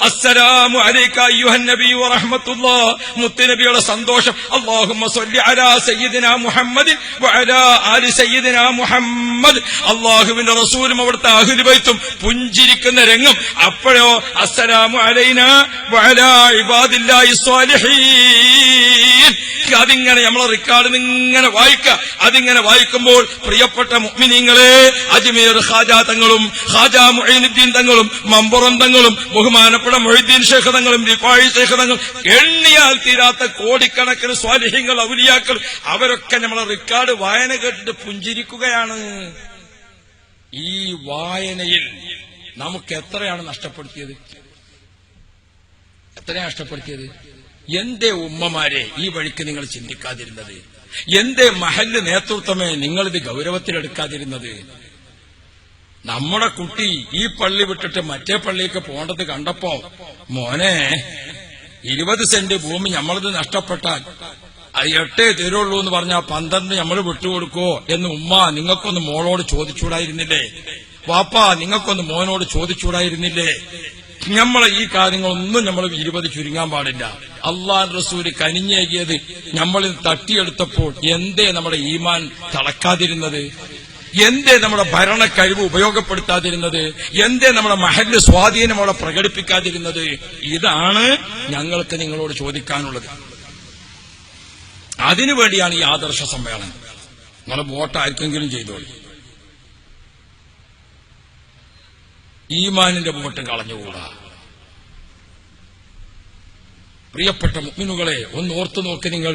അസ്സലാമു അലൈക അയ്യുഹൻ നബിയ്യു വറഹ്മത്തുള്ളാഹ്. മുത്തുനബിയുടെ സന്തോഷം. അല്ലാഹുമ്മ സ്വല്ലി അലാ സയ്യിദിനാ മുഹമ്മദിൻ വഅലാ ആലി സയ്യിദിനാ മുഹമ്മദ്. അല്ലാഹുവിന്റെ റസൂലും അവിടുത്തെ അഹ്ലു ബൈത്തും പുഞ്ചിരിക്കുന്ന രംഗം. അപ്പോഴോ അസ്സലാമു അലൈനാ വഅലാ ഇബാദില്ലാഹി സ്വാലിഹീൻ. അതിങ്ങനെ നമ്മളെ റിക്കാർഡിൽ ഇങ്ങനെ വായിക്കുക. അതിങ്ങനെ വായിക്കുമ്പോൾ പ്രിയപ്പെട്ട മുഅ്മിനീങ്ങളെ, അജ്മീർ ഖാജാ തങ്ങളും ഖാജാ മുഈനുദ്ദീൻ തങ്ങളും മമ്പുറം തങ്ങളും ബഹുമാനപ്പെട്ട മുഈനുദ്ദീൻ ശൈഖ് തങ്ങളും റിഫായി ശൈഖ് തങ്ങളും എണ്ണിയാൽ തീരാത്ത കോടിക്കണക്കിന് സ്വാലിഹീങ്ങൾ ഔലിയാക്കൾ അവരൊക്കെ നമ്മളെ റിക്കാർഡ് വായന കേട്ടിട്ട് പുഞ്ചിരിക്കുകയാണ്. ഈ വായനയിൽ നമുക്ക് എത്രയാണ് നഷ്ടപ്പെടുത്തിയത്? എത്രയാണ് നഷ്ടപ്പെടുത്തിയത്? എന്തേ ഉമ്മമാരെ ഈ വഴിക്ക് നിങ്ങൾ ചിന്തിക്കാതിരുന്നത്? എന്തേ മഹല്ല് നേതൃത്വമേ നിങ്ങളിത് ഗൗരവത്തിലെടുക്കാതിരുന്നത്? നമ്മുടെ കുട്ടി ഈ പള്ളി വിട്ടിട്ട് മറ്റേ പള്ളിക്ക് പോകേണ്ടത് കണ്ടപ്പോ, മോനെ 20 സെന്റ് ഭൂമി നമ്മളത് നഷ്ടപ്പെട്ടാൽ അത് 8 തരുള്ളൂ എന്ന് പറഞ്ഞാൽ 12 നമ്മൾ വിട്ടുകൊടുക്കോ എന്ന് ഉമ്മ നിങ്ങൾക്കൊന്ന് മോളോട് ചോദിച്ചൂടായിരുന്നില്ലേ? വാപ്പാ നിങ്ങൾക്കൊന്ന് മോനോട് ചോദിച്ചൂടായിരുന്നില്ലേ? നമ്മളെ ഈ കാര്യങ്ങളൊന്നും നമ്മൾ 20 ചുരുങ്ങാൻ പാടില്ല. അള്ളാഹ് റസൂല് കനിഞ്ഞേകിയത് നമ്മളിൽ തട്ടിയെടുത്തപ്പോൾ എന്തേ നമ്മുടെ ഈമാൻ തളക്കാതിരുന്നത്? എന്തേ നമ്മുടെ ഭരണ കഴിവ് ഉപയോഗപ്പെടുത്താതിരുന്നത്? എന്തേ നമ്മുടെ മഹല്ല് സ്വാധീനം അവിടെ പ്രകടിപ്പിക്കാതിരുന്നത്? ഇതാണ് ഞങ്ങൾക്ക് നിങ്ങളോട് ചോദിക്കാനുള്ളത്. അതിനുവേണ്ടിയാണ് ഈ ആദർശ സമ്മേളനം. നിങ്ങൾ വോട്ട് ആർക്കെങ്കിലും ചെയ്തോളൂ. ഈമാനിന്റെ വോട്ട് കളഞ്ഞുകൂടാ. പ്രിയപ്പെട്ട മുഅ്മിനുകളെ, ഒന്ന് ഓർത്തു നോക്കി നിങ്ങൾ,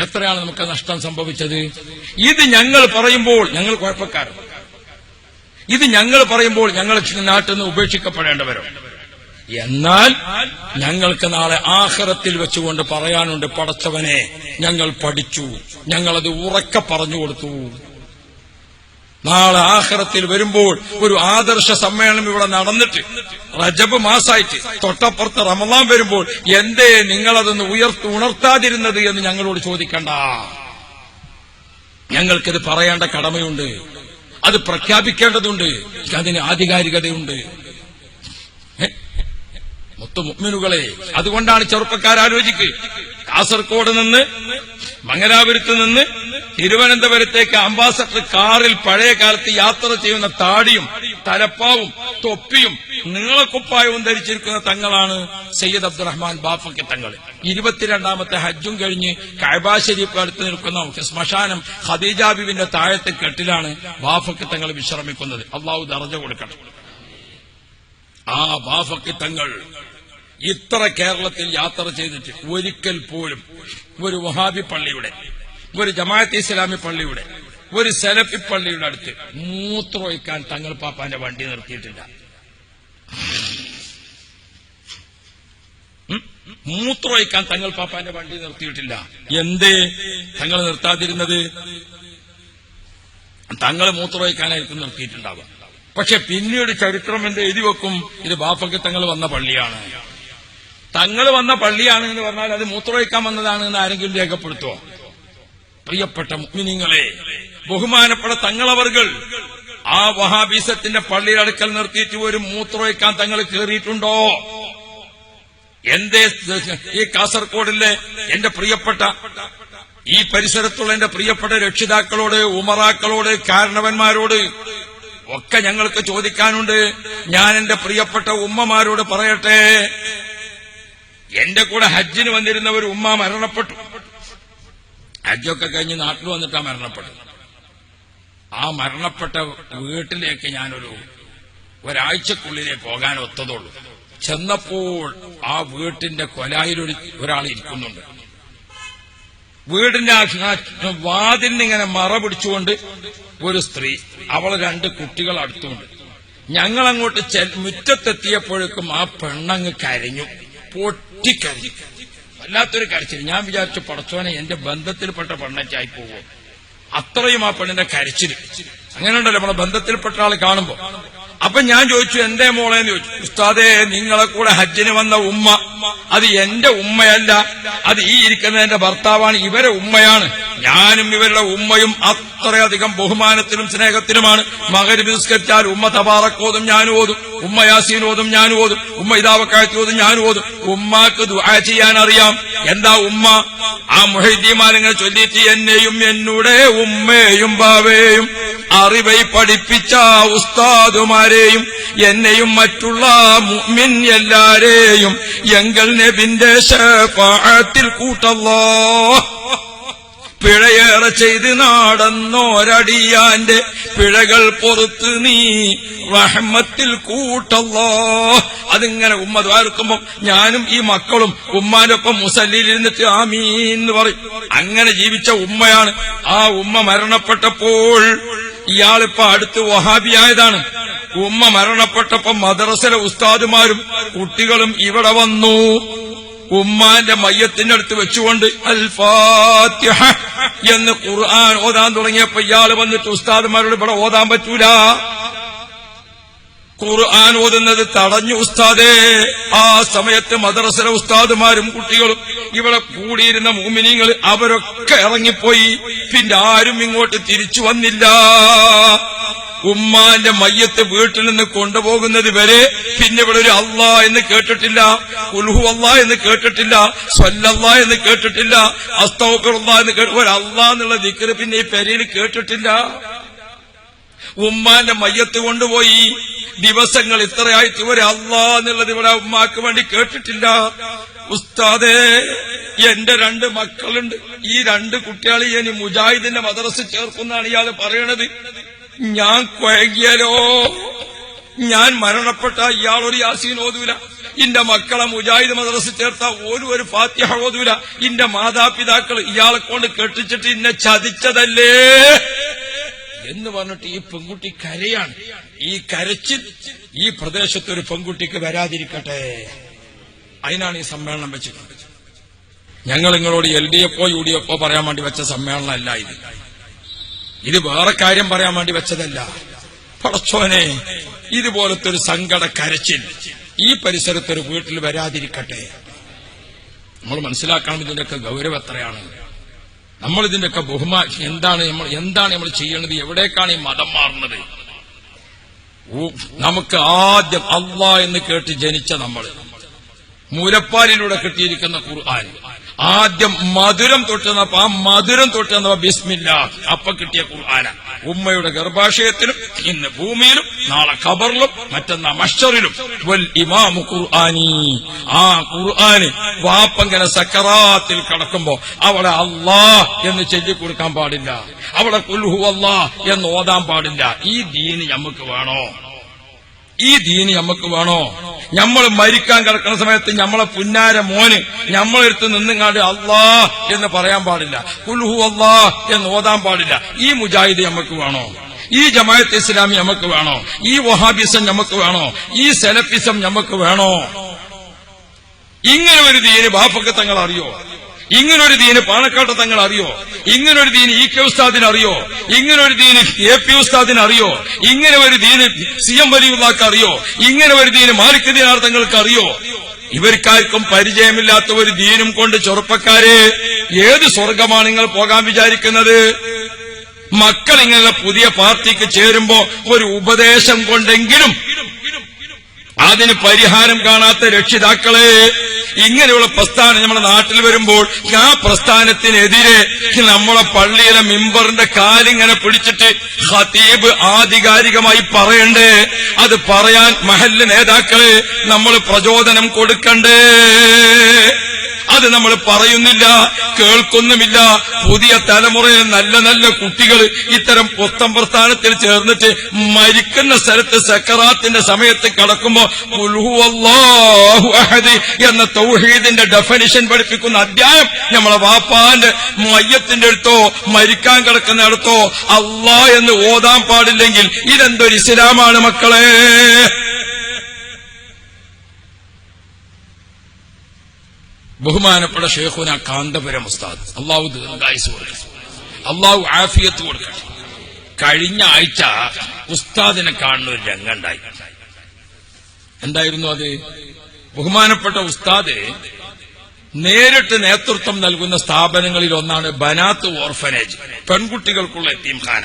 എത്രയാണ് നമുക്ക് നഷ്ടം സംഭവിച്ചത്? ഇത് ഞങ്ങൾ പറയുമ്പോൾ ഞങ്ങൾ കുഴപ്പക്കാരൻ. ഇത് ഞങ്ങൾ പറയുമ്പോൾ ഞങ്ങൾ നാട്ടിൽ നിന്ന് ഉപേക്ഷിക്കപ്പെടേണ്ടവരോ? എന്നാൽ ഞങ്ങൾക്ക് നാളെ ആഖിറത്തിൽ വെച്ചുകൊണ്ട് പറയാനുണ്ട്, പടച്ചവനെ ഞങ്ങൾ പഠിച്ചു, ഞങ്ങളത് ഉറക്കെ പറഞ്ഞു കൊടുത്തു. നാളെ ആഖിറത്തിൽ വരുമ്പോൾ ഒരു ആദർശ സമ്മേളനം ഇവിടെ നടന്നിട്ട് റജബ് മാസായിട്ട് തൊട്ടപ്പുറത്ത് റമളാൻ വരുമ്പോൾ എന്തേ നിങ്ങളതൊന്ന് ഉണർത്താതിരുന്നത് എന്ന് ഞങ്ങളോട് ചോദിക്കണ്ട. ഞങ്ങൾക്കിത് പറയേണ്ട കടമയുണ്ട്, അത് പ്രഖ്യാപിക്കേണ്ടതുണ്ട്, അതിന് ആധികാരികതയുണ്ട്. മുഅ്മിനുകളെ, അതുകൊണ്ടാണ് ചെറുപ്പക്കാരാലോചിക്ക്, കാസർഗോഡ് നിന്ന് മംഗലാപുരത്ത് നിന്ന് തിരുവനന്തപുരത്തേക്ക് അംബാസഡർ കാറിൽ പഴയ കാലത്ത് യാത്ര ചെയ്യുന്ന താടിയും തലപ്പാവും തൊപ്പിയും നീളക്കുപ്പായവും ധരിച്ചിരിക്കുന്ന തങ്ങളാണ് സയ്യിദ് അബ്ദുറഹ്മാൻ ബാഫക്കി തങ്ങൾ. 22ാമത്തെ ഹജ്ജും കഴിഞ്ഞ് കഅബ ശരീഫ് അടുത്ത് നിൽക്കുന്ന ശ്മശാനം ഖദീജ ബീവിന്റെ താഴത്തെ കെട്ടിലാണ് ബാഫക്കി തങ്ങൾ വിശ്രമിക്കുന്നത്. അള്ളാഹു ദർജ കൊടുക്കണം. ആ ബാഫക്കി തങ്ങൾ ഇത്ര കേരളത്തിൽ യാത്ര ചെയ്തിട്ട് ഒരിക്കൽ പോലും ഒരു വഹാബി പള്ളിയുടെ, ഒരു ജമാഅത്ത് ഇസ്ലാമി പള്ളിയുടെ, ഒരു സലഫി പള്ളിയുടെ അടുത്ത് മൂത്രമൊഴിക്കാൻ തങ്ങൾ പാപ്പാന്റെ വണ്ടി നിർത്തിയിട്ടില്ല. മൂത്രമൊഴിക്കാൻ തങ്ങൾ പാപ്പാന്റെ വണ്ടി നിർത്തിയിട്ടില്ല. എന്തേ തങ്ങൾ നിർത്താതിരുന്നത്? തങ്ങൾ മൂത്രമൊഴിക്കാനായിരിക്കും നിർത്തിയിട്ടുണ്ടാവുക. പക്ഷെ പിന്നീട് ചരിത്രം എന്ത് എഴുതി വെക്കും? ഇത് ബാഫക്കി തങ്ങൾ വന്ന പള്ളിയാണ്, തങ്ങൾ വന്ന പള്ളിയാണ് എന്ന് പറഞ്ഞാൽ അത് മൂത്രമൊഴിക്കാൻ വന്നതാണ് എന്ന് ആരെങ്കിലും രേഖപ്പെടുത്തുമോ? പ്രിയപ്പെട്ട മുഅ്മിനീങ്ങളെ, ബഹുമാനപ്പെട്ട തങ്ങളവർകൾ ആ വഹാബീസത്തിന്റെ പള്ളിയുടെ അടുക്കൽ നിർത്തിയിട്ട് ഒരു മൂത്രമൊഴിക്കാൻ തങ്ങൾ കയറിയിട്ടുണ്ടോ? എന്തേ ഈ കാസർഗോഡിലെ എന്റെ പ്രിയപ്പെട്ട, ഈ പരിസരത്തുള്ള എന്റെ പ്രിയപ്പെട്ട രക്ഷിതാക്കളോട്, ഉമറാക്കളോട്, കാരണവന്മാരോട് ഒക്കെ ഞങ്ങൾക്ക് ചോദിക്കാനുണ്ട്. ഞാൻ എന്റെ പ്രിയപ്പെട്ട ഉമ്മമാരോട് പറയട്ടെ, എന്റെ കൂടെ ഹജ്ജിന് വന്നിരുന്ന ഒരു ഉമ്മ മരണപ്പെട്ടു. ഹജ്ജൊക്കെ കഴിഞ്ഞ് നാട്ടിൽ വന്നിട്ടാ മരണപ്പെട്ടു. ആ മരണപ്പെട്ട വീട്ടിലേക്ക് ഞാനൊരു ഒരാഴ്ചക്കുള്ളിലേ പോകാൻ ഒത്തതുള്ളൂ. ചെന്നപ്പോൾ ആ വീട്ടിന്റെ കൊലായിൽ ഒരാൾ ഇരിക്കുന്നുണ്ട്. വീടിന്റെ വാതിലിനിങ്ങനെ മറ പിടിച്ചുകൊണ്ട് ഒരു സ്ത്രീ, അവള് 2 കുട്ടികൾ അടുത്തുണ്ട്. ഞങ്ങളങ്ങോട്ട് മുറ്റത്തെത്തിയപ്പോഴേക്കും ആ പെണ്ണങ്ങ് കരഞ്ഞു, പൊട്ടിക്കരഞ്ഞു, വല്ലാത്തൊരു കരച്ചിൽ. ഞാൻ വിചാരിച്ചു, പടച്ചോനെ എന്റെ ബന്ധത്തിൽപ്പെട്ട പെണ്ണച്ചായി പോകുമോ? അത്രയും ആ പെണ്ണിന്റെ കരച്ചിൽ. അങ്ങനെയുണ്ടല്ലോ നമ്മളെ ബന്ധത്തിൽപ്പെട്ട ആൾ കാണുമ്പോ. അപ്പൊ ഞാൻ ചോദിച്ചു, എന്തേ മോളേന്ന് ചോദിച്ചു. ഉസ്താദേ, നിങ്ങളെ കൂടെ ഹജ്ജിന് വന്ന ഉമ്മ, അത് എന്റെ ഉമ്മയല്ല, അത് ഈ ഇരിക്കുന്ന എന്റെ ഭർത്താവാണ്, ഇവരെ ഉമ്മയാണ്. ഞാനും ഇവരുടെ ഉമ്മയും അത്രയധികം ബഹുമാനത്തിലും സ്നേഹത്തിലുമാണ്. മഗ്‌രിബ് നിസ്കരിച്ചാൽ ഉമ്മ തബാറക്കോതും ഞാനും ഓതും, ഉമ്മ യാസീൻ ഓതും ഞാനും ഓതും, ഉമ്മ ഇദാവക്കായത്ത് ഓതും ഞാനും ഓതും. ഉമ്മാക്ക് ദുആ ചെയ്യാൻ അറിയാം. എന്താ ഉമ്മ? ആ മുഹയ്യിദ്ദീന്മാരിങ്ങനെ ചൊല്ലിയിട്ട്, എന്നെയും എന്നുടെ ഉമ്മയും ബാവയും അറിവൈ പഠിപ്പിച്ച ഉസ്താദുമാരെയും എന്നെയും മറ്റുള്ള മുഅ്മിൻ എല്ലാരെയും എങ്കൽ നബിന്റെ ശഫാഅത്തിൽ കൂട്ടല്ലാ. പിഴയേറെ ചെയ്ത് നടന്നോരടിയാന്റെ പിഴകൾ പൊറുത്ത് നീ റഹ്മത്തിൽ കൂട്ടല്ലാ. അതിങ്ങനെ ഉമ്മ ദുആ എടുക്കുമ്പോ ഞാനും ഈ മക്കളും ഉമ്മാന്റെ ഒപ്പം മുസല്ലിയിലിരുന്നിട്ട് ആമീൻ എന്ന് പറയും. അങ്ങനെ ജീവിച്ച ഉമ്മയാണ്. ആ ഉമ്മ മരണപ്പെട്ടപ്പോൾ, ഇയാളിപ്പോ അടുത്ത് വഹാബിയായതാണ്. ഉമ്മ മരണപ്പെട്ടപ്പോ മദ്രസയിലെ ഉസ്താദുമാരും കുട്ടികളും ഇവിടെ വന്നു. ഉമ്മാന്റെ മയ്യത്തിന്റെ അടുത്ത് വെച്ചുകൊണ്ട് അൽ ഫാത്തിഹ എന്ന് ഖുർആൻ ഓതാൻ തുടങ്ങിയപ്പോ ഇയാള് വന്നിട്ട് ഉസ്താദുമാരോട് ഇവിടെ ഓതാൻ പറ്റൂല, ഖുർആൻ ഓതുന്നത് തടഞ്ഞു ഉസ്താദേ. ആ സമയത്ത് മദ്രസയിലെ ഉസ്താദുമാരും കുട്ടികളും ഇവിടെ കൂടിയിരുന്ന മുഅ്മിനീങ്ങൾ അവരൊക്കെ ഇറങ്ങിപ്പോയി. പിന്നെ ആരും ഇങ്ങോട്ട് തിരിച്ചു വന്നില്ല. ഉമ്മാന്റെ മയ്യത്ത് വീട്ടിൽ നിന്ന് കൊണ്ടുപോകുന്നത് വരെ പിന്നെ ഇവിടെ ഒരു അല്ലാ എന്ന് കേട്ടിട്ടില്ല, ഖുൽഹു അല്ലാ എന്ന് കേട്ടിട്ടില്ല, സ്വല്ലല്ലാ എന്ന് കേട്ടിട്ടില്ല, അസ്തഗ്ഫിറുല്ലാ എന്ന് ഒരു അല്ലാ എന്നുള്ള ദിക്ർ പിന്നെ ഈ പെരയിൽ കേട്ടിട്ടില്ല. ഉമ്മാന്റെ മയ്യത്ത് കൊണ്ടുപോയി ദിവസങ്ങൾ ഇത്രയായിട്ട് ഒരു അല്ലാ എന്നുള്ളത് ഇവിടെ ഉമ്മാക്ക് വേണ്ടി കേട്ടിട്ടില്ല. ഉസ്താദേ, എന്റെ 2 മക്കളുണ്ട്. ഈ 2 കുട്ടികളെ ഇനി മുജാഹിദിന്റെ മദ്രസ ചേർക്കുന്നാണ് ഇയാൾ പറയണത്. ഞാൻ കൊയങ്ങിയാലോ? ഞാൻ മരണപ്പെട്ട ഇയാളൊരു യാസീൻ ഓതൂല, ഇന്റെ മക്കളെ മുജാഹിദ് മദ്രസ ചേർത്ത ഒരു ഫാത്തിഹ ഓതൂല. ഇന്റെ മാതാപിതാക്കൾ ഇയാളെ കൊണ്ട് കെട്ടിച്ചിട്ട് ഇന്നെ ചതിച്ചതല്ലേ എന്ന് പറഞ്ഞിട്ട് ഈ പെൺകുട്ടി കരയാണ്. ഈ കരച്ചിൽ ഈ പ്രദേശത്തൊരു പെൺകുട്ടിക്ക് വരാതിരിക്കട്ടെ, അതിനാണ് ഈ സമ്മേളനം വെച്ചിട്ടുണ്ട്. ഞങ്ങൾ നിങ്ങളോട് LDF UDF പറയാൻ വേണ്ടി വെച്ച സമ്മേളനമല്ല ഇത്. ഇത് വേറെ കാര്യം പറയാൻ വേണ്ടി വെച്ചതല്ല. പടച്ചോനെ, ഇതുപോലത്തെ ഒരു സങ്കട കരച്ചിൽ ഈ പരിസരത്തൊരു വീട്ടിൽ വരാതിരിക്കട്ടെ. നമ്മൾ മനസ്സിലാക്കണം ഇതിന്റെയൊക്കെ ഗൗരവം എത്രയാണ്. നമ്മളിതിന്റെയൊക്കെ ബഹുമാനം എന്താണ് നമ്മൾ ചെയ്യേണ്ടത്, എവിടേക്കാണ് ഈ മതം മാറുന്നത്. നമുക്ക് ആദ്യം അല്ലാ എന്ന് കേട്ട് ജനിച്ച നമ്മൾ, മുലപ്പാലിലൂടെ കിട്ടിയിരിക്കുന്ന ഖുർആൻ, ആദ്യം മധുരം തൊട്ടുന്നപ്പോ ആ മധുരം തൊട്ടുന്നപ്പോ ബിസ്മില്ലാ അപ്പൊ കിട്ടിയ ഖുർആന. ഉമ്മയുടെ ഗർഭാശയത്തിലും ഇന്ന് ഭൂമിയിലും നാളെ ഖബറിലും മറ്റന്നാ മഹ്ശറിലും വൽ ഇമാമു ഖുർആനി. ആ ഖുർആന് വാപ്പങ്ങനെ സക്കറാത്തിൽ കടക്കുമ്പോ അവിടെ അല്ലാഹ് എന്ന് ചൊല്ലിക്കൊടുക്കാൻ പാടില്ല, അവിടെ ഖുൽ ഹുവല്ലാഹ് എന്ന് ഓതാൻ പാടില്ല. ഈ ദീന് നമുക്ക് വേണോ? ഈ ദീന് നമുക്ക് വേണോ? നമ്മൾ മരിക്കാൻ കിടക്കുന്ന സമയത്ത് നമ്മളെ പുന്നാര മോന് നമ്മളെടുത്ത് നിന്നുങ്ങാണ്ട് അല്ലാഹ് എന്ന് പറയാൻ പാടില്ല, ഖുൽ ഹുവല്ലാഹ് എന്ന് ഓതാൻ പാടില്ല. ഈ മുജാഹിദ് നമുക്ക് വേണോ? ഈ ജമാഅത്ത് ഇസ്ലാമി നമുക്ക് വേണോ? ഈ വഹാബിസം നമുക്ക് വേണോ? ഈ സലഫിസം നമുക്ക് വേണോ? ഇങ്ങനെ ഒരു ദീന് ബാപ്പക്ക് തങ്ങൾ അറിയോ? ഇങ്ങനൊരു ദീന് പാണക്കാട്ട് തങ്ങൾ അറിയോ? ഇങ്ങനൊരു ദീന് EK ഉസ്താദിന് അറിയോ? ഇങ്ങനൊരു ദീന് AP ഉസ്താദിന് അറിയോ? ഇങ്ങനെ ഒരു ദീന് CM വലിയുള്ളാക്ക് അറിയോ? ഇങ്ങനെ ഒരു ദീന് മാലിക് ദിനാർ തങ്ങൾക്ക് അറിയോ? ഇവർക്കാർക്കും പരിചയമില്ലാത്ത ഒരു ദീനും കൊണ്ട് ചെറുപ്പക്കാരെ ഏത് സ്വർഗമാണ് നിങ്ങൾ പോകാൻ വിചാരിക്കുന്നത്? മക്കൾ ഇങ്ങനെ പുതിയ പാർട്ടിക്ക് ചേരുമ്പോ ഒരു ഉപദേശം കൊണ്ടെങ്കിലും അതിന് പരിഹാരം കാണാത്ത രക്ഷിതാക്കളെ, ഇങ്ങനെയുള്ള പ്രസ്ഥാനം നമ്മുടെ നാട്ടിൽ വരുമ്പോൾ ആ പ്രസ്ഥാനത്തിനെതിരെ നമ്മളെ പള്ളിയിലെ മിമ്പറിന്റെ കാലിങ്ങനെ പിടിച്ചിട്ട് ഖതീബ് ആധികാരികമായി പറയണ്ടേ? അത് പറയാൻ മഹല്ല് നേതാക്കളെ നമ്മൾ പ്രചോദനം കൊടുക്കണ്ടേ? അത് നമ്മൾ പറയുന്നില്ല, കേൾക്കുന്നുമില്ല. പുതിയ തലമുറയിലെ നല്ല നല്ല കുട്ടികൾ ഇത്തരം പുത്തൻ പ്രസ്ഥാനത്തിൽ ചേർന്നിട്ട് മരിക്കുന്ന സ്ഥലത്ത് സക്കറാത്തിന്റെ സമയത്ത് കടക്കുമ്പോ ഖുൽ ഹുവല്ലാഹു അഹദ് എന്ന തൗഹീദിന്റെ ഡെഫിനിഷൻ പഠിപ്പിക്കുന്ന അധ്യായം നമ്മളെ വാപ്പാന്റെ മയ്യത്തിന്റെ അടുത്തോ മരിക്കാൻ കിടക്കുന്ന അടുത്തോ അല്ലാഹ് എന്ന് ഓതാൻ പാടില്ലെങ്കിൽ ഇതെന്തൊരു ഇസ്ലാമാണ് മക്കളെ? ബഹുമാനപ്പെട്ട ഷെയ്ഖുന കാന്തപുരം ഉസ്താദ്, അള്ളാഹു ദീർഘായുസ്സ് കൊടുക്കട്ടെ, അള്ളാഹു ആഫിയത്ത് കൊടുക്കട്ടെ. കഴിഞ്ഞ ആഴ്ച ഉസ്താദിനെ കാണുന്ന ഒരു രംഗമുണ്ടായി. എന്തായിരുന്നു അത്? ബഹുമാനപ്പെട്ട ഉസ്താദ് നേരിട്ട് നേതൃത്വം നൽകുന്ന സ്ഥാപനങ്ങളിൽ ഒന്നാണ് ബനാത്ത് ഓർഫനേജ്, പെൺകുട്ടികൾക്കുള്ള യതീംഖാന.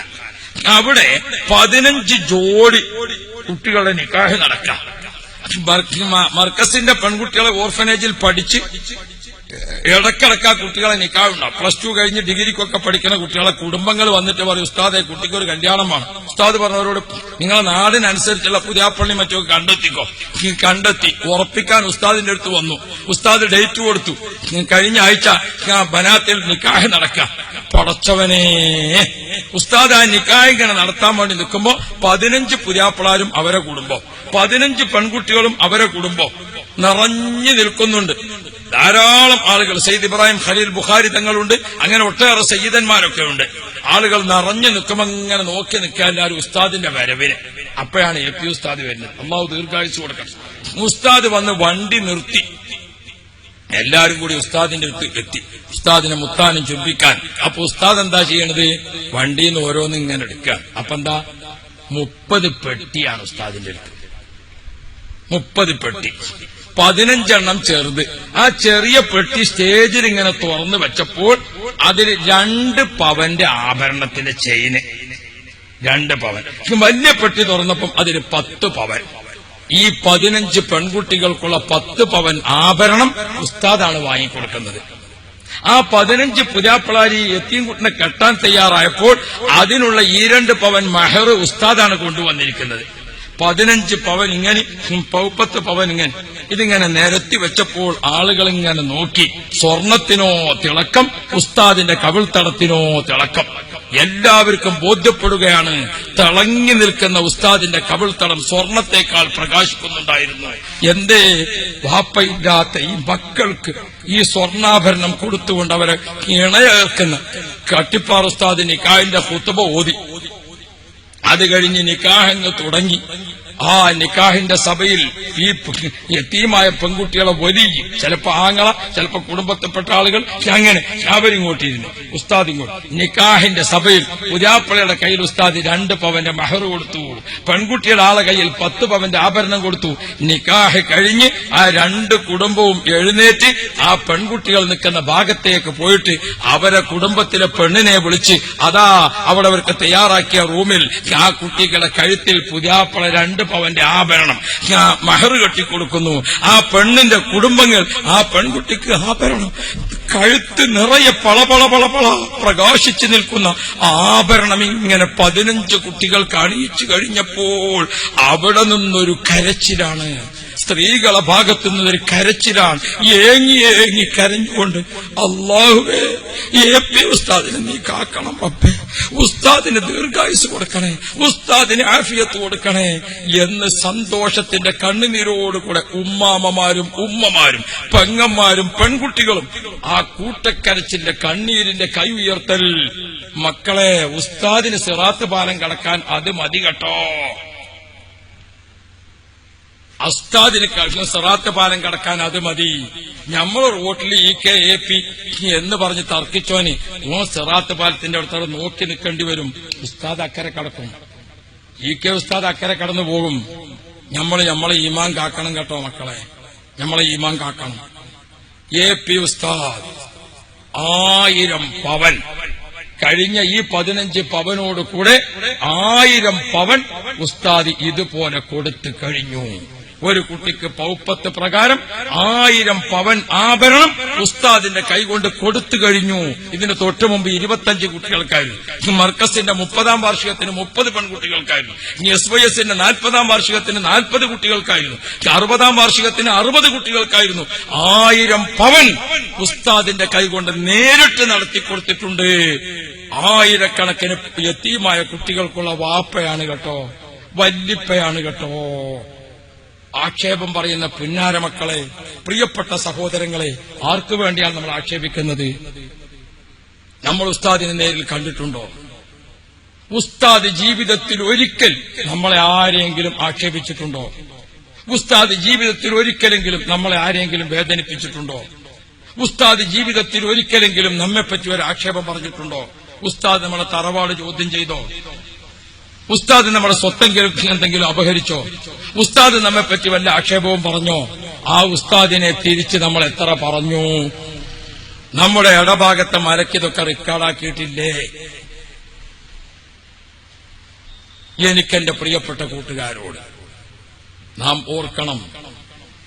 അവിടെ 15 ജോഡി കുട്ടികളുടെ നിക്കാഹ് നടക്കാം. മർക്കസിന്റെ പെൺകുട്ടികളെ ഓർഫനേജിൽ പഠിച്ച് ഇടക്കിടക്ക് ആ കുട്ടികളെ നിക്കാഹുണ്ടാവും. +2 കഴിഞ്ഞ് ഡിഗ്രിക്കൊക്കെ പഠിക്കുന്ന കുട്ടികളെ കുടുംബങ്ങൾ വന്നിട്ട് പറയും, ഉസ്താദെ കുട്ടിക്ക് ഒരു കല്യാണമാണ്. ഉസ്താദ് പറഞ്ഞവരോട് നിങ്ങളെ നാടിനനുസരിച്ചുള്ള പുതിയാപ്പള്ളി മറ്റൊക്കെ കണ്ടെത്തിക്കോ. കണ്ടെത്തി ഉറപ്പിക്കാൻ ഉസ്താദിന്റെ അടുത്ത് വന്നു. ഉസ്താദ് ഡേറ്റ് കൊടുത്തു. കഴിഞ്ഞ ആഴ്ച ബനാത്തിൽ നിക്കാഹ് നടക്കാം. പടച്ചവനെ, ഉസ്താദ് ആ നിക്കാഹ് ഇങ്ങനെ നടത്താൻ വേണ്ടി നിൽക്കുമ്പോ 15 പുതിയാപ്പിളാരും അവരെ കുടുംബം, 15 പെൺകുട്ടികളും അവരെ കുടുംബം നിറഞ്ഞു നിൽക്കുന്നുണ്ട്. ധാരാളം ആളുകൾ, സയ്യിദ് ഇബ്രാഹിം ഖലീൽ ബുഖാരി തങ്ങളുണ്ട്, അങ്ങനെ ഒട്ടേറെ സയ്യിദന്മാരൊക്കെ ഉണ്ട്. ആളുകൾ നിറഞ്ഞു നിൽക്കുമ്പോൾ ഇങ്ങനെ നോക്കി നിൽക്കാൻ എല്ലാവരും ഉസ്താദിന്റെ വരവിന്. അപ്പോഴാണ് എ പി ഉസ്താദ് വരുന്നത്. അള്ളാഹു ദീർഘായുസ്സ് കൊടുക്കണം. ഉസ്താദ് വന്ന് വണ്ടി നിർത്തി. എല്ലാരും കൂടി ഉസ്താദിന്റെ അടുത്ത് എത്തി, ഉസ്താദിനെ മുത്താനും ചുംബിക്കാൻ. അപ്പൊ ഉസ്താദ് എന്താ ചെയ്യണത്? വണ്ടിയിൽ നിന്ന് ഓരോന്നും ഇങ്ങനെ എടുക്കുക. അപ്പൊ എന്താ, 30 പെട്ടിയാണ് ഉസ്താദിന്റെ അടുത്ത്. 30 പെട്ടി, 15 ചെറുത്. ആ ചെറിയ പെട്ടി സ്റ്റേജിൽ ഇങ്ങനെ തുറന്നു വെച്ചപ്പോൾ അതിൽ 2 പവന്റെ ആഭരണത്തിന്റെ ചെയിന്, 2 പവൻ. വലിയ പെട്ടി തുറന്നപ്പം അതിൽ 10 പവൻ. ഈ 15 പെൺകുട്ടികൾക്കുള്ള 10 പവൻ ആഭരണം ഉസ്താദാണ് വാങ്ങിക്കൊടുക്കുന്നത്. ആ 15 പുതിയാപ്പിളാരി യതീംകുട്ടിനെ കെട്ടാൻ തയ്യാറായപ്പോൾ അതിനുള്ള ഈ 2 പവൻ മഹർ ഉസ്താദാണ് കൊണ്ടുവന്നിരിക്കുന്നത്. 15 പവൻ ഇങ്ങനെ, 10 പവൻ ഇങ്ങനെ, ഇതിങ്ങനെ നിരത്തി വെച്ചപ്പോൾ ആളുകൾ ഇങ്ങനെ നോക്കി. സ്വർണത്തിനോ തിളക്കം, ഉസ്താദിന്റെ കവിൾത്തടത്തിനോ തിളക്കം. എല്ലാവർക്കും ബോധ്യപ്പെടുകയാണ്, തിളങ്ങി നിൽക്കുന്ന ഉസ്താദിന്റെ കവിൾത്തടം സ്വർണത്തേക്കാൾ പ്രകാശിക്കുന്നുണ്ടായിരുന്നു. എന്തേ വാപ്പയില്ലാത്ത ഈ മക്കൾക്ക് ഈ സ്വർണ്ണാഭരണം കൊടുത്തുകൊണ്ട് അവരെ ഇണയേർക്കുന്ന കട്ടിപ്പാറ ഉസ്താദ് നിക്കാഹിന്റെ ഖുത്ബ ഓതി. അത് കഴിഞ്ഞ് നിക്കാഹ് തുടങ്ങി. ആ നിക്കാഹിന്റെ സഭയിൽ ഈ യതീമായ പെൺകുട്ടികളെ വലിയ, ചിലപ്പോ ആങ്ങള, ചിലപ്പോ കുടുംബത്തിൽപ്പെട്ട ആളുകൾ, അങ്ങനെ അവരിങ്ങോട്ടിരുന്നു, ഉസ്താദ് ഇങ്ങോട്ട്. നിക്കാഹിന്റെ സഭയിൽ പുതിയാപ്പിളയുടെ കയ്യിൽ ഉസ്താദ് 2 പവന്റെ മഹർ കൊടുത്തു. പെൺകുട്ടിയുടെ ആളെ കയ്യിൽ 10 പവന്റെ ആഭരണം കൊടുത്തു. നിക്കാഹ് കഴിഞ്ഞ് ആ 2 കുടുംബവും എഴുന്നേറ്റ് ആ പെൺകുട്ടികൾ നിൽക്കുന്ന ഭാഗത്തേക്ക് പോയിട്ട് അവരെ കുടുംബത്തിലെ പെണ്ണിനെ വിളിച്ച്, അതാ അവിടെ അവർക്ക് തയ്യാറാക്കിയ റൂമിൽ ആ കുട്ടികളെ കഴുത്തിൽ പുതിയാപ്പിള 2 പവന്റെ ആഭരണം മഹർ കെട്ടിക്കൊടുക്കുന്നു. ആ പെണ്ണിന്റെ കുടുംബങ്ങൾ ആ പെൺകുട്ടിക്ക് ആഭരണം, കഴുത്ത് നിറയെ പളപള പളപള പ്രകാശിച്ചു നിൽക്കുന്ന ആഭരണം ഇങ്ങനെ 15 കുട്ടികൾക്ക് അണിയിച്ചു കഴിഞ്ഞപ്പോൾ അവിടെ നിന്നൊരു കരച്ചിലാണ്. സ്ത്രീകളെ ഭാഗത്തു നിന്നൊരു കരച്ചിലാണ്. ഏങ്ങി ഏങ്ങി കരഞ്ഞുകൊണ്ട്, അല്ലാഹുവേ, എ.പി. ഉസ്താദിനെ നീ കാക്കണം റബ്ബേ, ഉസ്താദിന് ദീർഘായുസ് കൊടുക്കണേ, ഉസ്താദിന് ആഫിയത്ത് കൊടുക്കണേ എന്ന് സന്തോഷത്തിന്റെ കണ്ണുനീരോടുകൂടെ ഉമ്മാമ്മമാരും ഉമ്മമാരും പെങ്ങന്മാരും പെൺകുട്ടികളും ആ കൂട്ടക്കരച്ചിന്റെ കണ്ണീരിന്റെ കൈ ഉയർത്തൽ. മക്കളെ, ഉസ്താദിന് സിറാത്ത് പാലം കടക്കാൻ അത് മതി കേട്ടോ. ഉസ്താദിന് സിറാത്ത് പാലം കടക്കാൻ അത് മതി. നമ്മൾ റോട്ടിൽ EKAP എന്ന് പറഞ്ഞ് തർക്കിച്ചോന് സിറാത്ത് പാലത്തിന്റെ അടുത്തോടെ നോക്കി നിൽക്കേണ്ടി വരും. ഉസ്താദ് അക്കരെ കടക്കും, EK ഉസ്താദ് അക്കരെ കടന്നു പോകും. നമ്മളെ ഈമാൻ കാക്കണം കേട്ടോ മക്കളെ, നമ്മളെ ഈമാൻ കാക്കണം. AP ഉസ്താദ് 1000 പവൻ കഴിഞ്ഞ ഈ 15 പവനോട് കൂടെ 1000 പവൻ ഉസ്താദ് ഇതുപോലെ കൊടുത്തു കഴിഞ്ഞു. ഒരു കുട്ടിക്ക് പൗപ്പത്ത് പ്രകാരം 1000 പവൻ ആഭരണം ഉസ്താദിന്റെ കൈകൊണ്ട് കൊടുത്തു കഴിഞ്ഞു. ഇതിന് തൊട്ടു മുമ്പ് 25 കുട്ടികൾക്കായിരുന്നു. മർക്കസിന്റെ 30ാം വാർഷികത്തിന് 30 പെൺകുട്ടികൾക്കായിരുന്നു. SYSന്റെ 40ാം വാർഷികത്തിന് 40 കുട്ടികൾക്കായിരുന്നു. 60ാം വാർഷികത്തിന് 60 കുട്ടികൾക്കായിരുന്നു. 1000 പവൻ ഉസ്താദിന്റെ കൈകൊണ്ട് നേരിട്ട് നടത്തിക്കൊടുത്തിട്ടുണ്ട്. 1000കണക്കിന് യതീമായ കുട്ടികൾക്കുള്ള വാപ്പയാണ് കേട്ടോ, വല്ലിപ്പയാണ് കേട്ടോ. ആക്ഷേപം പറയുന്ന പുന്നാര മക്കളെ, പ്രിയപ്പെട്ട സഹോദരങ്ങളെ, ആർക്കു വേണ്ടിയാണ് നമ്മൾ ആക്ഷേപിക്കുന്നത്? നമ്മൾ ഉസ്താദിനെ നേരിൽ കണ്ടിട്ടുണ്ടോ? ഉസ്താദ് ജീവിതത്തിൽ ഒരിക്കൽ നമ്മളെ ആരെങ്കിലും ആക്ഷേപിച്ചിട്ടുണ്ടോ? ഉസ്താദ് ജീവിതത്തിൽ ഒരിക്കലെങ്കിലും നമ്മളെ ആരെങ്കിലും വേദനിപ്പിച്ചിട്ടുണ്ടോ? ഉസ്താദ് ജീവിതത്തിൽ ഒരിക്കലെങ്കിലും നമ്മെപ്പറ്റി ഒരു ആക്ഷേപം പറഞ്ഞിട്ടുണ്ടോ? ഉസ്താദ് നമ്മളെ തറവാട് ചോദ്യം ചെയ്തോ? ഉസ്താദ് നമ്മുടെ സ്വത്തെങ്കിലും എന്തെങ്കിലും അപഹരിച്ചോ? ഉസ്താദ് നമ്മെ പറ്റി വല്ല ആക്ഷേപവും പറഞ്ഞോ? ആ ഉസ്താദിനെ തിരിച്ച് നമ്മൾ എത്ര പറഞ്ഞു? നമ്മുടെ ഇടഭാഗത്തെ മരക്കിതൊക്കെ റെക്കോർഡാക്കിയിട്ടില്ലേ? എനിക്കെന്റെ പ്രിയപ്പെട്ട കൂട്ടുകാരോട് നാം ഓർക്കണം,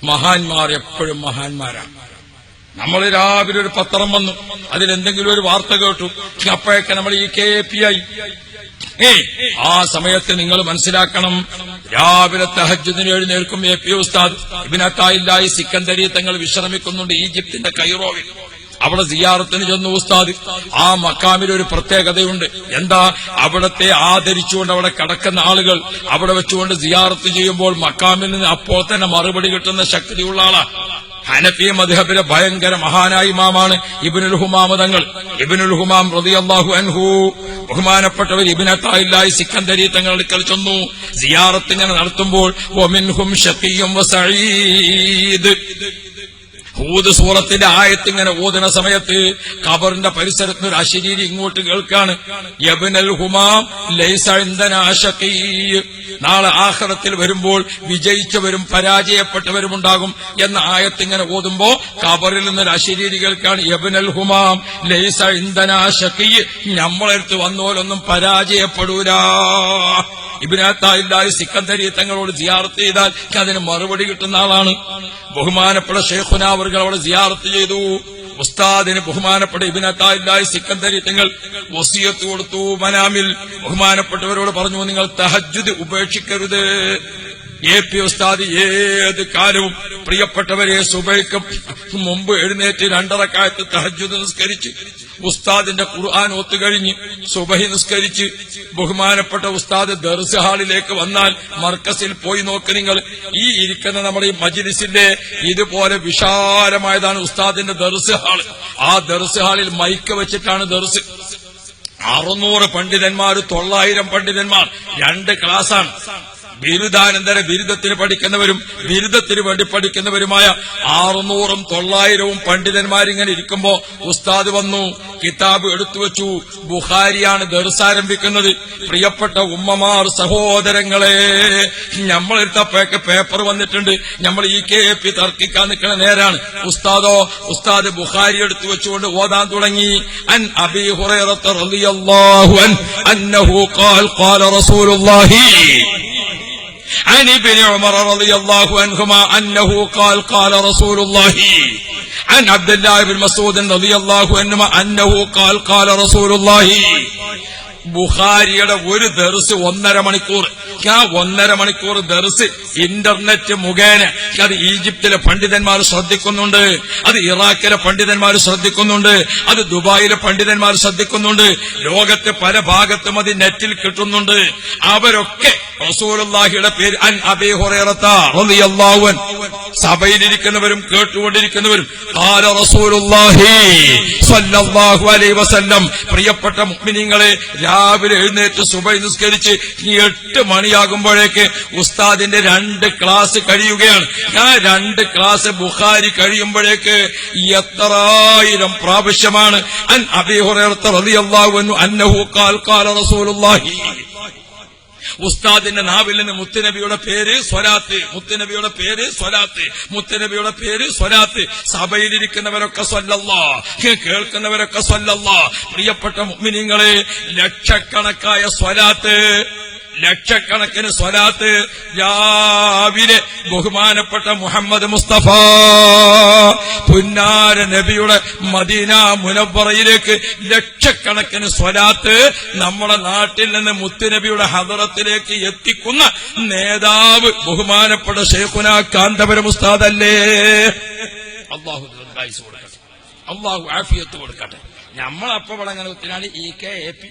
മഹാന്മാർ എപ്പോഴും മഹാന്മാരാണ്. നമ്മൾ രാവിലെ ഒരു പത്രം വന്നു, അതിലെന്തെങ്കിലും ഒരു വാർത്ത കേട്ടു, അപ്പോഴൊക്കെ നമ്മൾ ഈ KAP ആയി. ആ സമയത്ത് നിങ്ങൾ മനസ്സിലാക്കണം, രാവിലെ തഹജ്ജുദിന് എഴുന്നേൽക്കും AP ഉസ്താദ് ഇബ്നു അത്താഇല്ലാഹി സിക്കന്ദരി തങ്ങൾ വിശ്രമിക്കുന്നുണ്ട് ഈജിപ്തിന്റെ കൈറോവിൽ. അവിടെ സിയാറത്തിന് ചെന്നു ഉസ്താദ്. ആ മക്കാമിൽ ഒരു പ്രത്യേകതയുണ്ട്. എന്താ? അവിടത്തെ ആദരിച്ചുകൊണ്ട് അവിടെ കിടക്കുന്ന ആളുകൾ അവിടെ വെച്ചുകൊണ്ട് സിയാറത്ത് ചെയ്യുമ്പോൾ മക്കാമിൽ നിന്ന് അപ്പോൾ തന്നെ മറുപടി കിട്ടുന്ന ശക്തിയുള്ള ആളാണ്. ഹനഫി മദ്ഹബിലെ ഭയങ്കര മഹാനായ ഇമാമാണ് ഇബ്നുൽ ഹുമാം തങ്ങൾ. ഇബ്നുൽ ഹുമാം റളിയല്ലാഹു അൻഹു ബഹുമാനപ്പെട്ടവർ ഇബ്നു അത്താഇല്ലാഹി സിക്കന്ദരി തങ്ങളുടെ അടുക്കൽ ചെന്നു. സിയാറത്ത് ഇങ്ങനെ നടത്തുമ്പോൾ വമിൻഹും ശഖിയ്യും വസഈദ്, ഹൂദ് സൂറത്തിന്റെ ആയത്ത് ഇങ്ങനെ ഓതുന്ന സമയത്ത് ഖബറിന്റെ പരിസരത്ത് ഒരു അശരീരി ഇങ്ങോട്ട് കേൾക്കാണ്, യബ്നൽ ഹുമാം ലൈസ ഇൻദനാ ശഖീ, നാളെ ആഖിറത്തിൽ വരുമ്പോൾ വിജയിച്ചവരും പരാജയപ്പെട്ടവരും ഉണ്ടാകും എന്ന ആയത്ത് ഇങ്ങനെ ഓതുമ്പോ ഖബറിൽ നിന്നൊരു അശരീരി കേൾക്കാണ്, യബ്നൽ ഹുമാം ലൈസ ഇൻദനാ ശഖീ, നമ്മളടുത്ത് വന്നോലൊന്നും പരാജയപ്പെടൂല. ഇബ്നു അത്താഇല്ലാഹി സിക്കന്ദരി തങ്ങളോട് സിയാറത്ത് ചെയ്താൽ അതിന് മറുപടി കിട്ടുന്ന ആളാണ്. ബഹുമാനപ്പെട്ട ശൈഖുനാ അവർകൾ അവിടെ സിയാറത്ത് ചെയ്തു. ഉസ്താദിന് ബഹുമാനപ്പെട്ട ഇബ്നു അത്താഇല്ലാഹി സിക്കന്ദരി തങ്ങൾ വസിയത്ത് കൊടുത്തു. മനാമിൽ ബഹുമാനപ്പെട്ടവരോട് പറഞ്ഞു, നിങ്ങൾ തഹജ്ജുദ് ഉപേക്ഷിക്കരുത്. AP ഉസ്താദ് ഏത് കാലവും പ്രിയപ്പെട്ടവരെ സുബഹിക്ക് മുമ്പ് എഴുന്നേറ്റ് 2 റക്അത്ത് തഹജ്ജുദ് നിസ്കരിച്ച് ഉസ്താദിന്റെ ഖുർആൻ ഒത്തുകഴിഞ്ഞ് സുബഹി നിസ്കരിച്ച് ബഹുമാനപ്പെട്ട ഉസ്താദ് ദർസ് ഹാളിലേക്ക് വന്നാൽ മർക്കസിൽ പോയി നോക്ക് നിങ്ങൾ. ഈ ഇരിക്കുന്ന നമ്മുടെ ഈ മജ്ലിസിന്റെ ഇതുപോലെ വിശാലമായതാണ് ഉസ്താദിന്റെ ദർസ് ഹാള്. ആ ദർസ് ഹാളിൽ മൈക്ക് വെച്ചിട്ടാണ് ദർസ്. 600 പണ്ഡിതന്മാർ, 900 പണ്ഡിതന്മാർ, 2 ക്ലാസാണ്. ബിരുദാനന്തര ബിരുദത്തിന് പഠിക്കുന്നവരും ബിരുദത്തിന് വേണ്ടി പഠിക്കുന്നവരുമായ 600ഉം 900ഉം പണ്ഡിതന്മാരിങ്ങനെ ഇരിക്കുമ്പോ ഉസ്താദ് വന്നു, കിതാബ് എടുത്തുവെച്ചു. ബുഖാരിയാണ് ദർസ് ആരംഭിക്കുന്നത്. പ്രിയപ്പെട്ട ഉമ്മമാർ, സഹോദരങ്ങളെ, നമ്മളെടുത്തപ്പോഴൊക്കെ പേപ്പർ വന്നിട്ടുണ്ട്. നമ്മൾ ഈ KAP തർക്കിക്കാൻ നിൽക്കുന്ന നേരാണ്. ഉസ്താദ് ബുഖാരി എടുത്തു വെച്ചുകൊണ്ട് ഓതാൻ തുടങ്ങി. അൻ അബീ ഹുറൈറത റളിയല്ലാഹു അൻഹു ഖാല റസൂലുള്ളാഹി عن ابن عمر رضي الله عنهما أنه قال رسول الله عن عبد الله بن مسعود رضي الله عنهما أنه قال رسول الله. ബുഖാരിയുടെ ഒരു ദർസ് 1.5 മണിക്കൂർ. ആ 1.5 മണിക്കൂർ ദർസ് ഇന്റർനെറ്റ് മുഖേന അത് ഈജിപ്തിലെ പണ്ഡിതന്മാർ ശ്രദ്ധിക്കുന്നുണ്ട്, അത് ഇറാഖിലെ പണ്ഡിതന്മാർ ശ്രദ്ധിക്കുന്നുണ്ട്, അത് ദുബായിലെ പണ്ഡിതന്മാർ ശ്രദ്ധിക്കുന്നുണ്ട്, ലോകത്തെ പല ഭാഗത്തും അത് നെറ്റിൽ കിട്ടുന്നുണ്ട്. അവരൊക്കെ റസൂലുള്ളാഹിയുടെ പേര് അൻ അബീ ഹുറൈറത റളിയല്ലാഹു അൻഹു, സഭയിലിരിക്കുന്നവരും കേട്ടുകൊണ്ടിരിക്കുന്നവരും ഖാല റസൂലുള്ളാഹി സ്വല്ലല്ലാഹു അലൈഹി വസല്ലം. പ്രിയപ്പെട്ട മുഅ്മിനീങ്ങളെ, രാവിലെ എഴുന്നേറ്റ് സുബഹി നിസ്കരിച്ച് 8 മണിയാകുമ്പോഴേക്ക് ഉസ്താദിന്റെ 2 ക്ലാസ് കഴിയുകയാണ്. ആ 2 ക്ലാസ് ബുഖാരി കഴിയുമ്പോഴേക്ക് എത്രായിരം പ്രാവശ്യമാണ് അൻ അബീ ഹുറൈറത റളിയല്ലാഹു അൻഹു അന്നഹു ഖാല റസൂലുള്ളാഹി. ഉസ്താദിന്റെ നാവിൽ നിന്ന് മുത്തുനബിയുടെ പേര് സ്വലാത്ത്, മുത്തുനബിയുടെ പേര് സ്വലാത്ത്, മുത്തുനബിയുടെ പേര് സ്വലാത്ത്. സഭയിലിരിക്കുന്നവരൊക്കെ സ്വല്ലല്ലാഹ്, കേൾക്കുന്നവരൊക്കെ സ്വല്ലല്ലാഹ്. പ്രിയപ്പെട്ട മുഅ്മിനീങ്ങളെ, ലക്ഷക്കണക്കായ സ്വലാത്ത്, ലക്ഷക്കണക്കിന് സ്വലാത്ത് രാവിലെ ബഹുമാനപ്പെട്ട മുഹമ്മദ് മുസ്തഫ പുന്നാര നബിയുടെ മദീന മുനവ്വറയിലേക്ക് ലക്ഷക്കണക്കിന് സ്വലാത്ത് നമ്മുടെ നാട്ടിൽ നിന്ന് മുത്തുനബിയുടെ ഹദറത്തിലേക്ക് എത്തിക്കുന്ന നേതാവ് ബഹുമാനപ്പെട്ട ശൈഖുനാ കാന്തപുരം ഉസ്താദ് അല്ലേ? അല്ലാഹു ദീർഘായുസ്സ് കൊടുക്കട്ടെ, അല്ലാഹു ആഫിയത്ത് കൊടുക്കട്ടെ. നമ്മളപ്പോ വളങ്ങനെ ഒത്തിനാണ് ഈ KAP.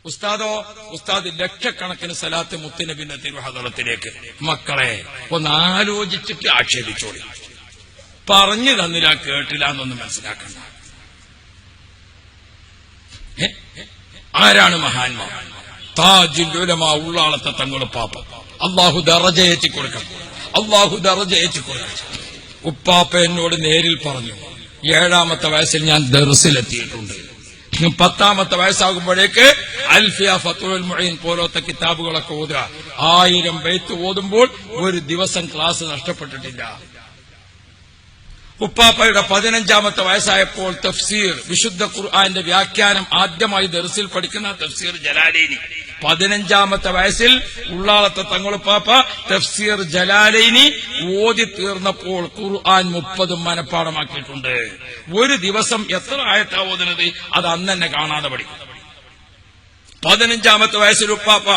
ഉസ്താദ് ലക്ഷക്കണക്കിന് സലാത്ത് മുത്തുനബിന്റെ തിരുഹദറത്തിലേക്ക്. മക്കളെ, ഒന്ന് ആലോചിച്ചിട്ട് ആക്ഷേപിച്ചോളി. പറഞ്ഞു തന്നില്ല, കേട്ടില്ല എന്നൊന്നും മനസ്സിലാക്കണ്ട. ആരാണ് മഹാന്മാർ? താജുൽ ഉലമാ ഉള്ളാളത്തെ തങ്ങളുടെ പാപ്പ. അല്ലാഹു ദറജയേറ്റി കൊടുക്കണം, അല്ലാഹു ദറജയേറ്റി കൊടുക്കണം. ഉപ്പാപ്പ എന്നോട് നേരിൽ പറഞ്ഞു, 7ാമത്തെ വയസ്സിൽ ഞാൻ ദർസിലെത്തിയിട്ടുണ്ട്. 10ാമത്തെ വയസ്സാകുമ്പോഴേക്ക് അൽഫിയ ഫത്തുൽ മുഈൻ പോലത്തെ കിതാബുകളൊക്കെ ഓതുക. 1000 ബൈത്ത് ഓതുമ്പോൾ ഒരു ദിവസം ക്ലാസ് നഷ്ടപ്പെട്ടിട്ടില്ല. ഉപ്പാപ്പയുടെ 15ാമത്തെ വയസ്സായപ്പോൾ തഫ്സീർ, വിശുദ്ധ ഖുർആന്റെ വ്യാഖ്യാനം ആദ്യമായി ദർസിൽ പഠിക്കുന്ന തഫ്സീർ ജലാലൈനി. 15ാമത്തെ വയസ്സിൽ ഉള്ളാളത്തെ തങ്ങളുപ്പാപ്പ തഫ്സീർ ജലാലൈനി ഓതി തീർന്നപ്പോൾ ഖുർആൻ 30 മനഃപ്പാടമാക്കിയിട്ടുണ്ട്. ഒരു ദിവസം എത്ര ആയത്താ ഓതുന്നത് അത് അന്ന് തന്നെ കാണാതെ പഠിക്കും. 15ാമത്തെ വയസ്സിൽ ഉപ്പാപ്പ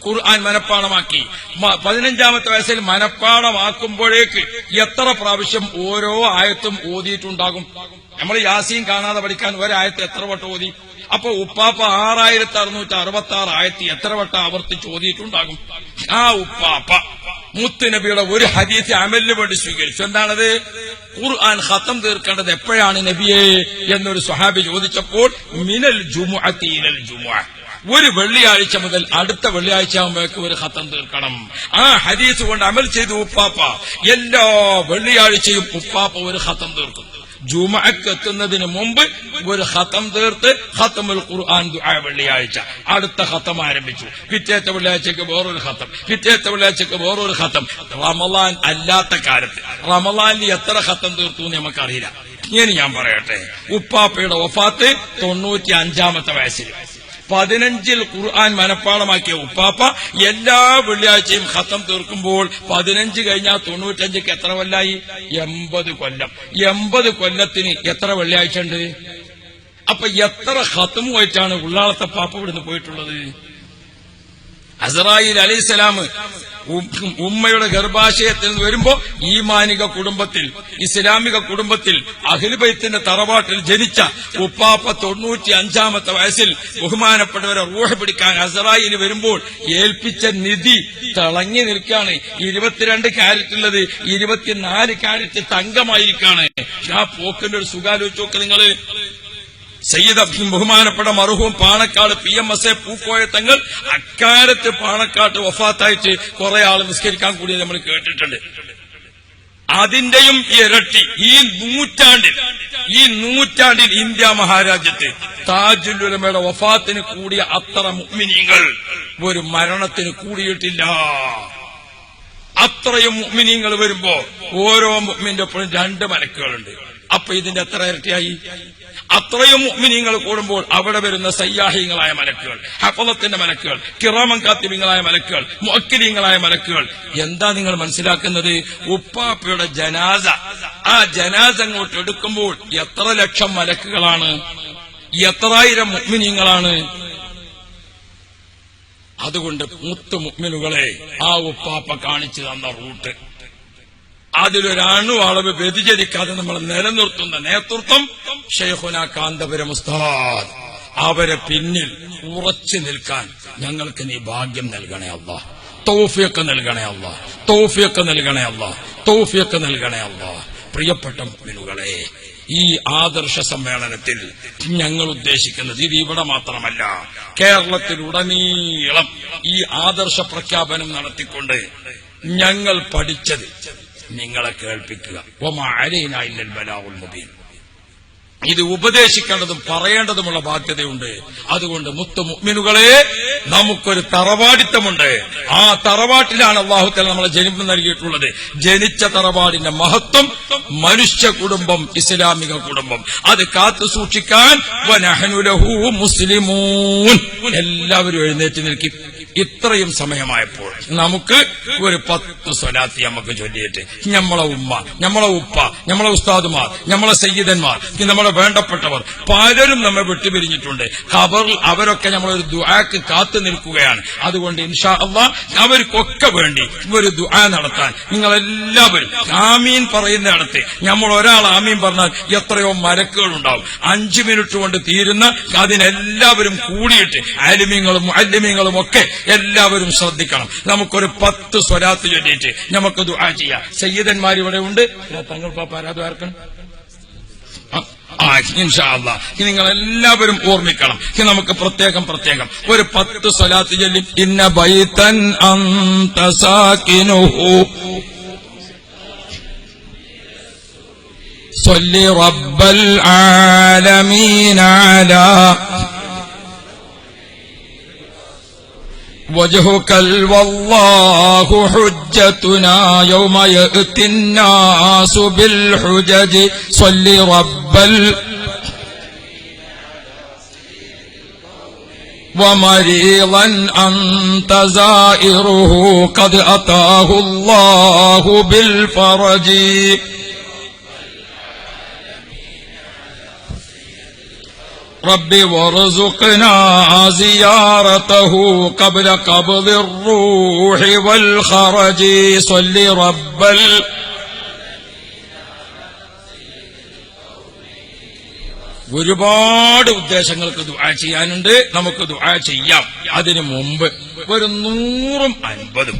ഖുർആൻ മനഃപ്പാടമാക്കി. 15ാമത്തെ വയസ്സിൽ മനഃപ്പാടമാക്കുമ്പോഴേക്ക് എത്ര പ്രാവശ്യം ഓരോ ആയത്തും ഓതിയിട്ടുണ്ടാകും? നമ്മൾ യാസീൻ കാണാതെ പഠിക്കാൻ ഒരായത്ത് എത്ര വട്ടം ഓതി? അപ്പൊ ഉപ്പാപ്പ 6666 ആയത്ത് എത്ര വട്ടം ആവർത്തിച്ച് ഓതിയിട്ടുണ്ടാകും? ആ ഉപ്പാപ്പ മുത്തുനബിയുടെ ഒരു ഹദീസ് അമലിന് വേണ്ടി സ്വീകരിച്ചു. എന്താണത്? ഖുർആൻ ഖത്തം തീർക്കേണ്ടത് എപ്പോഴാണ് നബിയെ എന്നൊരു സ്വഹാബി ചോദിച്ചപ്പോൾ മിനൽ ജുമുഅത്തി ഇലൽ ജുമുഅ, ഒരു വെള്ളിയാഴ്ച മുതൽ അടുത്ത വെള്ളിയാഴ്ച ആകുമ്പോഴേക്ക് ഒരു ഖത്തം തീർക്കണം. ആ ഹദീസ് കൊണ്ട് അമൽ ചെയ്തു ഉപ്പാപ്പ. എല്ലാ വെള്ളിയാഴ്ചയും ഉപ്പാപ്പ ഒരു ഖത്തം തീർക്കും. ജുമുഅക്ക് എത്തുന്നതിന് മുമ്പ് ഒരു ഖത്തം തീർത്ത് ഖത്തമുൽ ഖുർആൻ ദുആ വെള്ളിയാഴ്ച, അടുത്ത ഖത്തം ആരംഭിച്ചു. പിറ്റേത്തെ വെള്ളിയാഴ്ചക്ക് വേറൊരു ഖത്തം, പിറ്റേത്തെ വെള്ളിയാഴ്ചക്ക് വേറൊരു ഖത്തം. റമളാൻ അല്ലാത്ത കാലത്ത് റമളാനിൽ എത്ര ഖത്തം തീർത്തു എന്ന് നമുക്കറിയില്ല. ഇനി ഞാൻ പറയട്ടെ, ഉപ്പാപ്പയുടെ വഫാത്ത് 95ാമത്തെ വയസ്സിൽ. 15ൽ ഖുർആൻ മനഃപ്പാടമാക്കിയ ഉപ്പാപ്പ എല്ലാ വെള്ളിയാഴ്ചയും ഖത്തം തീർക്കുമ്പോൾ 15 കഴിഞ്ഞാൽ 95ക്ക് എത്ര കൊല്ലായി? 80 കൊല്ലം. 80 കൊല്ലത്തിന് എത്ര വെള്ളിയാഴ്ച ഉണ്ട്? അപ്പൊ എത്ര ഖത്തമുമായിട്ടാണ് ഉള്ളാളത്തെ പാപ്പ ഇവിടുന്ന് പോയിട്ടുള്ളത്? അസ്റായീൽ അലൈഹിസ്സലാം ഉമ്മയുടെ ഗർഭാശയത്തിൽ നിന്ന് വരുമ്പോ ഈമാനിക കുടുംബത്തിൽ, ഇസ്ലാമിക കുടുംബത്തിൽ, അഹ്ലു ബൈത്തിന്റെ തറവാട്ടിൽ ജനിച്ച ഉപ്പാപ്പ 95ാമത്തെ വയസ്സിൽ ബഹുമാനപ്പെട്ടവരെ റൂഹ് പിടിക്കാൻ അസ്റായീൽ വരുമ്പോൾ ഏൽപ്പിച്ച നിധി തിളങ്ങി നിൽക്കാണ്. 22 കാരറ്റുള്ളത് 24 കാരറ്റ് തങ്കമായിരിക്കാണ്. ആ പോക്കിന്റെ ഒരു സുഖാലോചിച്ച് നോക്ക് നിങ്ങള്. സയ്യിദ് ബഹുമാനപ്പെട്ട മർഹൂം പാണക്കാട് PMSA പൂക്കോയ തങ്ങൾ അക്കാലത്ത് പാണക്കാട്ട് വഫാത്തായിട്ട് കുറെ ആൾ നിസ്കരിക്കാൻ കൂടി നമ്മൾ കേട്ടിട്ടുണ്ട്. അതിന്റെയും ഇരട്ടി ഈ നൂറ്റാണ്ടിൽ ഇന്ത്യ മഹാരാജ്യത്ത് താജുൽ ഉലമയുടെ വഫാത്തിന് കൂടിയ അത്ര മുഅ്മിനീങ്ങൾ ഒരു മരണത്തിന് കൂടിയിട്ടില്ല. അത്രയും മുഅ്മിനീങ്ങൾ വരുമ്പോ ഓരോ മുഅ്മിന്റെ ഒപ്പം 2 മലക്കുകളുണ്ട്. അപ്പൊ ഇതിന്റെ എത്ര ഇരട്ടിയായി? അത്രയും മുഅ്മിനീങ്ങൾ കൂടുമ്പോൾ അവിടെ വരുന്ന സയ്യാഹിങ്ങളായ മലക്കുകൾ, ഹഫളത്തിന്റെ മലക്കുകൾ, കിറാമൻ കാത്തിബീങ്ങളായ മലക്കുകൾ, മുഅക്കിലീങ്ങളായ മലക്കുകൾ. എന്താ നിങ്ങൾ മനസ്സിലാക്കുന്നത്? ഉപ്പാപ്പയുടെ ജനാസ, ആ ജനാസ അങ്ങോട്ട് എടുക്കുമ്പോൾ എത്ര ലക്ഷം മലക്കുകളാണ്, എത്രായിരം മുഅ്മിനീങ്ങളാണ്. അതുകൊണ്ട് മുത്തു മുഅ്മിനുകളെ, ആ ഉപ്പാപ്പ കാണിച്ചു തന്ന റൂട്ട്, അതിലൊരണു അളവ് വ്യതിചലിക്കാതെ നമ്മൾ നിലനിർത്തുന്ന നേതൃത്വം ശൈഖുന കാന്തപുരം ഉസ്താദ്. അവരെ പിന്നിൽ ഉറച്ചു നിൽക്കാൻ ഞങ്ങൾക്ക് നീ ഭാഗ്യം നൽകണേ അല്ലാഹ്, തൗഫീഖ് നൽകണേ അല്ലാഹ്, തൗഫീഖ് നൽകണേ അല്ലാഹ്, തൗഫീഖ് നൽകണേ അല്ലാഹ്. പ്രിയപ്പെട്ട മുഅ്മിനുകളെ, ഈ ആദർശ സമ്മേളനത്തിൽ ഞങ്ങൾ ഉദ്ദേശിക്കുന്നത് ഇത് ഇവിടെ മാത്രമല്ല, കേരളത്തിലുടനീളം ഈ ആദർശ പ്രഖ്യാപനം നടത്തിക്കൊണ്ട് ഞങ്ങൾ പഠിച്ചത് നിങ്ങളെ കേൾപ്പിക്കുക. വമാ അലൈനാ ഇല്ലൽ ബലാഗുൽ മുബീൻ. ഇത് ഉപദേശിക്കേണ്ടതും പറയേണ്ടതുമുള്ള ബാധ്യതയുണ്ട്. അതുകൊണ്ട് മുത്തു മുഅ്മിനുകളെ, നമുക്കൊരു തറവാടിത്തമുണ്ട്. ആ തറവാട്ടിലാണ് അല്ലാഹു തആല നമ്മളെ ജന്മം നൽകിയിട്ടുള്ളത്. ജനിച്ച തറവാടിന്റെ മഹത്വം, മനുഷ്യ കുടുംബം, ഇസ്ലാമിക കുടുംബം, അത് കാത്തു സൂക്ഷിക്കാൻ വനഹ്നു ലഹു മുസ്ലിമൂൻ. എല്ലാവരും എഴുന്നേറ്റ് നിൽക്കി. ഇത്രയും സമയമായപ്പോൾ നമുക്ക് ഒരു 10 സ്വലാത്ത് നമുക്ക് ചൊല്ലിയിട്ട് നമ്മളെ ഉമ്മ, നമ്മളെ ഉപ്പ, നമ്മളെ ഉസ്താദുമാർ, നമ്മളെ സയ്യിദന്മാർ, നമ്മളെ വേണ്ടപ്പെട്ടവർ പലരും നമ്മെ വിട്ടുപിരിഞ്ഞിട്ടുണ്ട്. ഖബറിൽ അവരൊക്കെ നമ്മളൊരു ദുആക്ക് കാത്തു നിൽക്കുകയാണ്. അതുകൊണ്ട് ഇൻഷാ അല്ലാഹ് അവർക്കൊക്കെ വേണ്ടി ഒരു ദുആ നടത്താൻ നിങ്ങളെല്ലാവരും ആമീൻ പറയുന്നിടത്ത് നമ്മൾ ഒരാൾ ആമീൻ പറഞ്ഞാൽ എത്രയോ മലക്കുകൾ ഉണ്ടാവും. 5 മിനിറ്റ് കൊണ്ട് തീരുന്ന അതിനെല്ലാവരും കൂടിയിട്ട് ആലിമീങ്ങളും മുഅല്ലിമീങ്ങളും ഒക്കെ എല്ലാവരും ശ്രദ്ധിക്കണം. നമുക്കൊരു 10 സ്വലാത്ത് ചൊല്ലിയിട്ട് നമുക്ക് ദുആ ചെയ്യാം. സയ്യിദന്മാർ ഇവിടെ ഉണ്ട്. തങ്ങൾ പാപ്പ ആരാധകർക്കണം ഇൻഷാ അല്ലാഹ്. നിങ്ങൾ എല്ലാവരും ഓർമ്മിക്കണം. നമുക്ക് പ്രത്യേകം ഒരു 10 സ്വലാത്ത് ചൊല്ലി ഇന്ന ബൈതൻ അൻത സാകിനുഹു صل رب العالمين على وجهك والله حجتنا يوم يأتي الناس بالحجج صل رب ومريضا أنت زائره قد أتاه الله بالفرج رب وارزقنا زيارته قبل قبض الروح والخرج صل رب ഒരുപാട് ഉദ്ദേശങ്ങൾക്ക് ദുആ ചെയ്യാനുണ്ട്. നമുക്ക് ദുആ ചെയ്യാം. അതിനു മുമ്പ് ഒരു 150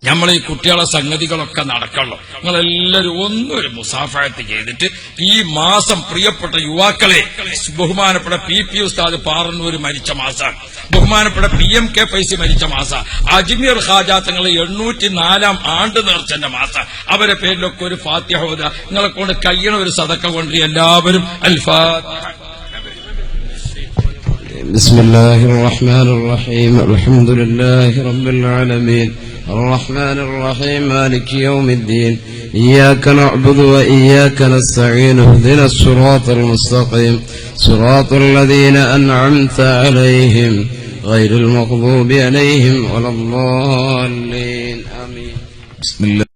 നമ്മൾ ഈ കുട്ടികളെ സംഗതികളൊക്കെ നടക്കണല്ലോ. നിങ്ങളെല്ലാവരും ഒന്നൊരു മുസാഫഹത്ത് ചെയ്തിട്ട് ഈ മാസം പ്രിയപ്പെട്ട യുവാക്കളെ, ബഹുമാനപ്പെട്ട PP ഉസ്താദ് പാറന്നൂർ മരിച്ച മാസം, ബഹുമാനപ്പെട്ട PMK ഫൈസി മരിച്ച മാസം, അജ്മീർ ഖാജ തങ്ങൾ 804-ാം ആണ്ട് നേർച്ചന്റെ മാസം, അവരെ പേരിലൊക്കെ ഒരു ഫാത്തിഹ ഓതുക. നിങ്ങളെ കൊണ്ട് കഴിയണ ഒരു സദക്ക കൊണ്ട് എല്ലാവരും അൽഫാത്തിഹ. بسم الله الرحمن الرحيم الحمد لله رب العالمين الرحمن الرحيم مالك يوم الدين إياك نعبد وإياك نستعين اهدنا الصراط المستقيم صراط الذين أنعمت عليهم غير المغضوب عليهم ولا الضالين آمين. بسم الله.